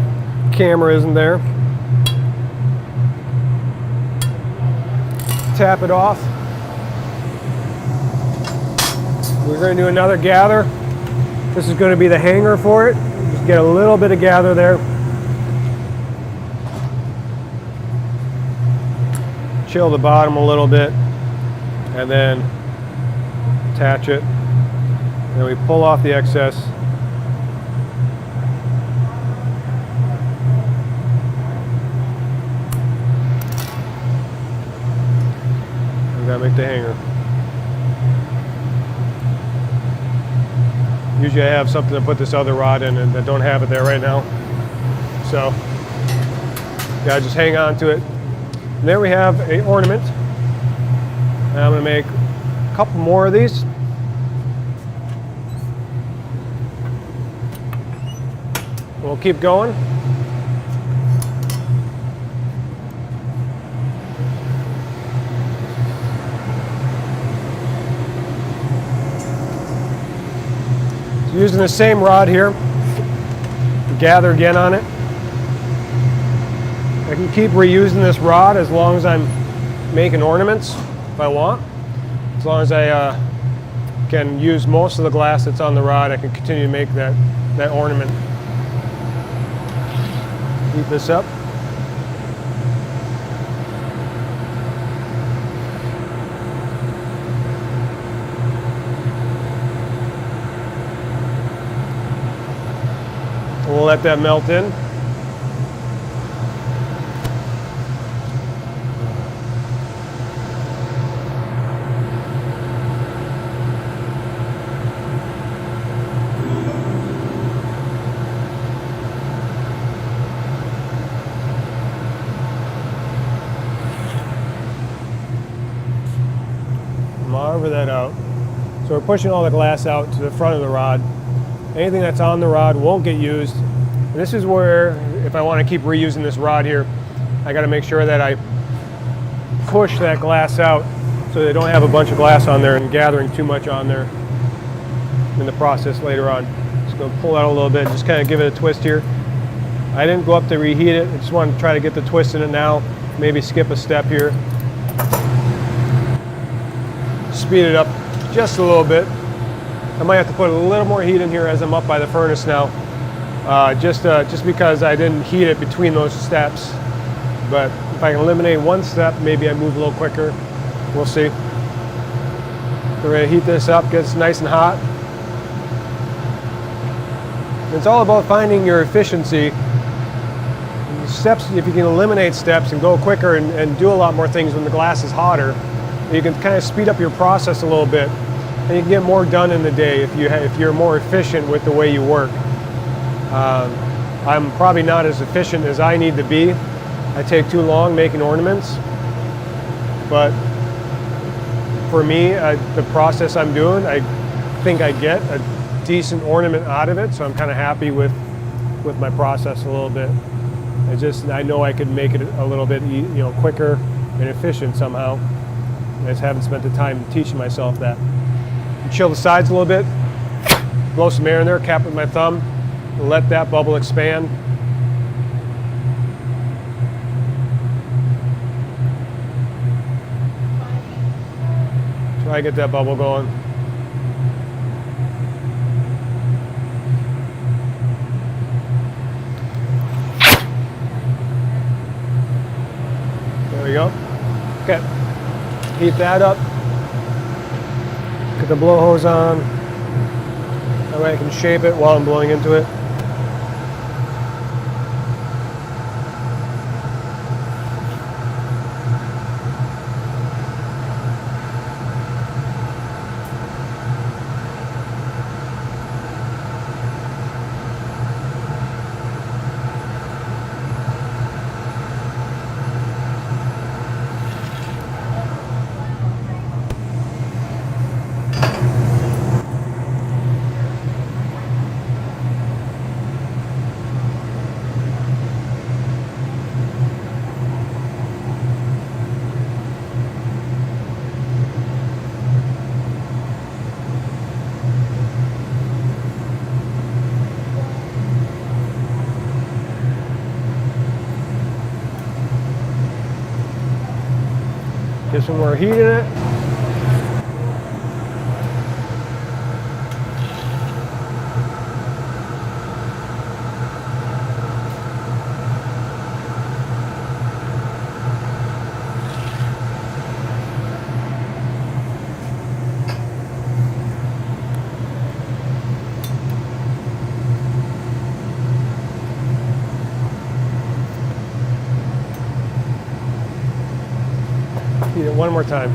camera isn't there. Tap it off. We're going to do another gather. This is going to be the hanger for it. Just get a little bit of gather there. Chill the bottom a little bit, and then attach it. Then we pull off the excess. We gotta make the hanger. Usually I have something to put this other rod in, and I don't have it there right now. So, gotta just hang on to it. And there we have an ornament. And I'm going to make a couple more of these. We'll keep going. So using the same rod here, gather again on it. I can keep reusing this rod as long as I'm making ornaments if I want. As long as I can use most of the glass that's on the rod, I can continue to make that ornament. Heat this up. We'll let that melt in. Marver that out. So we're pushing all the glass out to the front of the rod. Anything that's on the rod won't get used. And this is where, if I want to keep reusing this rod here, I got to make sure that I push that glass out so they don't have a bunch of glass on there and gathering too much on there in the process later on. Just going to pull out a little bit, just kind of give it a twist here. I didn't go up to reheat it. I just want to try to get the twist in it now. Maybe skip a step here. Speed it up just a little bit. I might have to put a little more heat in here as I'm up by the furnace now, just because I didn't heat it between those steps. But if I can eliminate one step, maybe I move a little quicker. We'll see. We're going to heat this up, get it nice and hot. It's all about finding your efficiency. Steps, if you can eliminate steps and go quicker and do a lot more things when the glass is hotter, you can kind of speed up your process a little bit. and you can get more done in the day if you're more efficient with the way you work. I'm probably not as efficient as I need to be. I take too long making ornaments, but for me, the process I'm doing, I think I get a decent ornament out of it, so I'm kind of happy with my process a little bit. I know I could make it a little bit quicker and efficient somehow. I just haven't spent the time teaching myself that. Chill the sides a little bit, blow some air in there, cap with my thumb, and let that bubble expand. Try to get that bubble going. There we go. Okay. Heat that up. Get the blow hose on. That way I can shape it while I'm blowing into it. Get some more heat in it. Heat it one more time.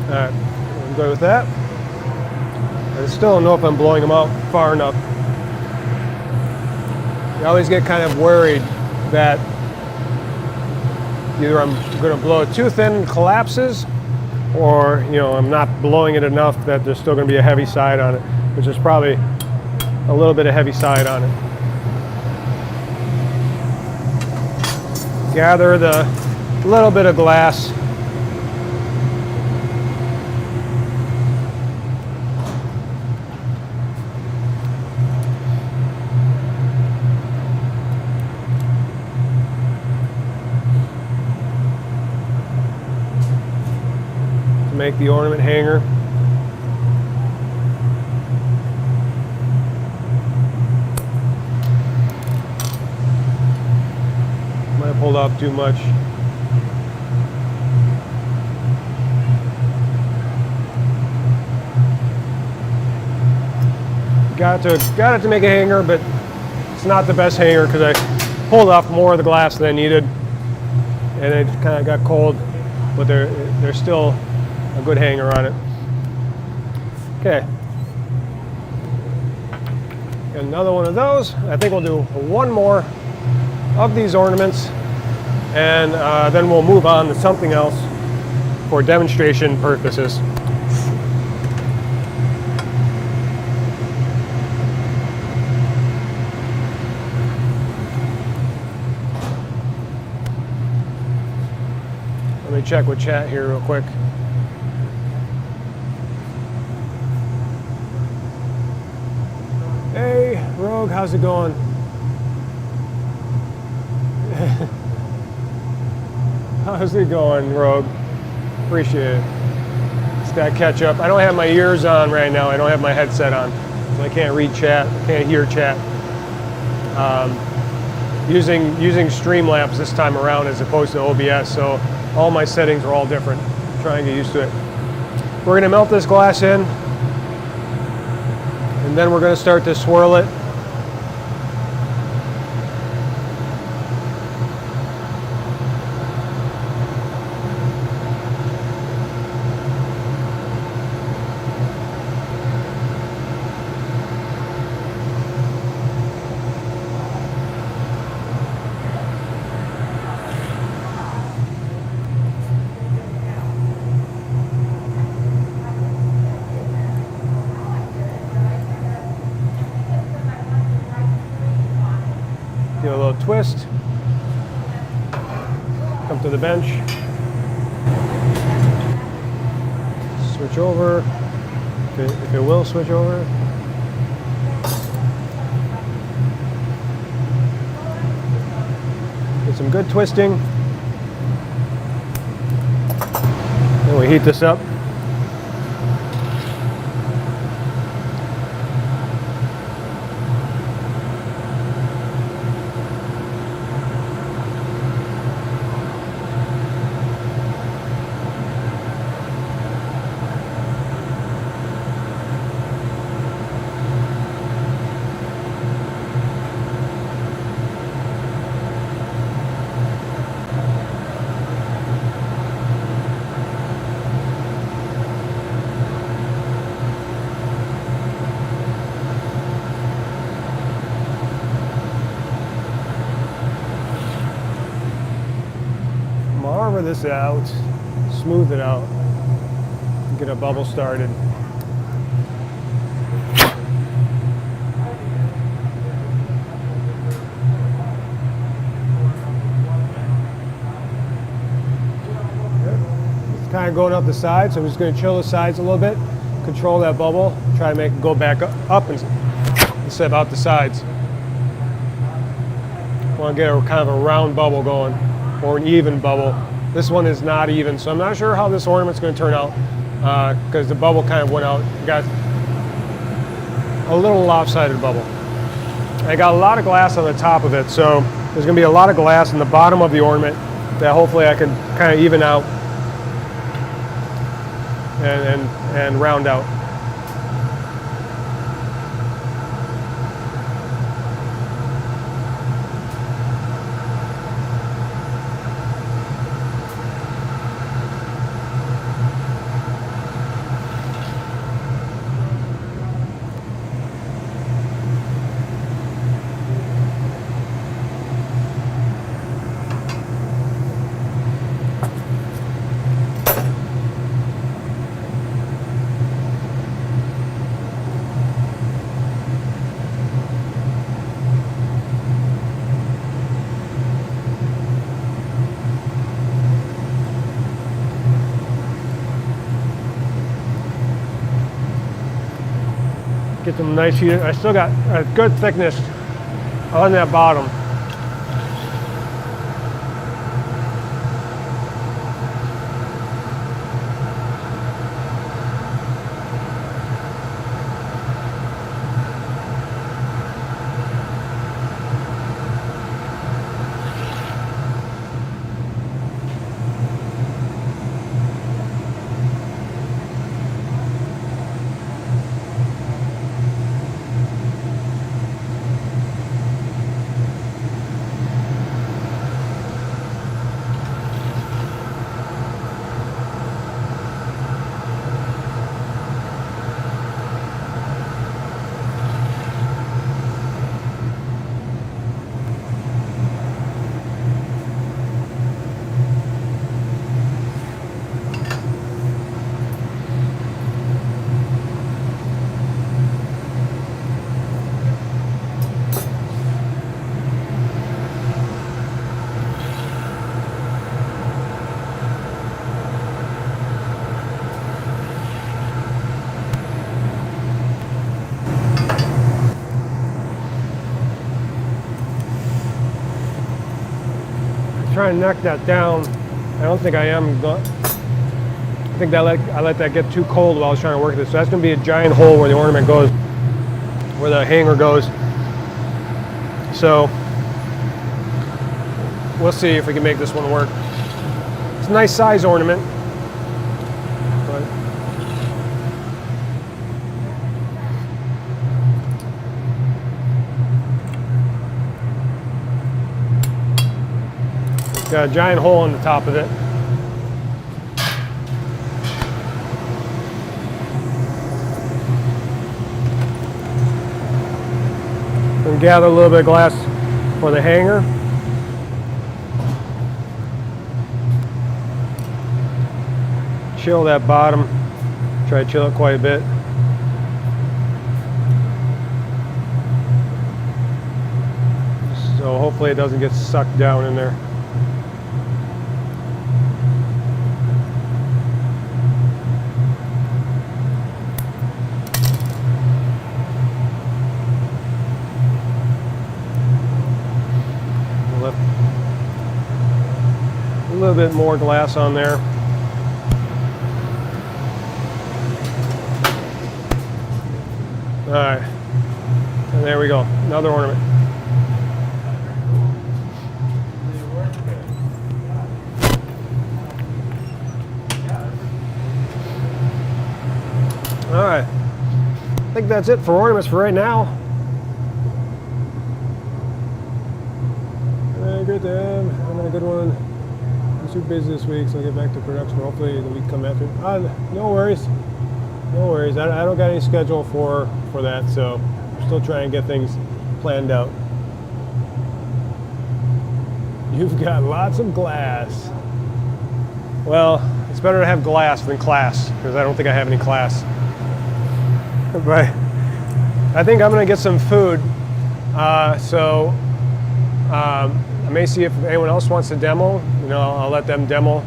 Alright, I'm good with that. I still don't know if I'm blowing them out far enough. I always get kind of worried that either I'm going to blow it too thin and collapses, or I'm not blowing it enough that there's still going to be a heavy side on it, which is probably a little bit of heavy side on it. Gather the little bit of glass. Make the ornament hanger. Might have pulled off too much. Got it to make a hanger, but it's not the best hanger because I pulled off more of the glass than I needed, and it kind of got cold. But there's still a good hanger on it. Okay. Got another one of those. I think we'll do one more of these ornaments, and then we'll move on to something else for demonstration purposes. Let me check with chat here real quick. Hey, Rogue, how's it going? How's it going, Rogue? Appreciate it. Just gotta catch up. I don't have my ears on right now. I don't have my headset on, so I can't read chat. I can't hear chat. Using Streamlabs this time around as opposed to OBS, so all my settings are all different. Try and get used to it. We're gonna melt this glass in, and then we're gonna start to swirl it. Do a little twist. Come to the bench. Switch over. If it will switch over. Get some good twisting. Then we heat this up. Marver this out, smooth it out, get a bubble started. It's kind of going up the sides, so I'm just going to chill the sides a little bit, control that bubble, try to make it go back up instead of out the sides. Want to get a kind of a round bubble going, or an even bubble. This one is not even, so I'm not sure how this ornament's going to turn out because the bubble kind of went out. Got a little lopsided bubble. I got a lot of glass on the top of it, so there's going to be a lot of glass in the bottom of the ornament that hopefully I can kind of even out and round out. Get some nice heat. I still got a good thickness on that bottom. Try and knock that down. I don't think I am. I think that I let that get too cold while I was trying to work this. So that's going to be a giant hole where the ornament goes, where the hanger goes. So we'll see if we can make this one work. It's a nice size ornament. But it's got a giant hole in the top of it. And gather a little bit of glass for the hanger. Chill that bottom. Try to chill it quite a bit. So hopefully it doesn't get sucked down in there. A little bit more glass on there. All right, and there we go, another ornament. All right, I think that's it for ornaments for right now. Good time, having a good one. I'm too busy this week, so I'll get back to production hopefully the week come after. No worries. No worries. I don't got any schedule for that, so I'm still trying to get things planned out. You've got lots of glass. Well, it's better to have glass than class, because I don't think I have any class. But I think I'm going to get some food. I may see if anyone else wants to demo. You know, I'll let them demo.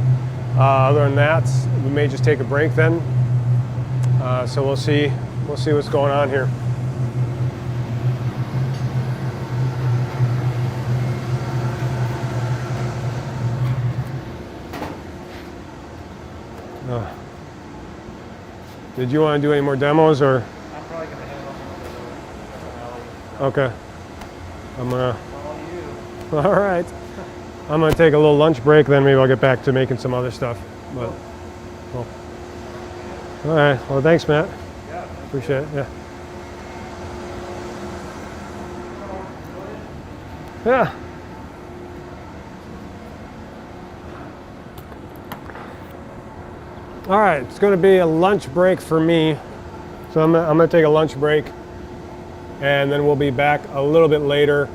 Other than that, we may just take a break then. So we'll see what's going on here. Did you want to do any more demos, or? I'm probably going to head on over to Okay. I'm gonna. All right. I'm gonna take a little lunch break, then maybe I'll get back to making some other stuff. But, cool. All right. Well, thanks, Matt. Yeah. Appreciate it. Yeah. Yeah. All right. It's going to be a lunch break for me, so I'm gonna take a lunch break, and then we'll be back a little bit later.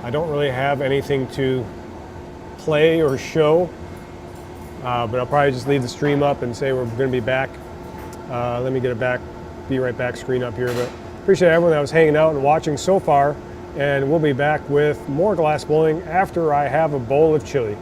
I don't really have anything to play or show, but I'll probably just leave the stream up and say we're going to be back. Let me get it be right back screen up here. But appreciate everyone that was hanging out and watching so far, and we'll be back with more glass blowing after I have a bowl of chili.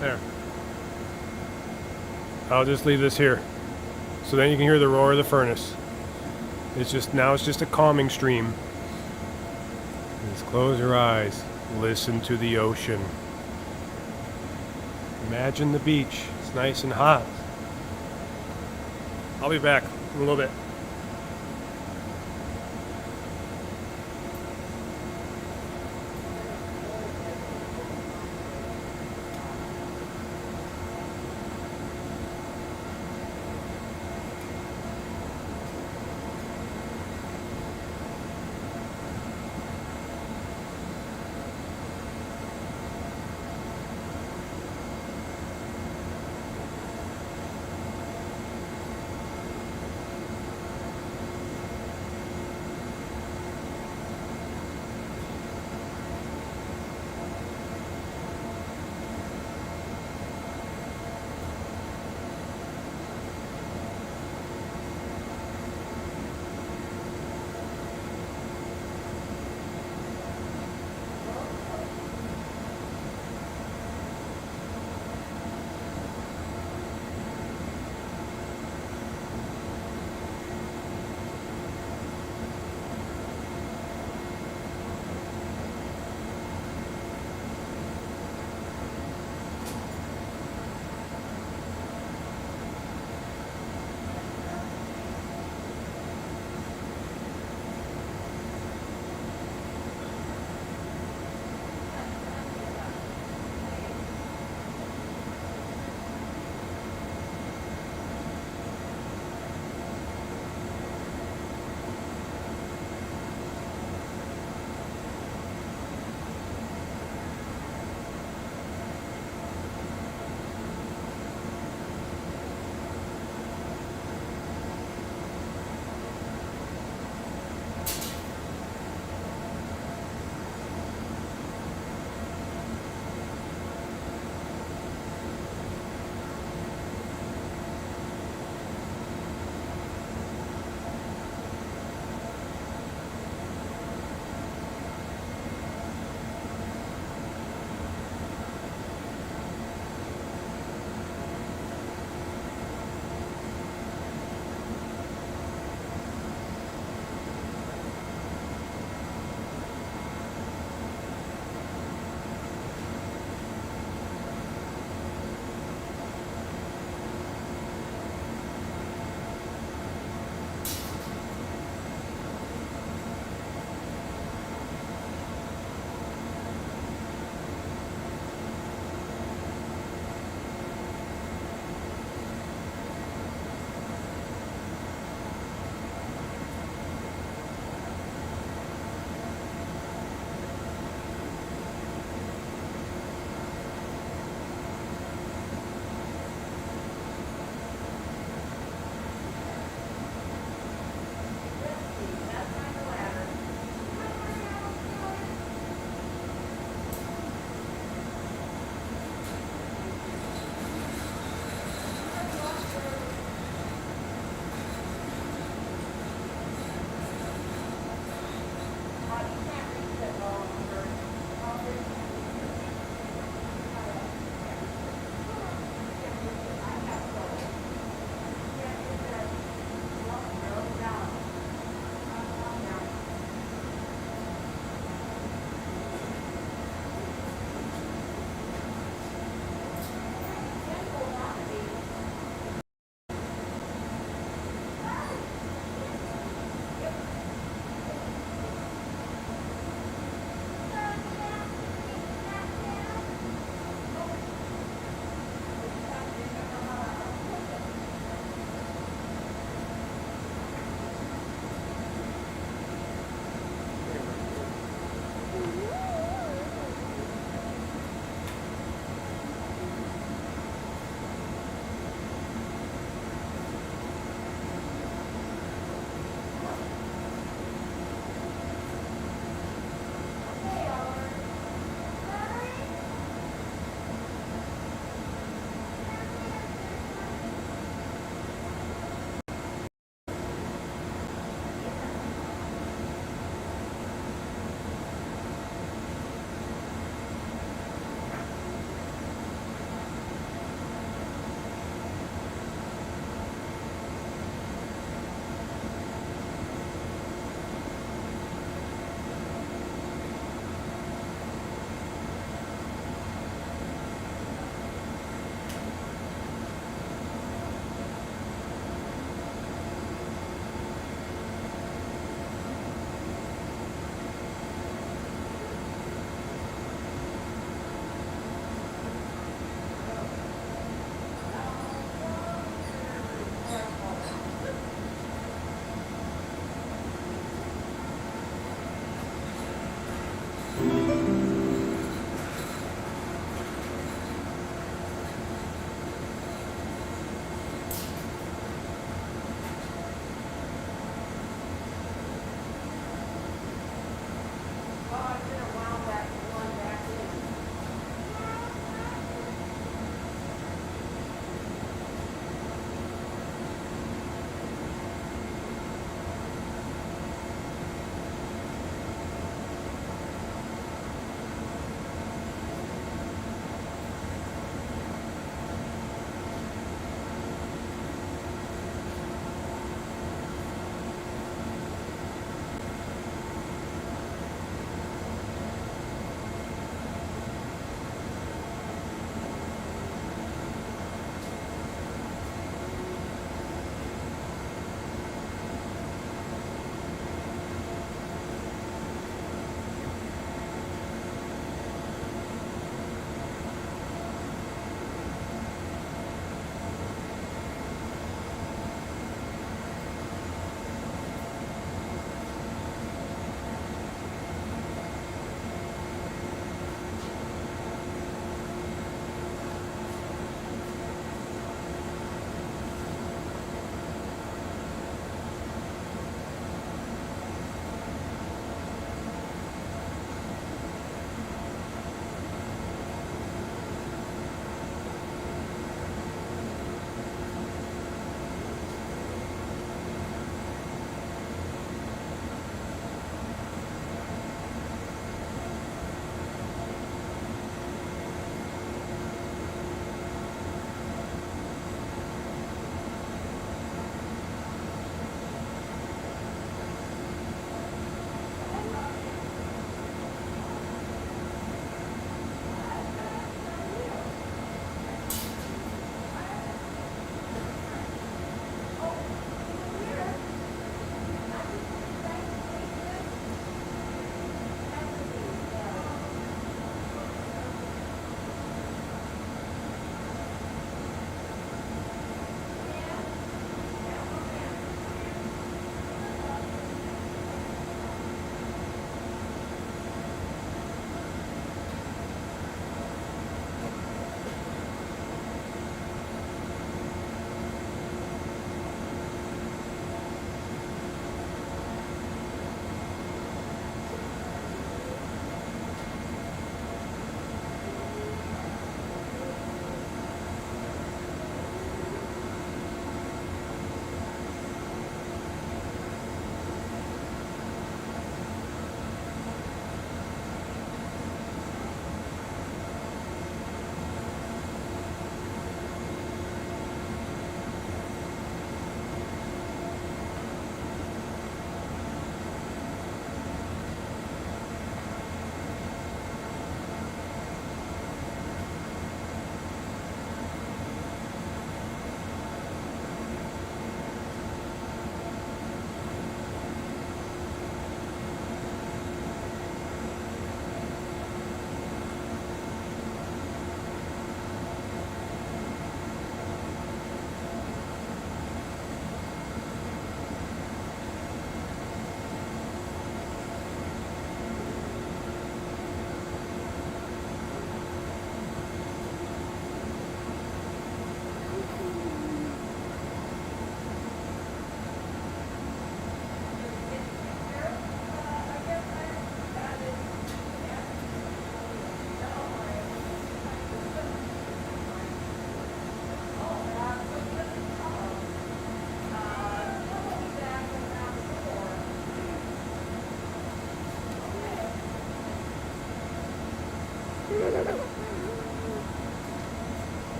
There. I'll just leave this here, so then you can hear the roar of the furnace. It's just a calming stream. Just close your eyes, listen to the ocean. Imagine the beach. It's nice and hot. I'll be back in a little bit.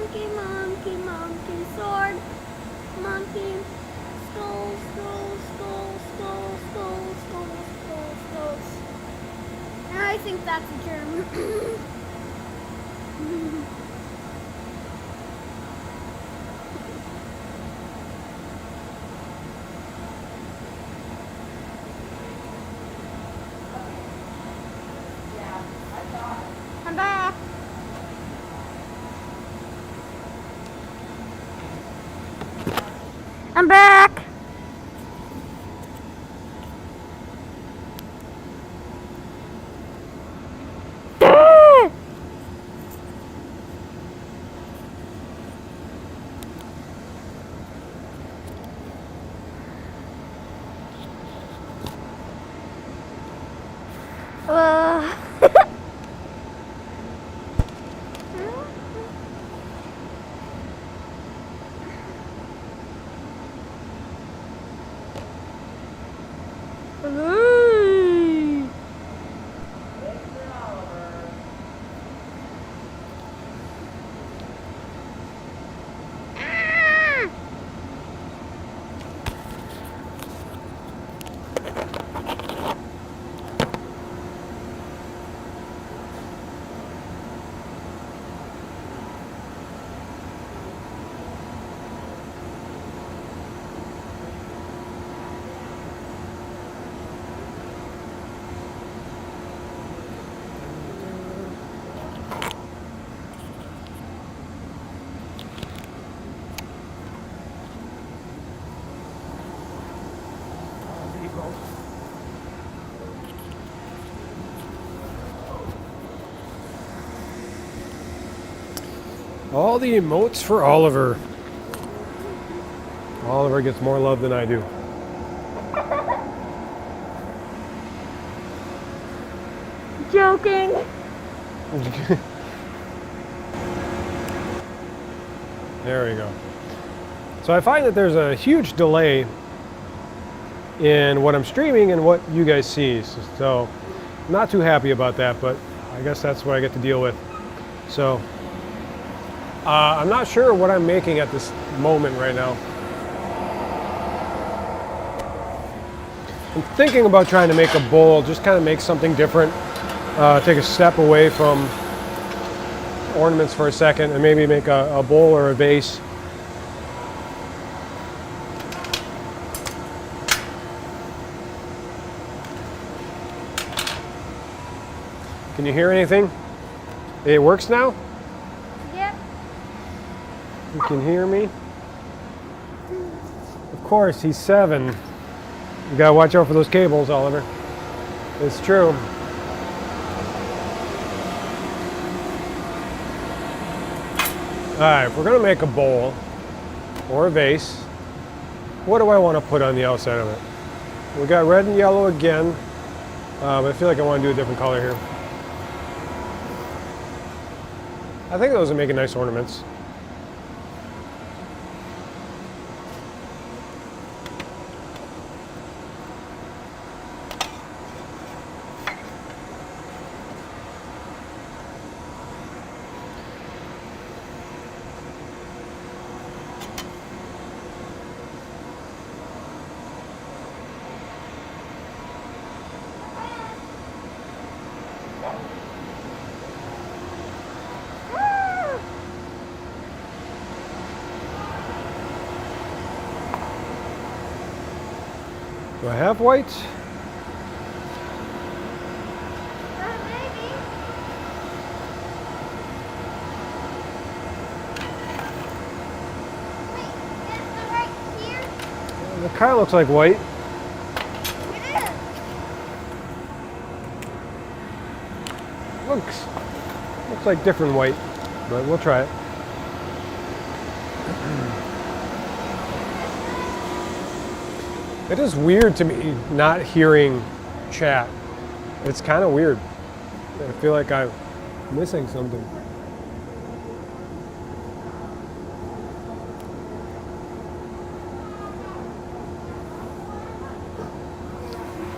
monkey, monkey, monkey, sword, monkey, skull, skull, skull, skull, skull, skull, skull, skulls. And I think that's a germ. I'm back. I'm back. All the emotes for Oliver. Oliver gets more love than I do. Joking. There we go. So I find that there's a huge delay in what I'm streaming and what you guys see. So I'm not too happy about that, but I guess that's what I get to deal with. So I'm not sure what I'm making at this moment right now. I'm thinking about trying to make a bowl, just kind of make something different. Take a step away from ornaments for a second and maybe make a bowl or a vase. Can you hear anything? It works now? Yep. You can hear me? Of course, he's 7. You gotta watch out for those cables, Oliver. It's true. Alright, if we're gonna make a bowl or a vase, what do I want to put on the outside of it? We got red and yellow again, but I feel like I want to do a different color here. I think those are making nice ornaments. Do I have white? Maybe. Wait, is the right here? It kind of looks like white. It is. Looks like different white, but we'll try it. It is weird to me not hearing chat. It's kind of weird. I feel like I'm missing something.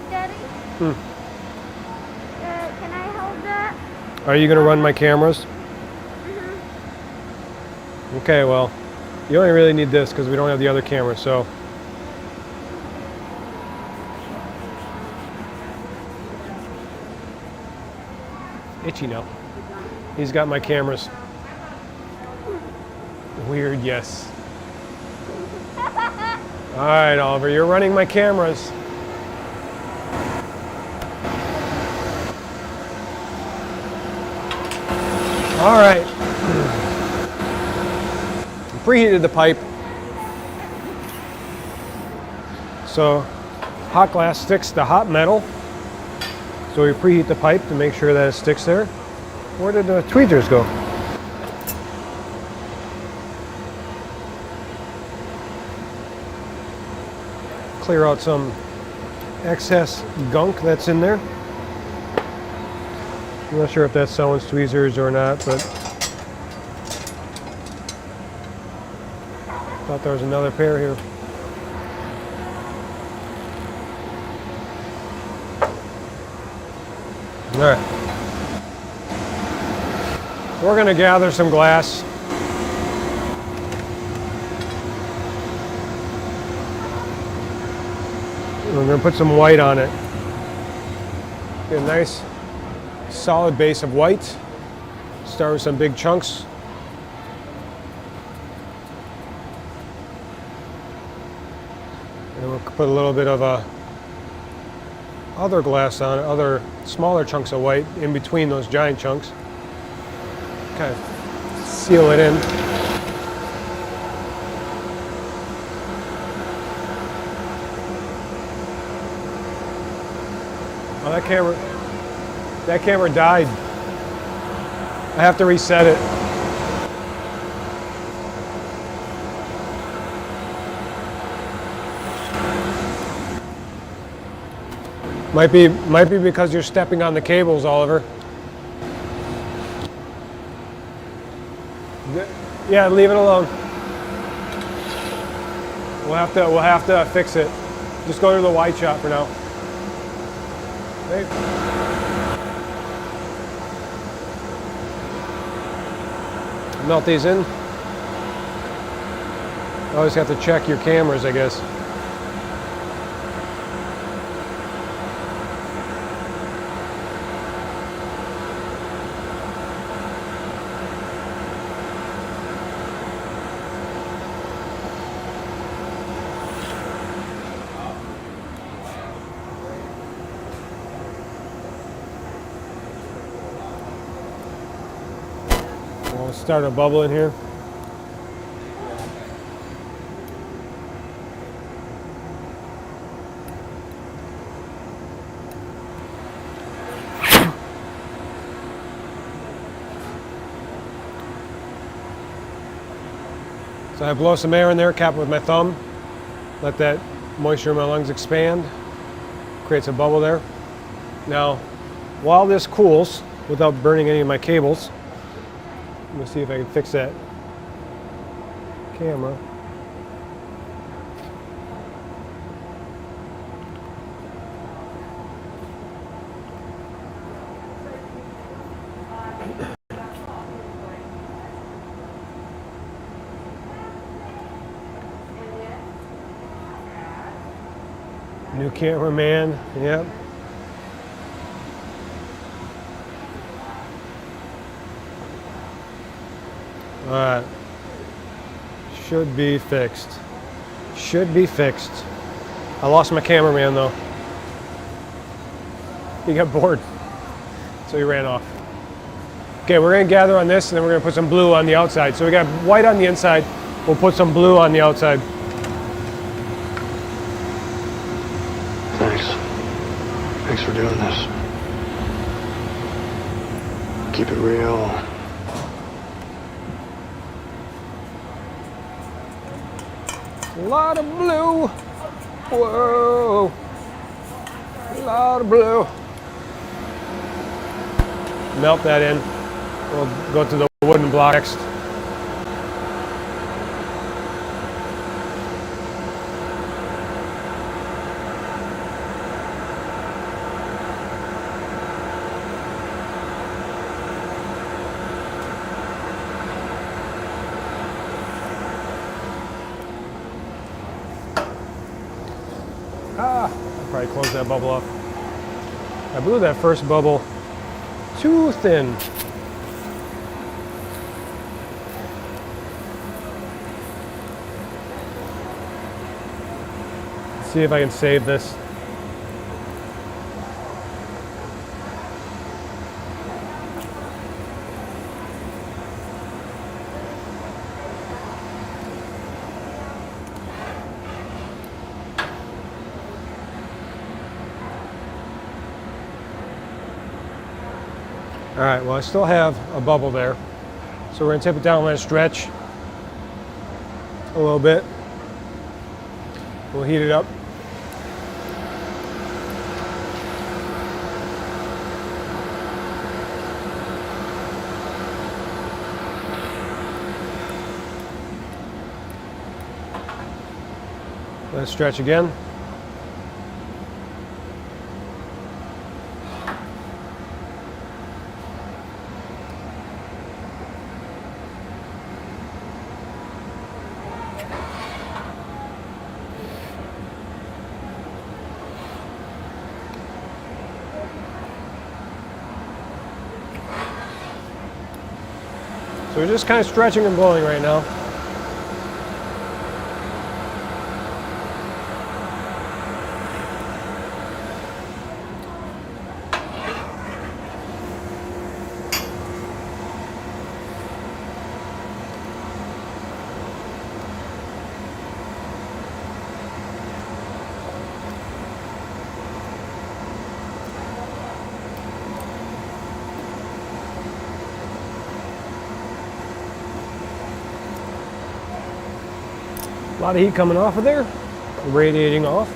Daddy? Can I hold that? Are you going to run my cameras? Okay, well, you only really need this because we don't have the other camera, so. Itchy now. He's got my cameras. Weird, yes. All right, Oliver, you're running my cameras. All right. Preheated the pipe. So hot glass sticks to hot metal. So we preheat the pipe to make sure that it sticks there. Where did the tweezers go? Clear out some excess gunk that's in there. I'm not sure if that's someone's tweezers or not, but thought there was another pair here. All right. We're going to gather some glass. We're going to put some white on it. Get a nice solid base of white. Start with some big chunks. And we'll put a little bit of other glass on it, other smaller chunks of white in between those giant chunks. Kind of seal it in. Oh, that camera died. I have to reset it. Might be because you're stepping on the cables, Oliver. Yeah, leave it alone. We'll have to fix it. Just go to the wide shot for now. Okay. Melt these in. Always have to check your cameras, I guess. We'll start a bubble in here. So I blow some air in there, cap it with my thumb, let that moisture in my lungs expand, creates a bubble there. Now, while this cools, without burning any of my cables, I'm gonna see if I can fix that camera. New cameraman, yep. All right, should be fixed. Should be fixed. I lost my cameraman though. He got bored, so he ran off. Okay, we're gonna gather on this and then we're gonna put some blue on the outside. So we got white on the inside, we'll put some blue on the outside. Thanks. Thanks for doing this. Keep it real. A lot of blue. Whoa. A lot of blue. Melt that in. We'll go to the wooden block next. Probably close that bubble up. I blew that first bubble too thin. Let's see if I can save this. All right, well, I still have a bubble there. So we're gonna tip it down, let it stretch a little bit. We'll heat it up. Let it stretch again. So we're just kind of stretching and blowing right now. A lot of heat coming off of there, radiating off.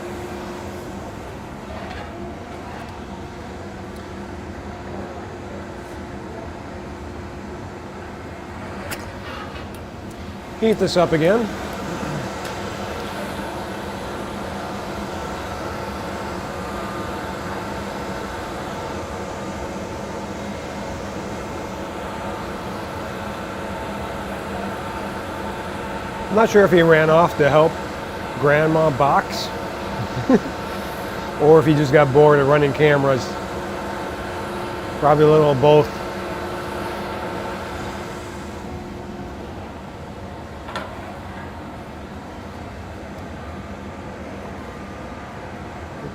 Heat this up again. I'm not sure if he ran off to help Grandma box or if he just got bored of running cameras. Probably a little of both.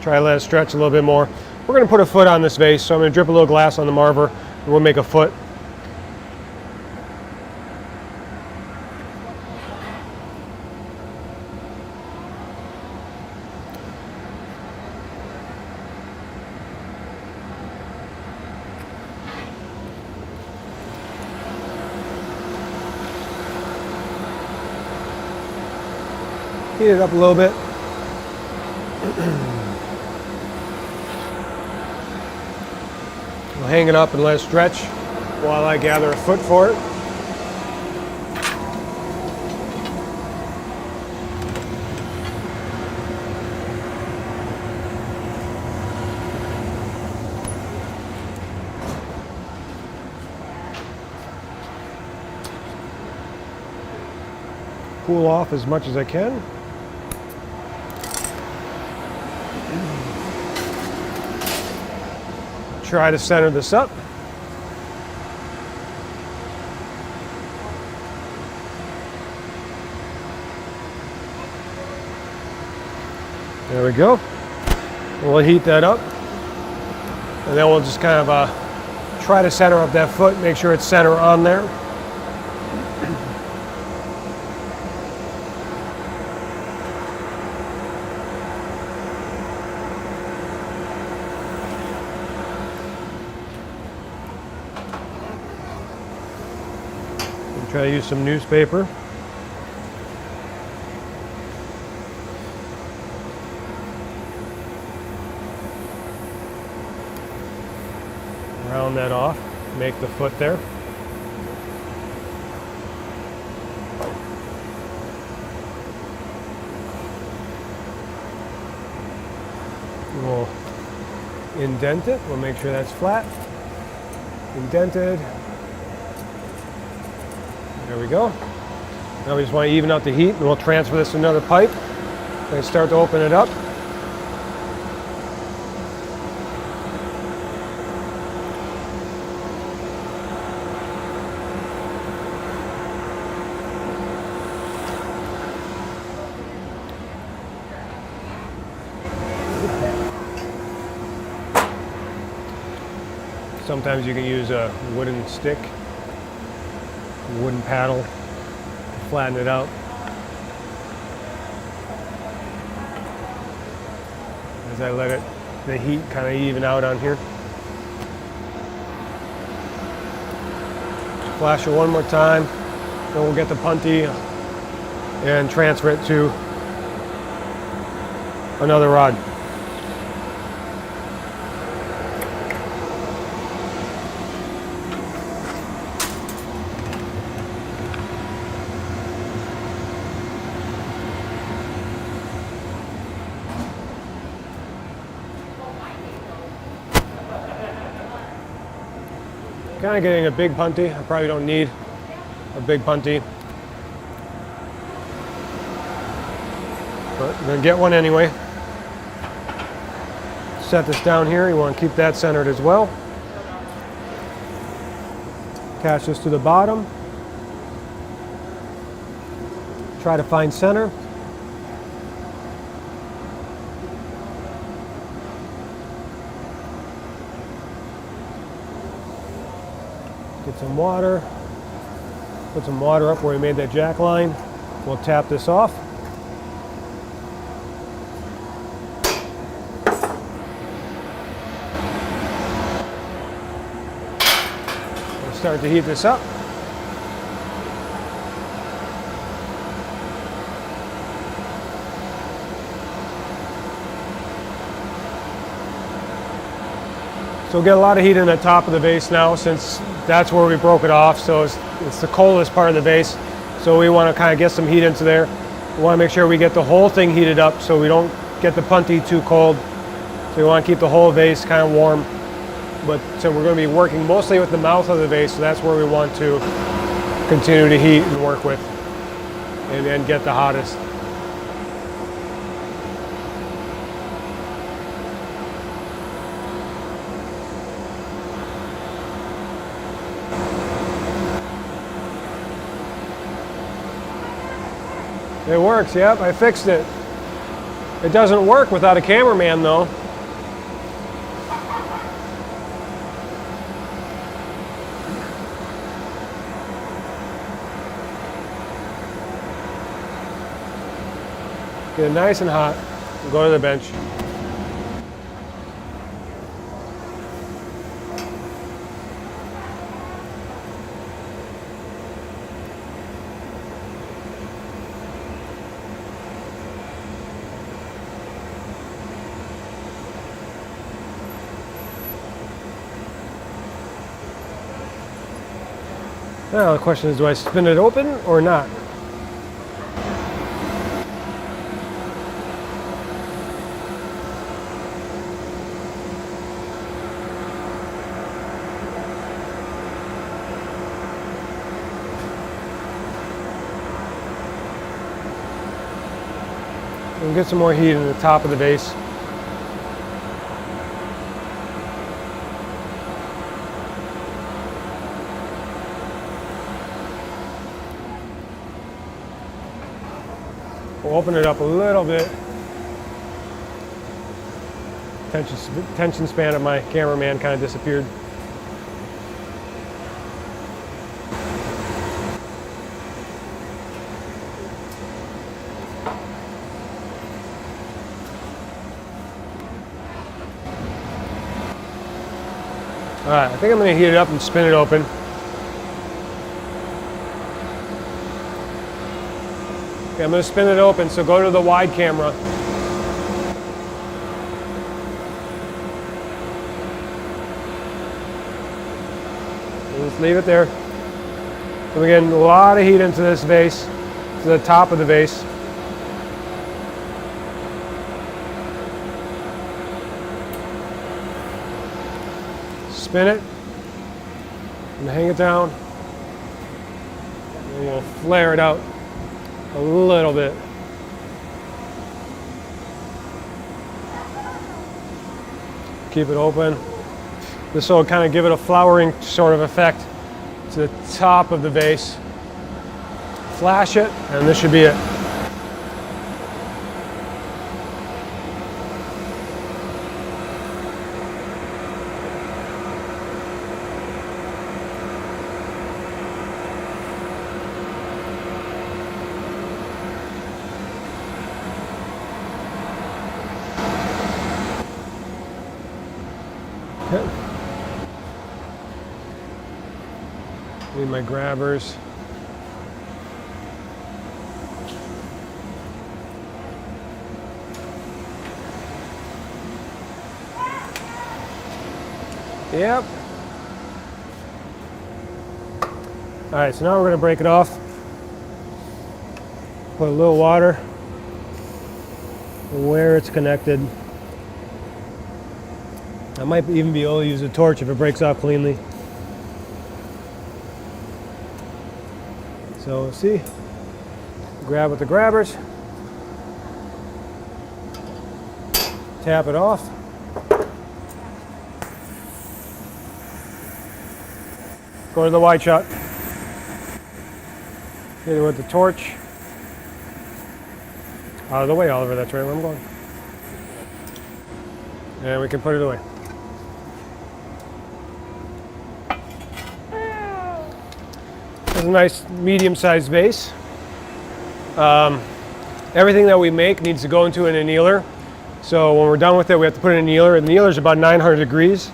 Try to let it stretch a little bit more. We're going to put a foot on this vase, so I'm going to drip a little glass on the marver and we'll make a foot. Heat it up a little bit. We'll hang it up and let it stretch while I gather a foot for it. Cool off as much as I can. Try to center this up. There we go. We'll heat that up. And then we'll just kind of try to center up that foot, make sure it's center on there. Try to use some newspaper. Round that off, make the foot there. We'll indent it, we'll make sure that's flat. Indented. There we go. Now we just want to even out the heat and we'll transfer this to another pipe and start to open it up. Sometimes you can use a wooden stick, wooden paddle, to flatten it out. As I let the heat kind of even out on here. Flash it one more time, then we'll get the punty and transfer it to another rod. Kind of getting a big punty. I probably don't need a big punty, but I'm gonna get one anyway. Set this down here. You want to keep that centered as well. Attach this to the bottom. Try to find center. Get some water. Put some water up where we made that jack line. We'll tap this off. We'll start to heat this up. So we'll get a lot of heat in the top of the vase now, since that's where we broke it off. So it's the coldest part of the vase. So we want to kind of get some heat into there. We want to make sure we get the whole thing heated up so we don't get the punty too cold. So we want to keep the whole vase kind of warm. But so we're going to be working mostly with the mouth of the vase, so that's where we want to continue to heat and work with and then get the hottest. It works, yep, I fixed it. It doesn't work without a cameraman though. Get it nice and hot, and go to the bench. Now the question is, do I spin it open or not? We'll get some more heat in the top of the vase. We'll open it up a little bit. Tension span of my cameraman kind of disappeared. All right, I think I'm going to heat it up and spin it open. Okay, I'm going to spin it open, so go to the wide camera. Just leave it there. So we're getting a lot of heat into this vase, to the top of the vase. Spin it and hang it down, and we'll flare it out a little bit. Keep it open. This will kind of give it a flowering sort of effect to the top of the vase. Flash it, and this should be it. Okay. Need my grabbers. Yep. All right, so now we're going to break it off. Put a little water where it's connected. I might even be able to use a torch if it breaks off cleanly. So see, grab with the grabbers, tap it off. Go to the wide shot. Hit it with the torch. Out of the way, Oliver, that's right where I'm going. And we can put it away. It's a nice medium-sized vase. Everything that we make needs to go into an annealer. So when we're done with it, we have to put it in an annealer. The annealer is about 900 degrees.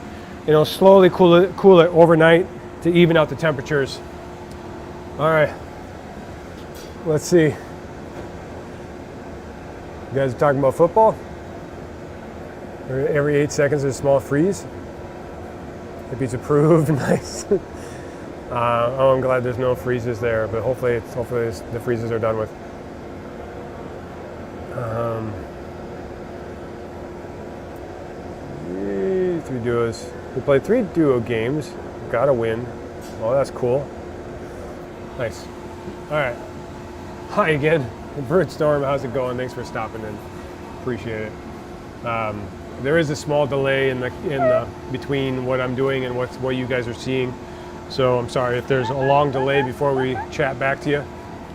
It'll slowly cool it overnight to even out the temperatures. All right, let's see. You guys are talking about football? Every 8 seconds there's a small freeze. If he's approved, nice. Oh, I'm glad there's no freezes there, but hopefully the freezes are done with. 3 duos. We played 3 duo games. Got a win. Oh, that's cool. Nice. All right. Hi again. Bird Storm, how's it going? Thanks for stopping in. Appreciate it. There is a small delay in the between what I'm doing and what you guys are seeing. So I'm sorry if there's a long delay before we chat back to you,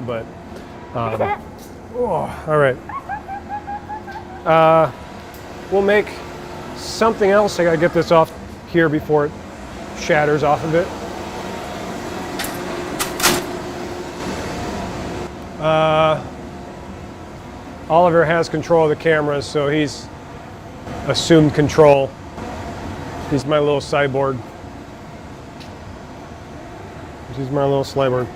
but oh, all right. We'll make something else. I gotta get this off here before it shatters off of it. Oliver has control of the cameras, so he's assumed control. He's my little cyborg. He's my little cyborg.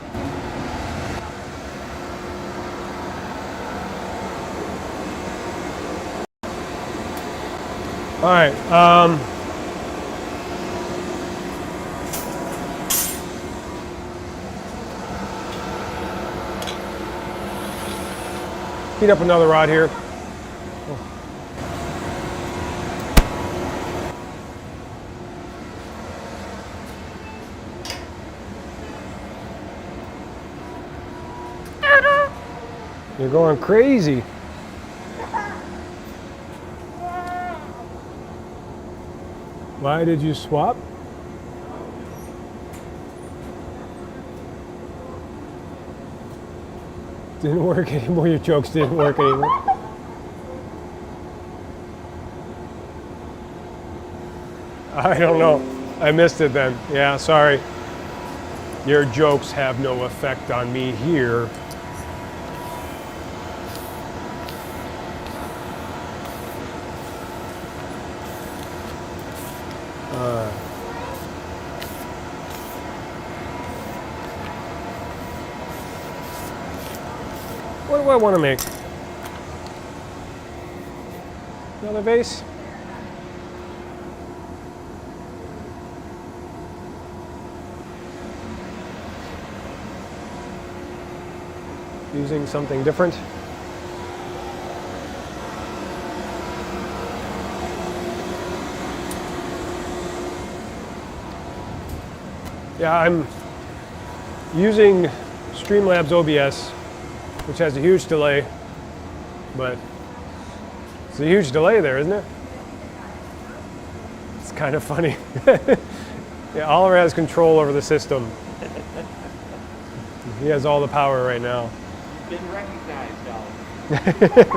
All right. Heat up another rod here. You're going crazy. Why did you swap? Didn't work anymore. Your jokes didn't work anymore. I don't know. I missed it then. Yeah, sorry. Your jokes have no effect on me here. What do I want to make? Another vase? Using something different? Yeah, I'm using Streamlabs OBS, which has a huge delay, but it's a huge delay there, isn't it? It's kind of funny. Yeah, Oliver has control over the system. He has all the power right now. Been recognized, Oliver.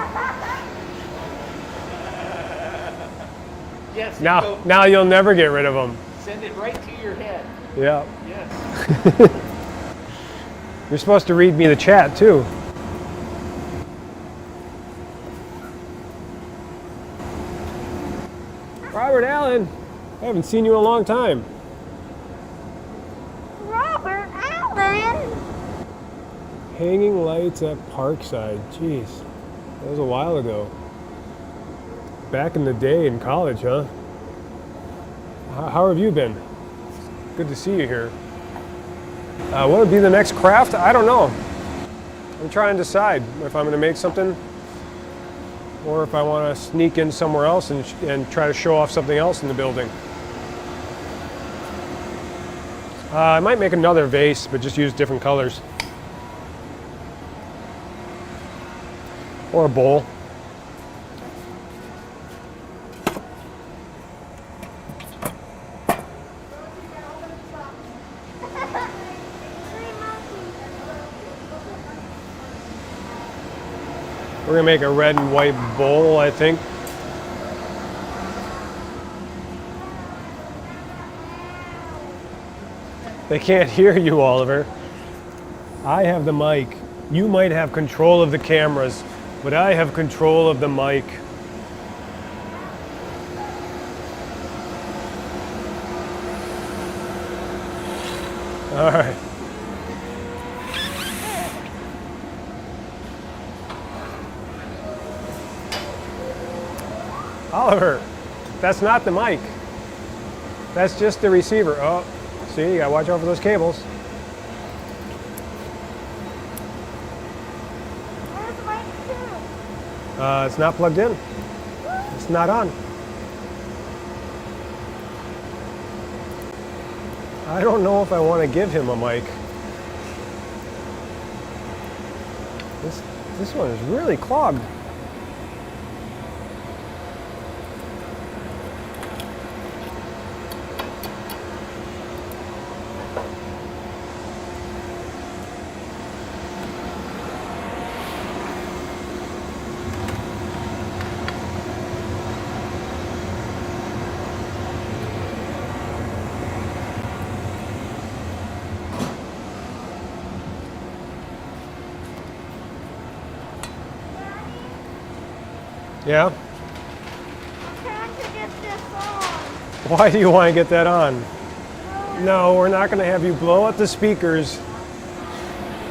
Yes. Now you'll never get rid of him. Send it right to your head. Yeah. Yes. You're supposed to read me the chat too. Robert Allen, I haven't seen you in a long time. Robert Allen. Hanging lights at Parkside. Jeez, that was a while ago. Back in the day in college, huh? How have you been? Good to see you here. What would be the next craft? I don't know. I'm trying to decide if I'm going to make something or if I want to sneak in somewhere else and try to show off something else in the building. I might make another vase, but just use different colors. Or a bowl. We're gonna make a red and white bowl, I think. They can't hear you, Oliver. I have the mic. You might have control of the cameras, but I have control of the mic. All right. Oliver, that's not the mic. That's just the receiver. Oh, see, you gotta watch out for those cables. Where's the mic too? It's not plugged in. It's not on. I don't know if I want to give him a mic. This one is really clogged. Yeah? I'm trying to get this on. Why do you want to get that on? No, we're not going to have you blow out the speakers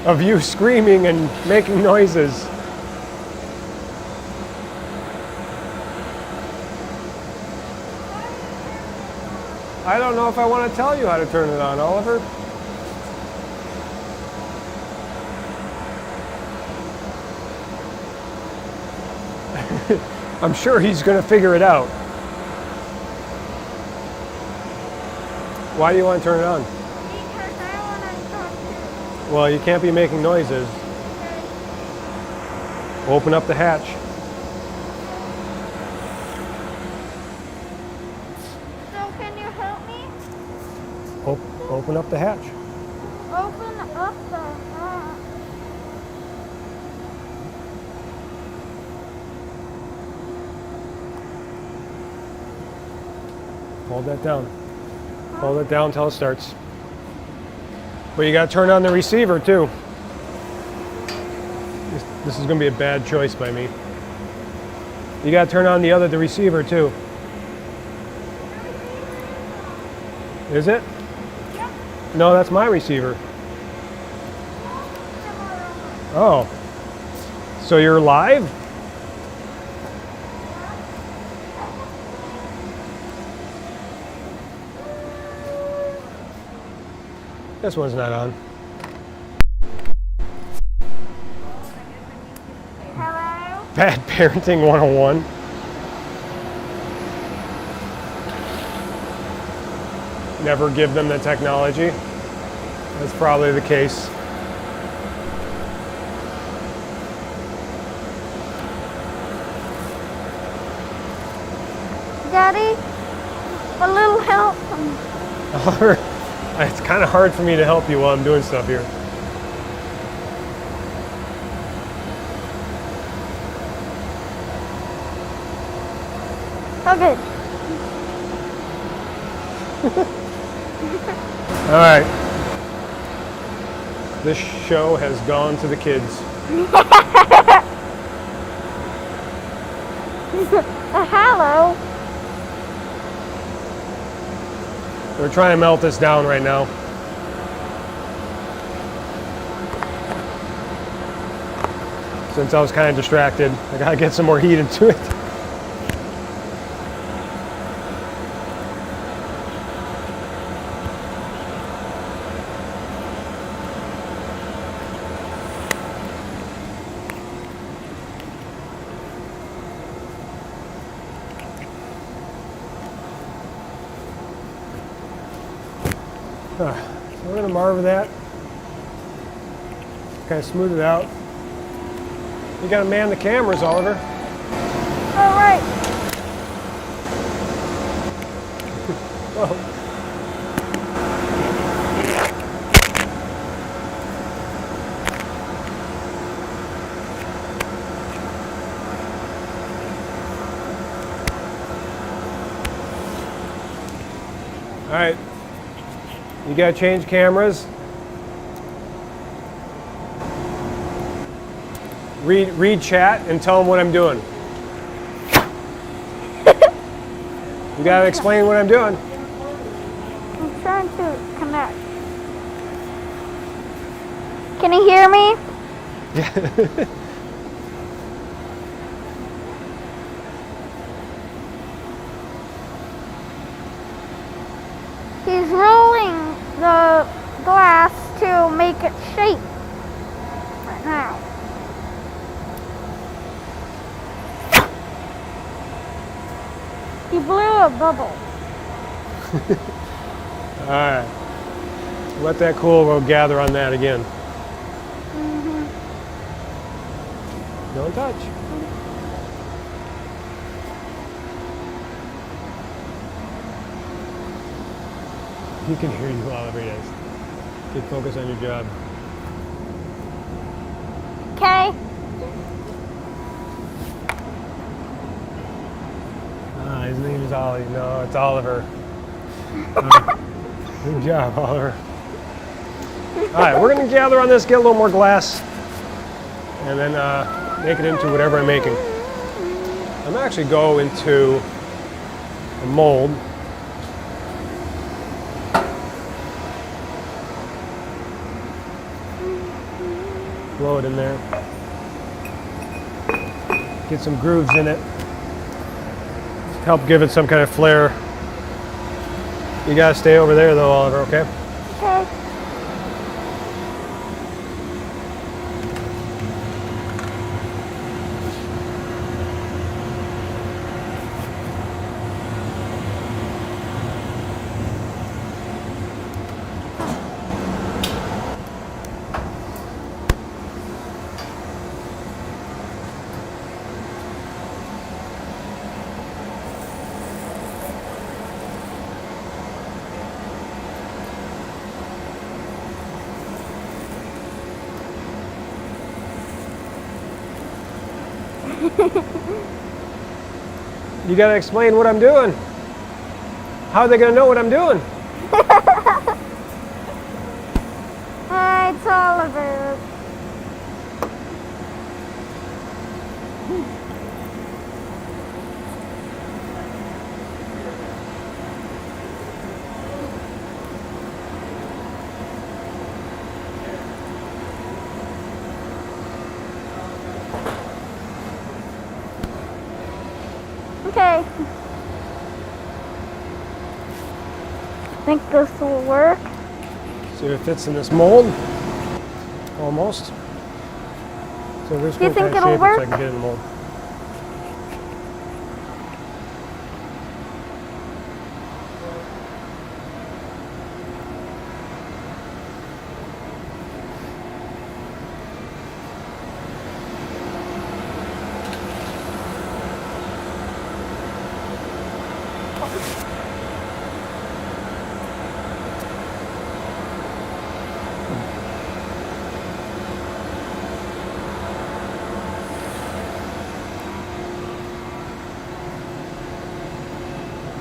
of you screaming and making noises. I don't know if I want to tell you how to turn it on, Oliver. I'm sure he's going to figure it out. Why do you want to turn it on? Because I want to talk to. Well, you can't be making noises. Open up the hatch. So can you help me? Open up the hatch. Open up the hatch. Hold that down. Hold it down until it starts. But you got to turn on the receiver too. This is going to be a bad choice by me. You got to turn on the receiver too. Is it? Yep. No, that's my receiver. Oh. So you're live? This one's not on. Hello? Bad Parenting 101. Never give them the technology. That's probably the case. Daddy, a little help. It's kind of hard for me to help you while I'm doing stuff here. Okay. All right. This show has gone to the kids. Hello. We're trying to melt this down right now. Since I was kind of distracted, I gotta get some more heat into it. So we're gonna marve that, kind of smooth it out. You gotta man the cameras, Oliver. All right. Whoa. All right, you gotta change cameras. Read chat and tell them what I'm doing. You gotta explain what I'm doing. I'm trying to connect. Can you hear me? He's rolling the glass to make it shape right now. He blew a bubble. All right, let that cool. We'll gather on that again. Don't touch. You can hear you, Oliver. Yes. Get focused on your job. Okay. His name is Ollie. No, it's Oliver. Good job, Oliver. All right, we're gonna gather on this, get a little more glass, and then make it into whatever I'm making. I'm gonna actually go into a mold. Blow it in there. Get some grooves in it. Help give it some kind of flair. You gotta stay over there though, Oliver, okay? Okay. You gotta explain what I'm doing. How are they gonna know what I'm doing? It's Oliver. Okay. Think this will work. See if it fits in this mold. Almost. So this Do you one think kind of it'll shape it so I work? can get in the mold.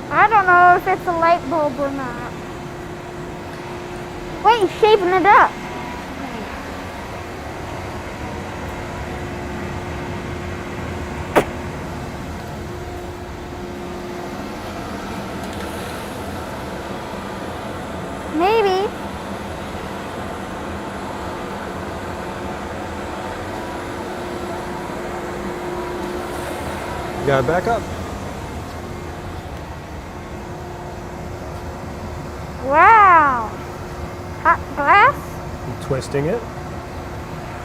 I don't know if it's a light bulb or not. Wait, he's shaping it up. Got it back up. Wow. Hot glass? I'm twisting it.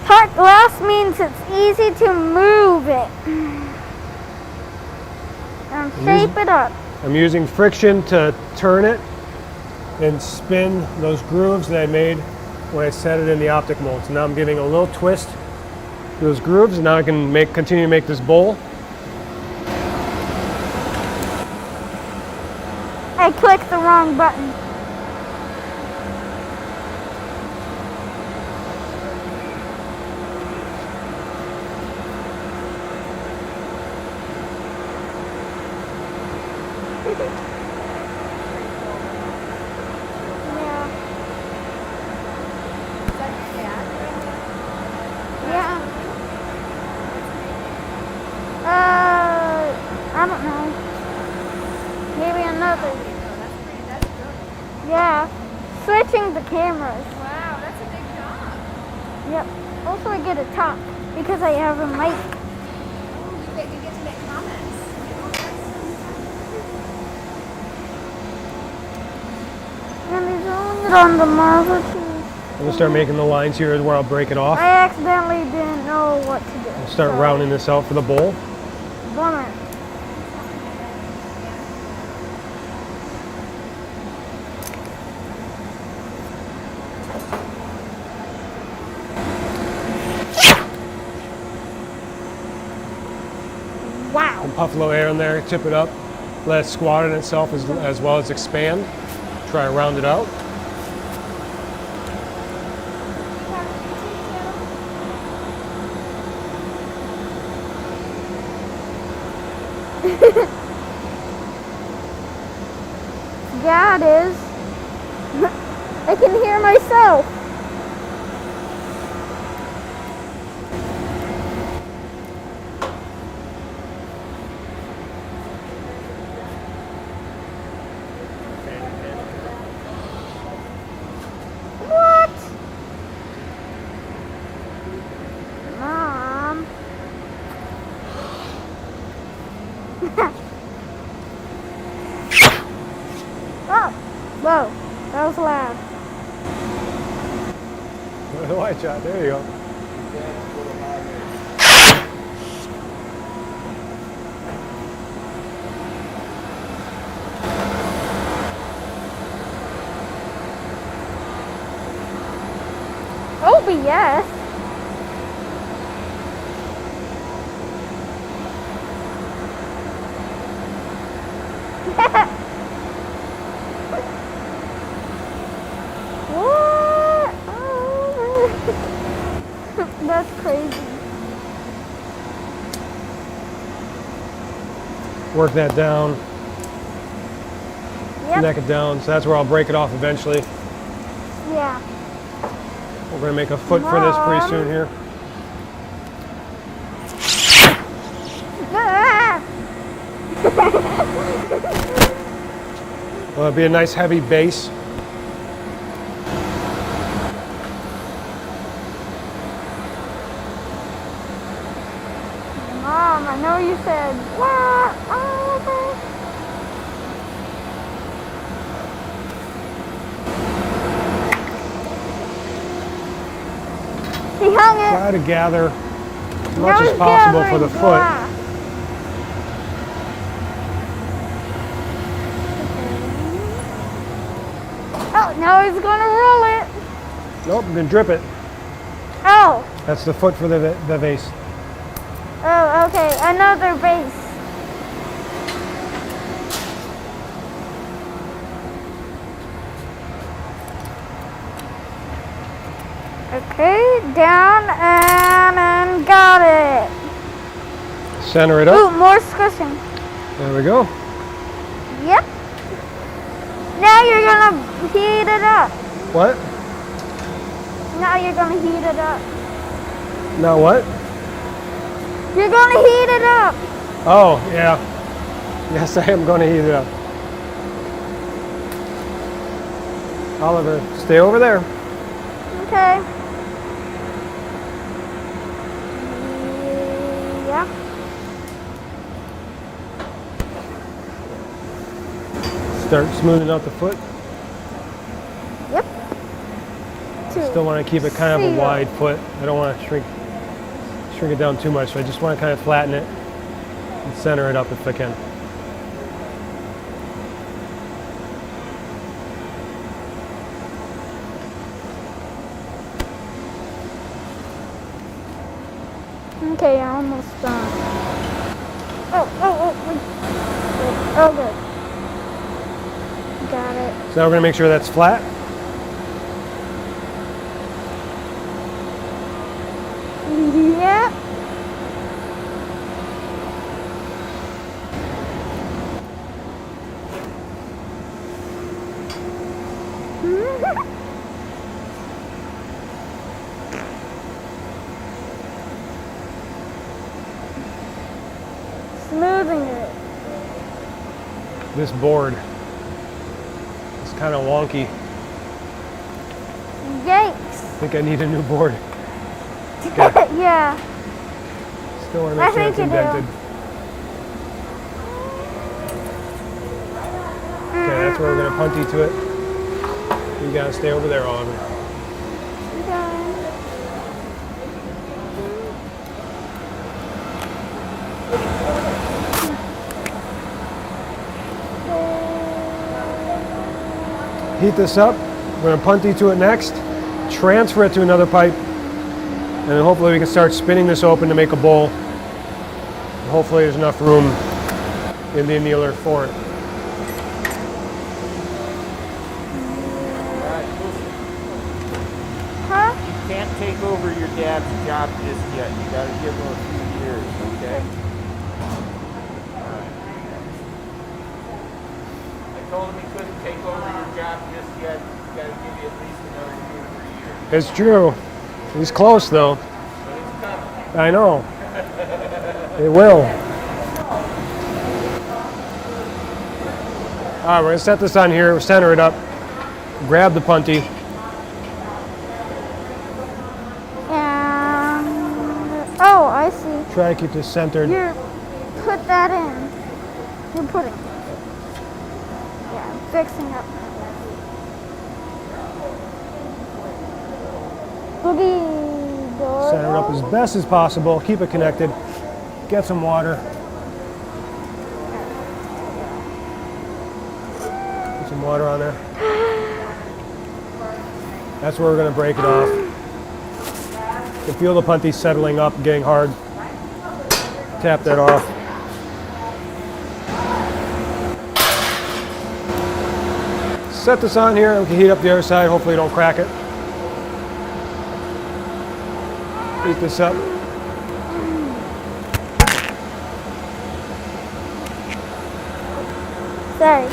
Hot glass means it's easy to move it. And shape it up. I'm using friction to turn it and spin those grooves that I made when I set it in the optic mold. So now I'm giving a little twist to those grooves, and now I can continue to make this bowl. I clicked the wrong button. Yeah. I don't know. Maybe another. Yeah. Switching the cameras. Wow, that's a big job. Yep. Also, I get a top because I have a mic. You get to make comments. And there's only on the Marvel too. I'm gonna start making the lines here where I'll break it off. I accidentally didn't know what to do. I'll start rounding this out for the bowl. Bummer. Wow. And puff a little air in there, tip it up, let it squat in itself as well as expand. Try and round it out. Yeah, it is. I can hear myself. What? Mom. Oh, whoa, that was loud. Watch out, there you go. OBS? What? Oh. That's crazy. Work that down, Yep. neck it down. So that's where I'll break it off eventually. Yeah. We're gonna make a foot for this pretty soon here. Ah! Well, it'll be a nice heavy base. Mom, I know you said what? Oh, okay. He hung it. Try to gather as much Now as he's possible for the gathering foot. glass. Oh, now he's gonna roll it. Nope, I'm gonna drip it. Oh, That's the foot for the vase. oh, okay, another base. Okay, down and got it. Center it Ooh, up. more squishing. There we go. Yep. Now you're gonna heat it up. What? Now you're gonna heat it up. Now what? You're gonna heat it up. Oh, yeah. Yes, I am gonna heat it up. Oliver, stay over there. Okay. Yeah. Start smoothing out the foot. Yep. Still want to keep it kind of a 0. wide foot. I don't want to shrink it down too much, so I just want to kind of flatten it and center it up if I can. Okay, almost done. Oh, good. Got it. So now we're going to make sure that's flat. Yep. Smoothing it. This board is kind of wonky. Yikes. I think I need a new board. Yeah. Still want to I make sure it's think you do. indented. Okay, that's where we're going to punty to it. You got to stay over there, Oliver. Heat this up. We're going to punty to it next. Transfer it to another pipe. And then hopefully we can start spinning this open to make a bowl. And hopefully there's enough room in the annealer for it. Huh? You can't take over your dad's job just yet. You gotta give him a few years, okay? Alright. I told him he couldn't take over your job just yet. He's gotta give you at least another 2 or 3 years. It's true. He's close though. But it's coming. I know. It will. All right, we're gonna set this on here, center it up, grab the punty. And oh, I see. Try to keep this centered. You put that in. You're putting. Yeah, I'm fixing up. Boogie door. Center it up as best as possible. Keep it connected. Get some water. Put some water on there. That's where we're going to break it off. You can feel the punty settling up, getting hard. Tap that off. Set this on here, and we can heat up the other side. Hopefully, you don't crack it. Heat this up. Sorry.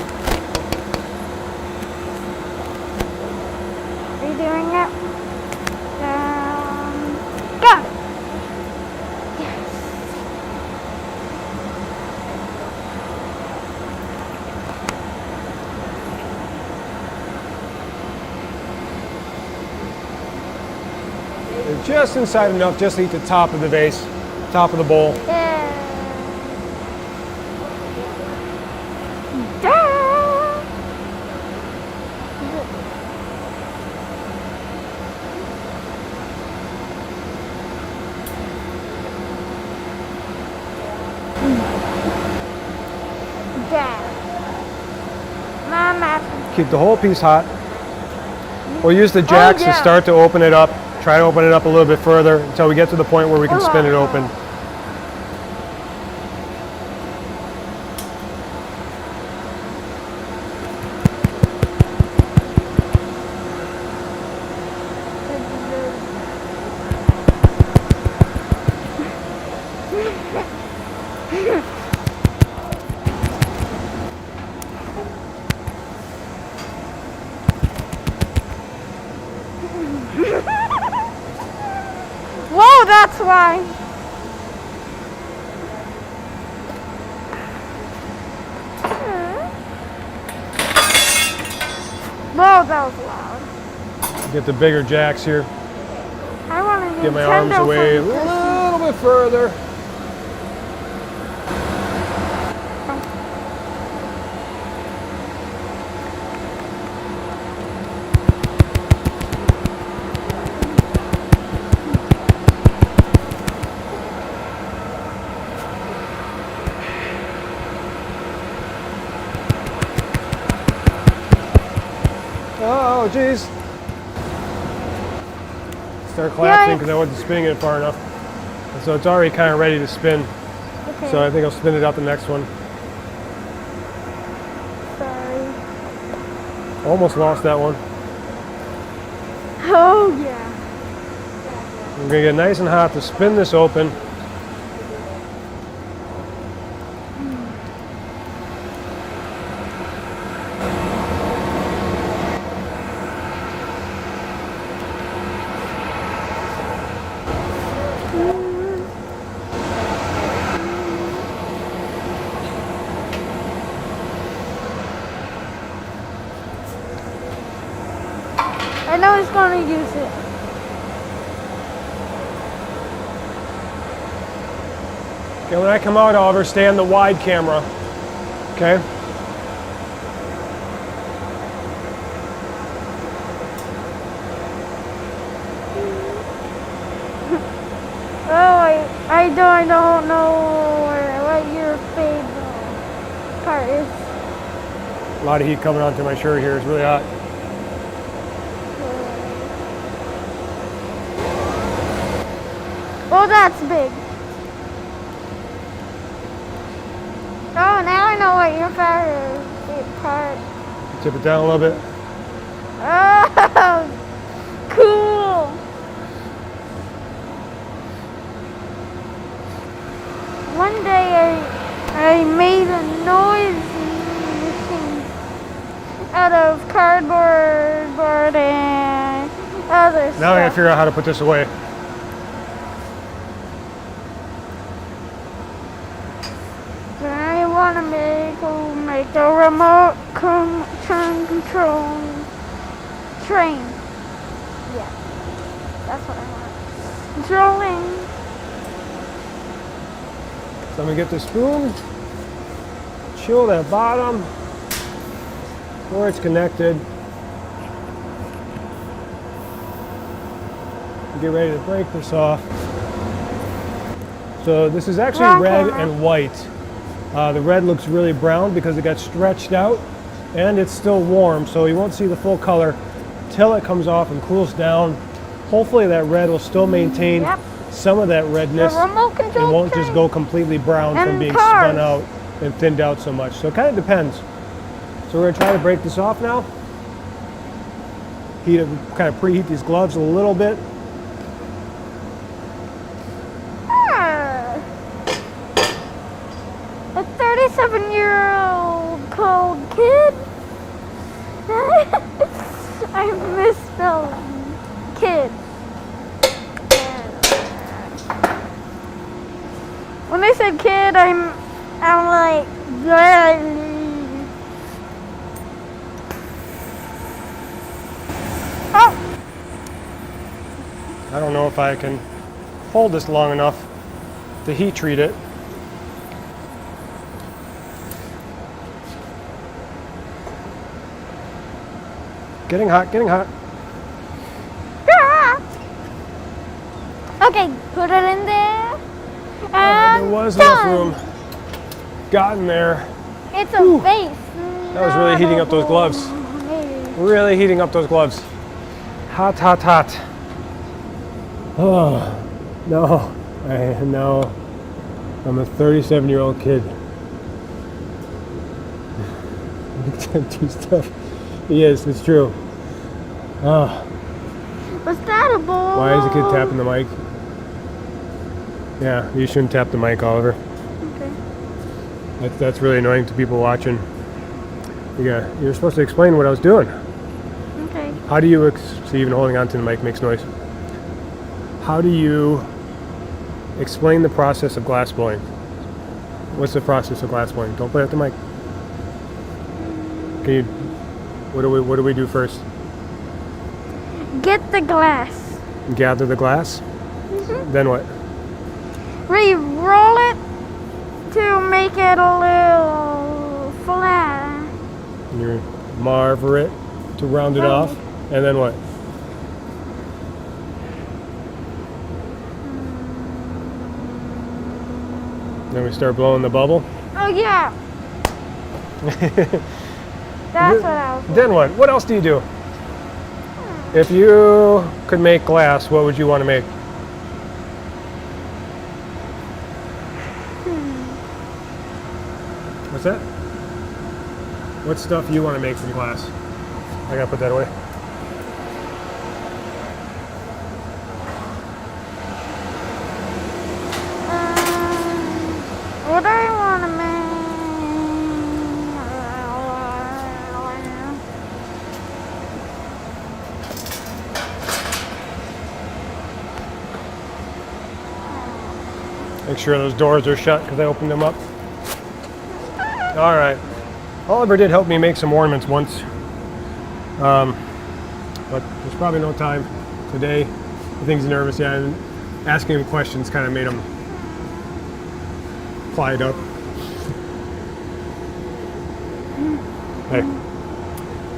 Are you doing it? Go! They're just inside enough, just to eat the top of the vase, top of the bowl. Yeah. Mama. Keep the whole piece hot. We'll use the jacks to start to open it up. Try to open it up a little bit further until we get to the point where we can spin it open. Whoa, that's why. Whoa, that was loud. Get the bigger jacks here. I want to Get my arms away a little bit further. Oh, jeez. Start collapsing because I wasn't spinning it far enough. And so it's already kind of ready to spin. Okay. So I think I'll spin it out the next one. Sorry. Almost lost that one. Oh yeah. I'm gonna get nice and hot to spin this open. I know he's gonna use it. Okay, when I come out, Oliver, stay on the wide camera. Okay? Oh, I don't know what your favorite part is. A lot of heat coming onto my shirt here. It's really hot. Oh, that's big. Oh, now I know what your favorite part. Tip it down a little bit. Oh, cool. One day I made a noise machine out of cardboard board and other stuff. Now I gotta figure out how to put this away. I want to make a remote control train. Yeah, that's what I want. Controlling. So I'm gonna get the spoon, chill that bottom where it's connected. Get ready to break this off. So this is actually Wrong red camera. and white. The red looks really brown because it got stretched out and it's still warm, so you won't see the full color till it comes off and cools down. Hopefully that red will still maintain Yep. some of that redness The remote control and won't just train. go completely brown from And being cars. spun out and thinned out so much. So it kind of depends. So we're gonna try to break this off now. Kind of preheat these gloves a little bit. A 37-year-old cold kid. I misspelled kid. When they said kid, I'm like. Oh, I don't know if I can hold this long enough to heat treat it. Getting hot, getting hot. okay, put it in there. There And was enough done. room. Got in there. It's a vase. That was really heating up those gloves. Really heating up those gloves. Hot, hot, hot. Oh, no. No. I'm a 37-year-old kid. Too stuff. Yes, it's true. Oh, Was that a ball? why is the kid tapping the mic? Yeah, you shouldn't tap the mic, Oliver. Okay. That's really annoying to people watching. You're supposed to explain what I was doing. Okay. How do you, see, even holding onto the mic makes noise. How do you explain the process of glass blowing? What's the process of glass blowing? Don't play at the mic. Can you, what do we do first? Get the glass. Gather the glass? Then what? Re-roll it to make it a little flat. And you marver it to round it off, and then what? Then we start blowing the bubble. Oh yeah. That's what I was. Then what? What else do you do? If you could make glass, what would you want to make? What's that? What stuff you want to make from glass? I gotta put that away. What do I want to make? Make sure those doors are shut because I opened them up. All right. Oliver did help me make some ornaments once, but there's probably no time today. I think he's nervous. Yeah, and asking him questions kind of made him quiet up. Hey.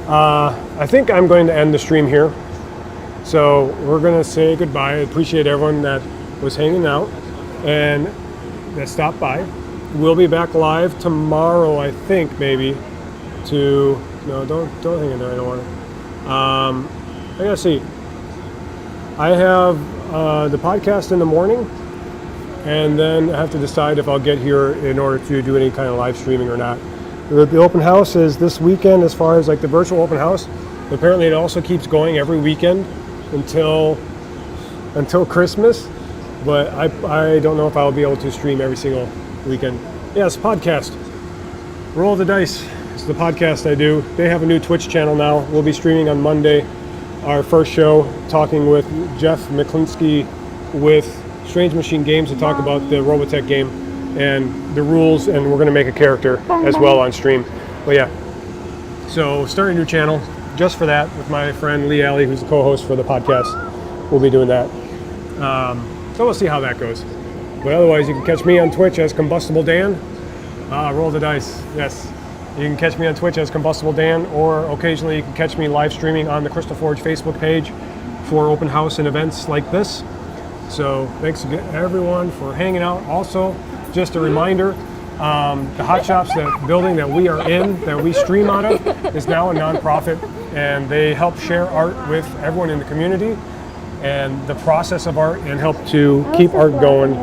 I think I'm going to end the stream here. So we're going to say goodbye. I appreciate everyone that was hanging out and that stopped by. We'll be back live tomorrow, I think, maybe. No, don't hang in there. I don't want to. I gotta see. I have the podcast in the morning, and then I have to decide if I'll get here in order to do any kind of live streaming or not. The open house is this weekend, as far as like the virtual open house. Apparently, it also keeps going every weekend until Christmas. But I don't know if I'll be able to stream every single weekend. Yes, podcast. Roll the Dice. It's the podcast I do. They have a new Twitch channel now. We'll be streaming on Monday. Our first show, talking with Jeff McClinsky with Strange Machine Games to talk about the Robotech game and the rules, and we're going to make a character as well on stream. But yeah, so starting a new channel just for that with my friend Lee Alley, who's the co-host for the podcast. We'll be doing that. So we'll see how that goes. But otherwise, you can catch me on Twitch as Combustible Dan. Roll the dice, yes. You can catch me on Twitch as Combustible Dan, or occasionally you can catch me live streaming on the Crystal Forge Facebook page for open house and events like this. So thanks again, everyone, for hanging out. Also, just a reminder, the Hot Shops, that building that we are in, that we stream out of, is now a nonprofit, and they help share art with everyone in the community and the process of art and help to keep art going.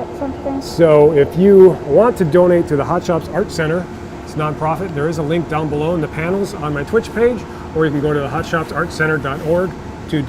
So if you want to donate to the Hot Shops Art Center, it's nonprofit, there is a link down below in the panels on my Twitch page, or you can go to the hotshopsartcenter.org